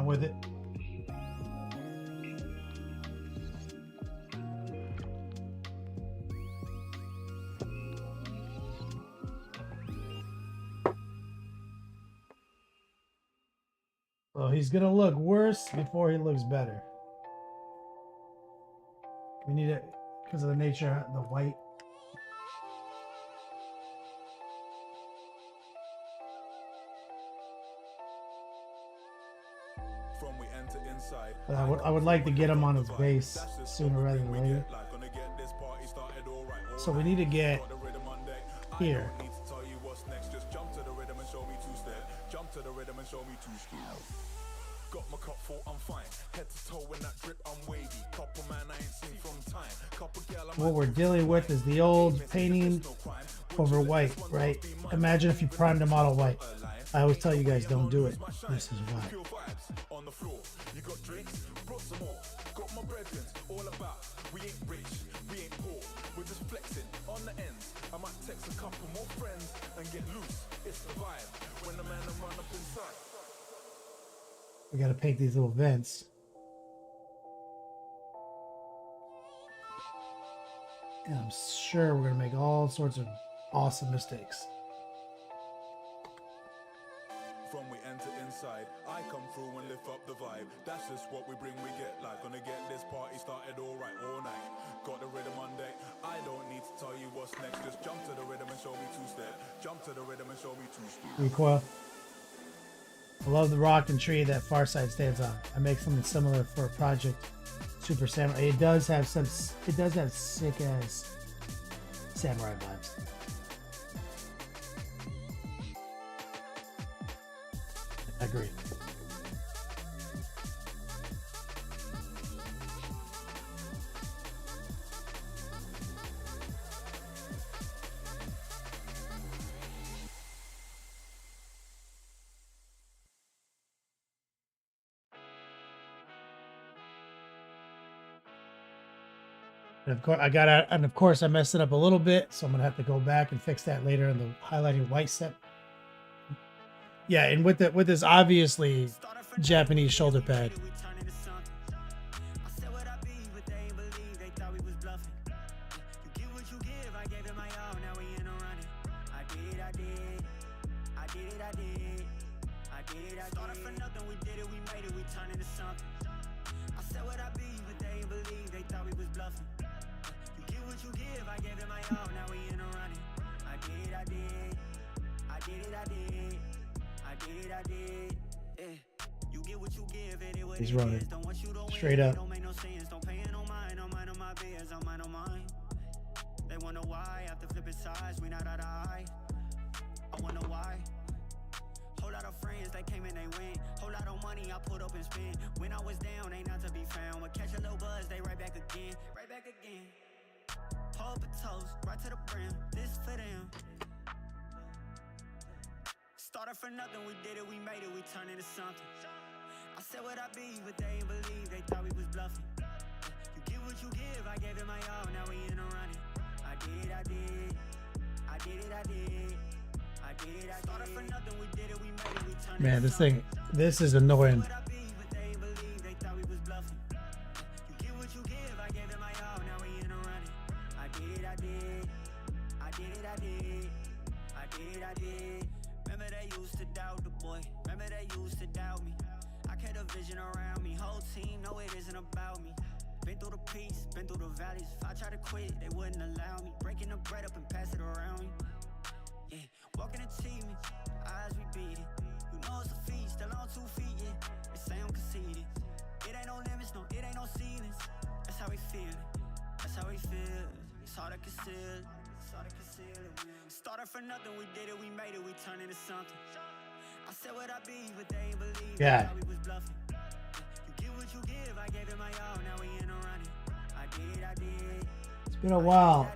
Done with it. Well, he's gonna look worse before he looks better. We need it because of the nature of the white. From we enter inside. But I would like to get him on his base sooner rather than later. So we need to get here. Jump to the rhythm and show me two-step. Got my cup full, I'm fine. Head to toe in that drip, I'm wavy. Couple man I ain't seen from time. Couple girl I'm What we're dealing with is the old painting over white, right? Imagine if you primed a model white. I always tell you guys don't do it. This is why. on the floor. You got drinks, brought some more. Got my brethren, all about. We ain't rich, we ain't poor. We're just flexing on the ends. I might text a couple more friends and get loose. It's the vibe when the man run up inside. We gotta paint these little vents. And I'm sure we're gonna make all sorts of awesome mistakes. From we enter inside, I come through and lift up the vibe. That's just what we bring, we get like. Gonna get this party started alright all night. Got the rhythm on deck, I don't need to tell you what's next. Just jump to the rhythm and show me two-step. Jump to the rhythm and show me two-step. Recoil. I love the rock and tree that Farside stands on. I make something similar for a project Super Samurai. It does have sick ass samurai vibes. I agree. And of course, of course, I messed it up a little bit, so I'm gonna have to go back and fix that later in the highlighting white step. Yeah, and with this obviously Japanese shoulder pad. He's running straight up. They wonder why after flipping sides we not out of eye. I wonder why. Whole lot of friends they came and they went. Whole lot of money I put up and spent. When I was down, ain't not to be found. But catch a little buzz, they right back again. Right back again. Pull up a toast, right to the brim. This for them. Started for nothing, we did it, we made it, we turned into something. I said what I be, but they ain't believe, they thought we was bluffing. You get what you give, I gave it my all, now we in the running. I did. Started for nothing, we did it, we made it, we turned. Man, this is annoying. What I be, but they ain't believe, they thought we was bluffing. You get what you give, I gave it my all, now we in the running. I did. Remember they used to doubt the boy. Remember they used to doubt me. I kept a vision around me. Whole team know it isn't about me. Been through the peaks, been through the valleys. If I try to quit, they wouldn't allow me. Breaking the bread up and pass it around me. Yeah, walking achievements, eyes we beat it. You know it's a feat, still on 2 feet, yeah. They say I'm conceited. It ain't no limits, no, it ain't no ceilings. That's how we feel. It's hard to conceal. Started for nothing, we did it, we made it, we turned into something. I said what I be, but they ain't believe. Yeah. We was bluffing. You get what you give, I gave it my all, now we in the running. I did. It's been a while.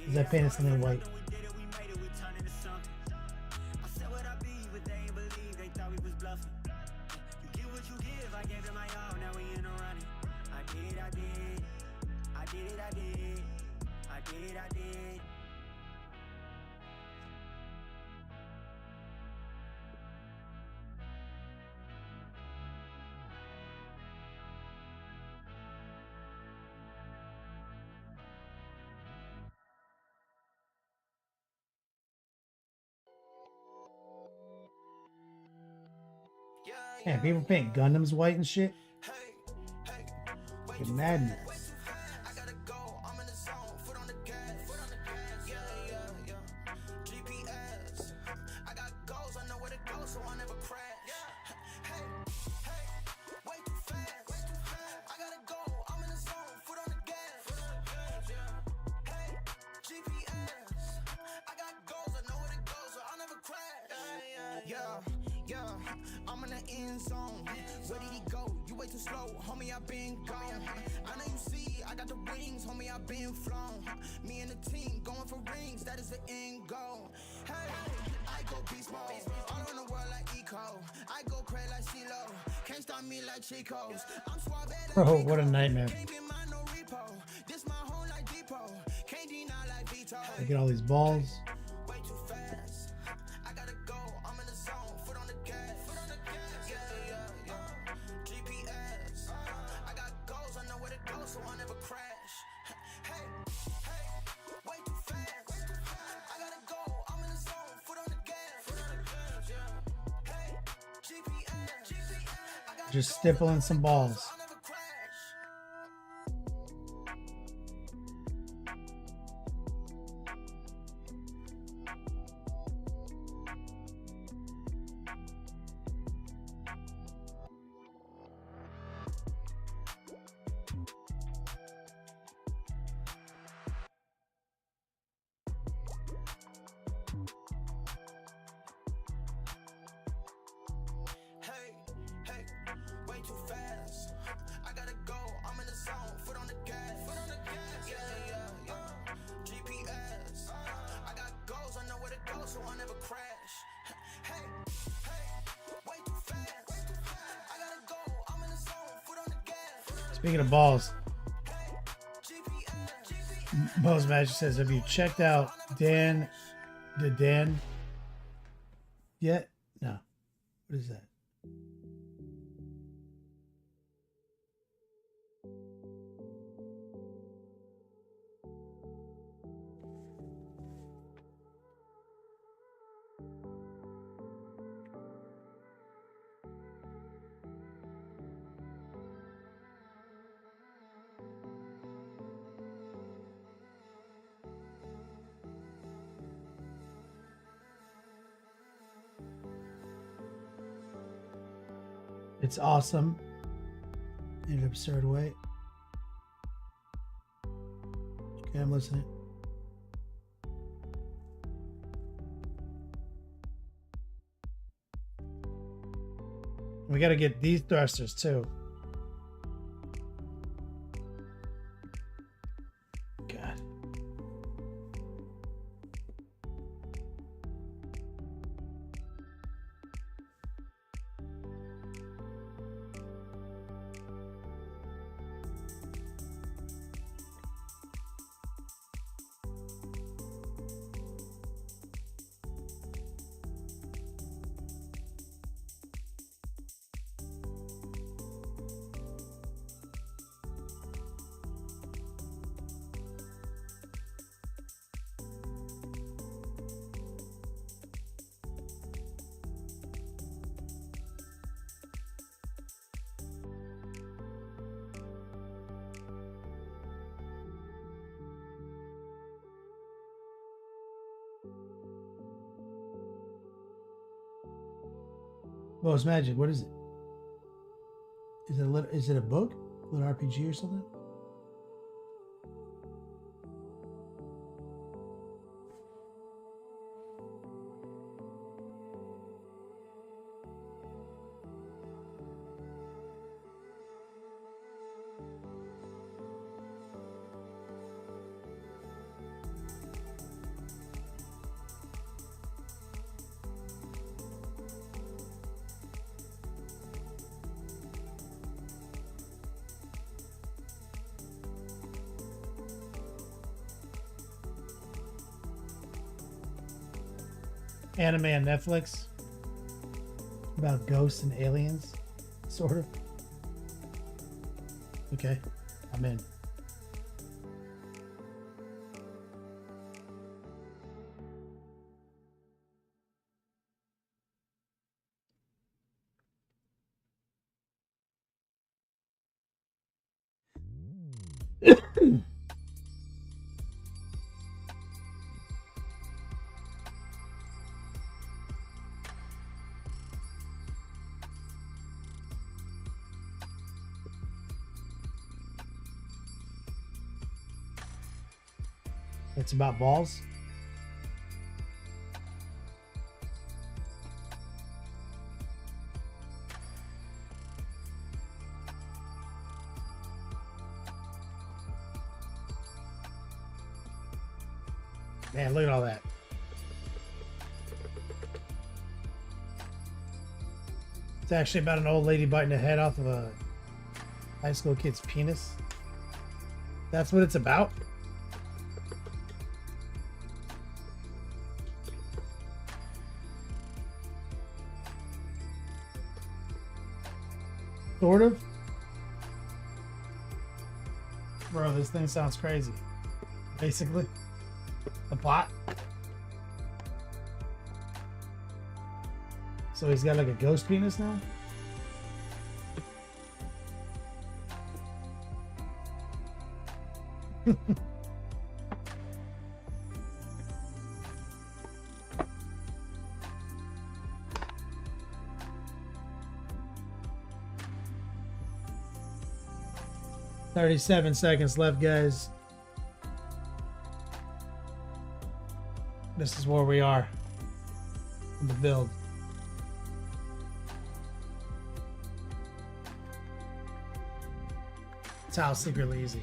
Is that painted something white? We did it, we made it, we turned into something. I said what I be, but they ain't believe, they thought we was bluffing. You get what you give, I gave it my all, now we in the running. I did. Man, people paint Gundams white and shit. Fucking madness. I gotta go, I'm in the zone, foot on the gas. Yeah, yeah, yeah. GPS. I got goals, I know where to go, so I never crash. Hey, hey, way too fast. I gotta go, I'm in the zone, foot on the gas. Hey, GPS. I got goals, I know where to go, so I never crash. Yeah, I'm in the end zone. Where did he go? You way too slow, homie, I been gone. I know you see, I got the rings, homie, I been flown. Me and the team going for rings, that is the end goal. Hey, I go beast mode, all around the world like Eco. I go crazy like CeeLo, can't stop me like Chico's. I'm suave like Bro, Rico. what a nightmare. Can't be mine, no repo. This my home like Depot. Can't deny like Vito. I get all these balls. Way too fast. I gotta go. I'm in the zone. Foot on the gas. Yeah, yeah, yeah. GPS. I got goals. I know where to go, so I never crash. Hey, hey. Way too fast. I gotta go. I'm in the zone. Foot on the gas. Hey, GPS. I got Just stippling some balls. I'll never crash. Hey, hey, way too fast. I gotta go, I'm in the zone, foot on the gas. Yeah, yeah, yeah. GPS. I got goals, I know where to go, so I never crash. Hey, hey, way too fast. I gotta go, I'm in the zone, foot on the gas. Speaking of balls, GPS. Bo's Magic says, have you checked out Dan yet? No. What is that? It's awesome in an absurd way. Okay, I'm listening. We got to get these thrusters too. God. Well, it's magic. What is it? Is it a book? A little RPG or something? Anime on Netflix about ghosts and aliens, sort of. Okay, I'm in. It's about balls. Man, look at all that. It's actually about an old lady biting the head off of a high school kid's penis. That's what it's about? Sort of. Bro, this thing sounds crazy. Basically. The plot. So he's got like a ghost penis now? $37 left, guys. This is where we are in the build. It's how secretly easy.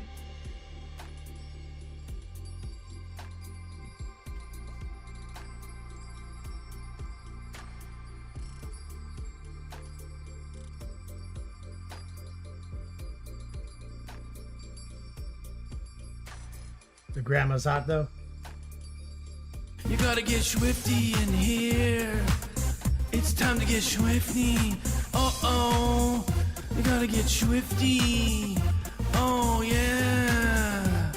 The grandma's hot though. You gotta get swifty in here. It's time to get swifty. Uh-oh. You gotta get swifty. Oh, yeah.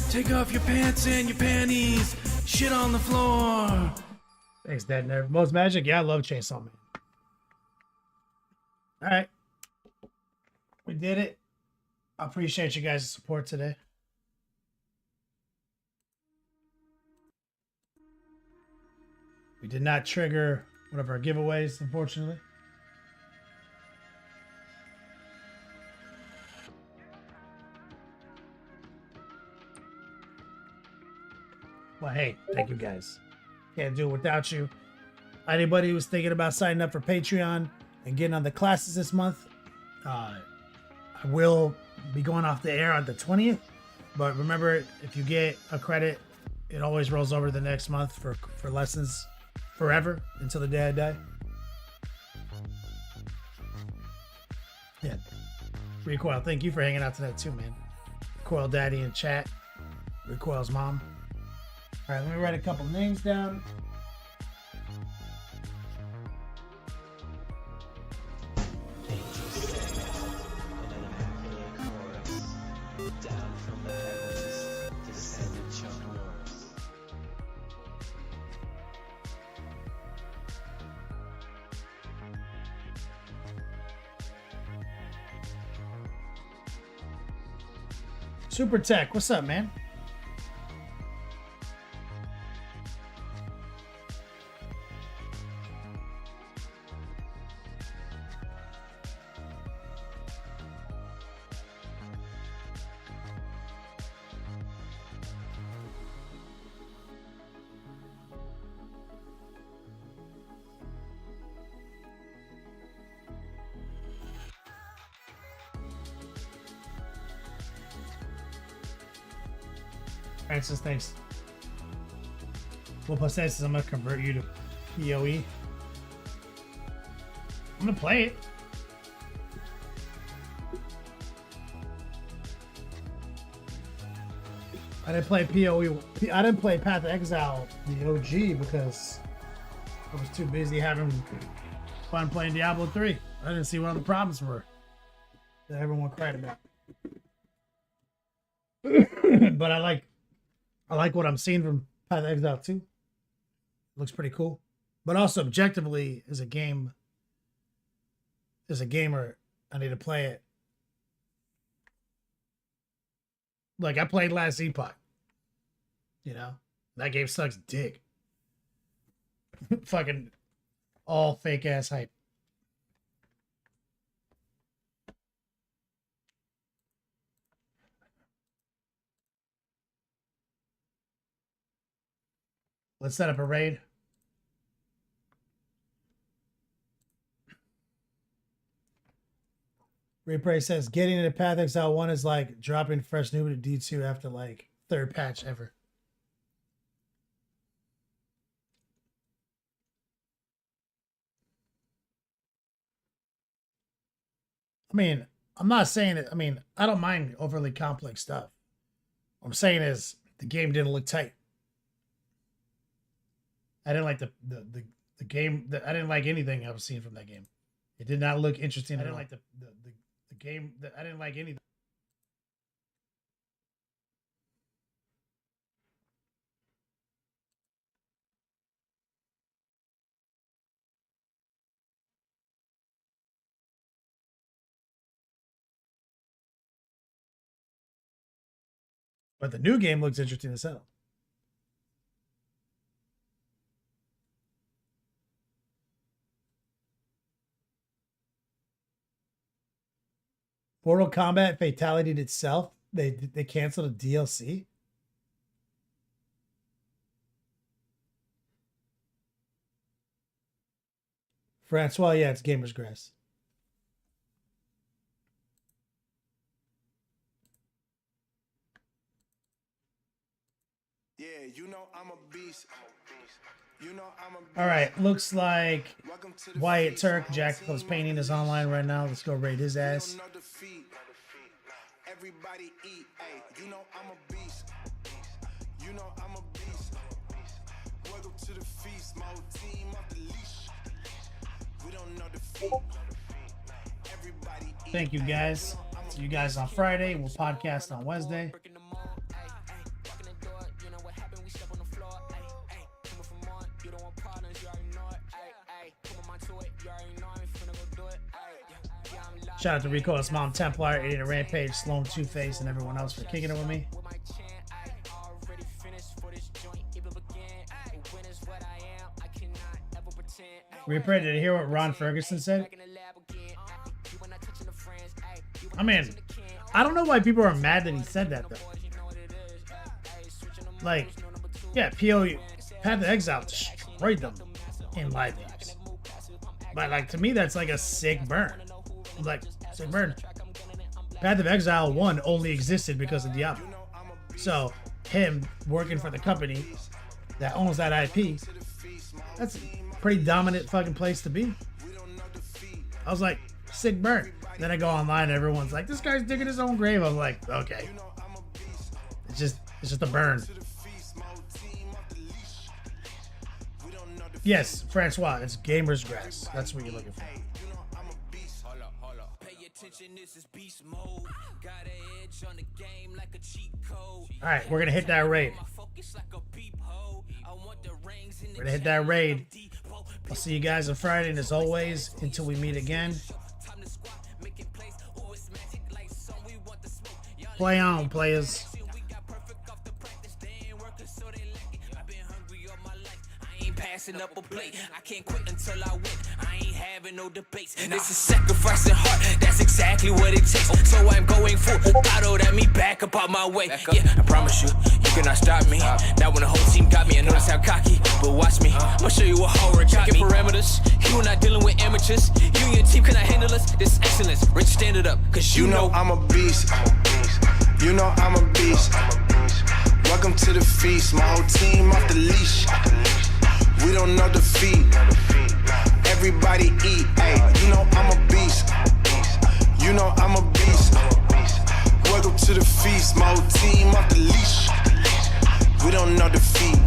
Take off your pants and your panties. Shit on the floor. Thanks, Dead Nerd. Most Magic? Yeah, I love Chainsaw Man. Alright. We did it. I appreciate you guys' support today. We did not trigger one of our giveaways, unfortunately. Well, hey, thank you guys. Can't do it without you. Anybody who's thinking about signing up for Patreon and getting on the classes this month, I will be going off the air on the 20th. But remember, if you get a credit, it always rolls over the next month for lessons forever until the day I die. Yeah. Recoil, thank you for hanging out tonight too, man. Recoil Daddy in chat. Recoil's mom. All right, let me write a couple names down. Super Tech, what's up, man? Francis, thanks. Well, plus I'm gonna convert you to PoE. I'm gonna play it. I didn't play PoE. I didn't play Path of Exile, the OG, because I was too busy having fun playing Diablo 3. I didn't see what the problems were that everyone cried about. But I like what I'm seeing from Path of Exile 2. Looks pretty cool. But also objectively, as a gamer, I need to play it. Like, I played Last Epoch. You know? That game sucks dick. Fucking all fake ass hype. Let's set up a raid. Replay says getting into Path Exile 1 is like dropping fresh noob to D2 after like third patch ever. I mean, I'm not saying it. I mean, I don't mind overly complex stuff. What I'm saying is the game didn't look tight. I didn't like the game. I didn't like anything I was seeing from that game. It did not look interesting. I didn't like the game. I didn't like anything. But the new game looks interesting as hell. Mortal Kombat fatality'd itself. They canceled a DLC. Francois, yeah, it's Gamer's Grass. Yeah, you know I'm a beast. You know I'm a beast. All right, looks like Welcome to the Wyatt feast. Turk, My Jack team Close off Painting the is leash. online right now. Let's go raid his We ass. don't know defeat. Everybody eat. Ay, you know I'm a beast. You know I'm a beast. Welcome to the feast. My whole team off the leash. We don't know defeat. Everybody eat. Thank you guys. See you guys on Friday. We'll podcast on Wednesday. Breaking them all, ay, ay. Walking the door, you know what happened, we step on the floor, ay, ay. Coming from on, you don't want problems, you already know it, ay, ay. Put my mind to it, you already know I'm finna go do it, ay, yeah, I'm live. Shout out to Rico, his mom, Templar, Idiot Rampage, Sloan, Two-Face, and everyone else for kicking it with me. With my chin, ay, already finished for this joint, even begin. Ay, win is what I am, I cannot ever pretend. Ay, Replay, did you hear what Ron Ferguson said? back in the lab again, ay, you when I touching the friends, ay, you when I mean, touching the kin, I don't know why people are mad that he said that, though. boys, you know what it is, ay, ay, switching them Like, moves, no number two. yeah, PO, Path of Exile destroyed them in live leagues. But, like, to me, that's like a sick burn. Like, sick burn. Path of Exile 1 only existed because of Diablo. So, him working for the company that owns that IP, that's a pretty dominant fucking place to be. I was like, sick burn. Then I go online and everyone's like, this guy's digging his own grave. I'm like, okay. It's just a burn. Yes, Francois, it's Gamer's Grass. That's what you're looking for. Pay attention, this is beast mode. Got an edge on the game like a cheat code. All right, we're gonna hit that raid. My focus like a peephole. I want the rings in the We're gonna hit that raid. I'll see you guys on Friday, and as always, until we meet again, Time to squat, making plays. Oh, it's magic like some we want the smoke. Y'all play on, players. we got perfect off the practice. They ain't working, so they lack it. I've been hungry all my life. I ain't passing up a plate. I can't quit until I win. I ain't having no debates. This is sacrificing heart. That's exactly what it takes. So I'm going full throttle at me back up out my way. Yeah, I promise you, you cannot stop me. Now when the whole team got me, I notice how cocky. But watch me, I'ma show you what horror got me. Parameters. You not dealing with amateurs. You and your team cannot handle us. This excellence. Rich, stand it up, cause you know I'm a beast. You know I'm a beast. Welcome to the feast. My whole team off the leash. We don't know defeat. Everybody eat. Ay, you know I'm a beast. You know I'm a beast. Welcome to the feast. My whole team off the leash. We don't know defeat.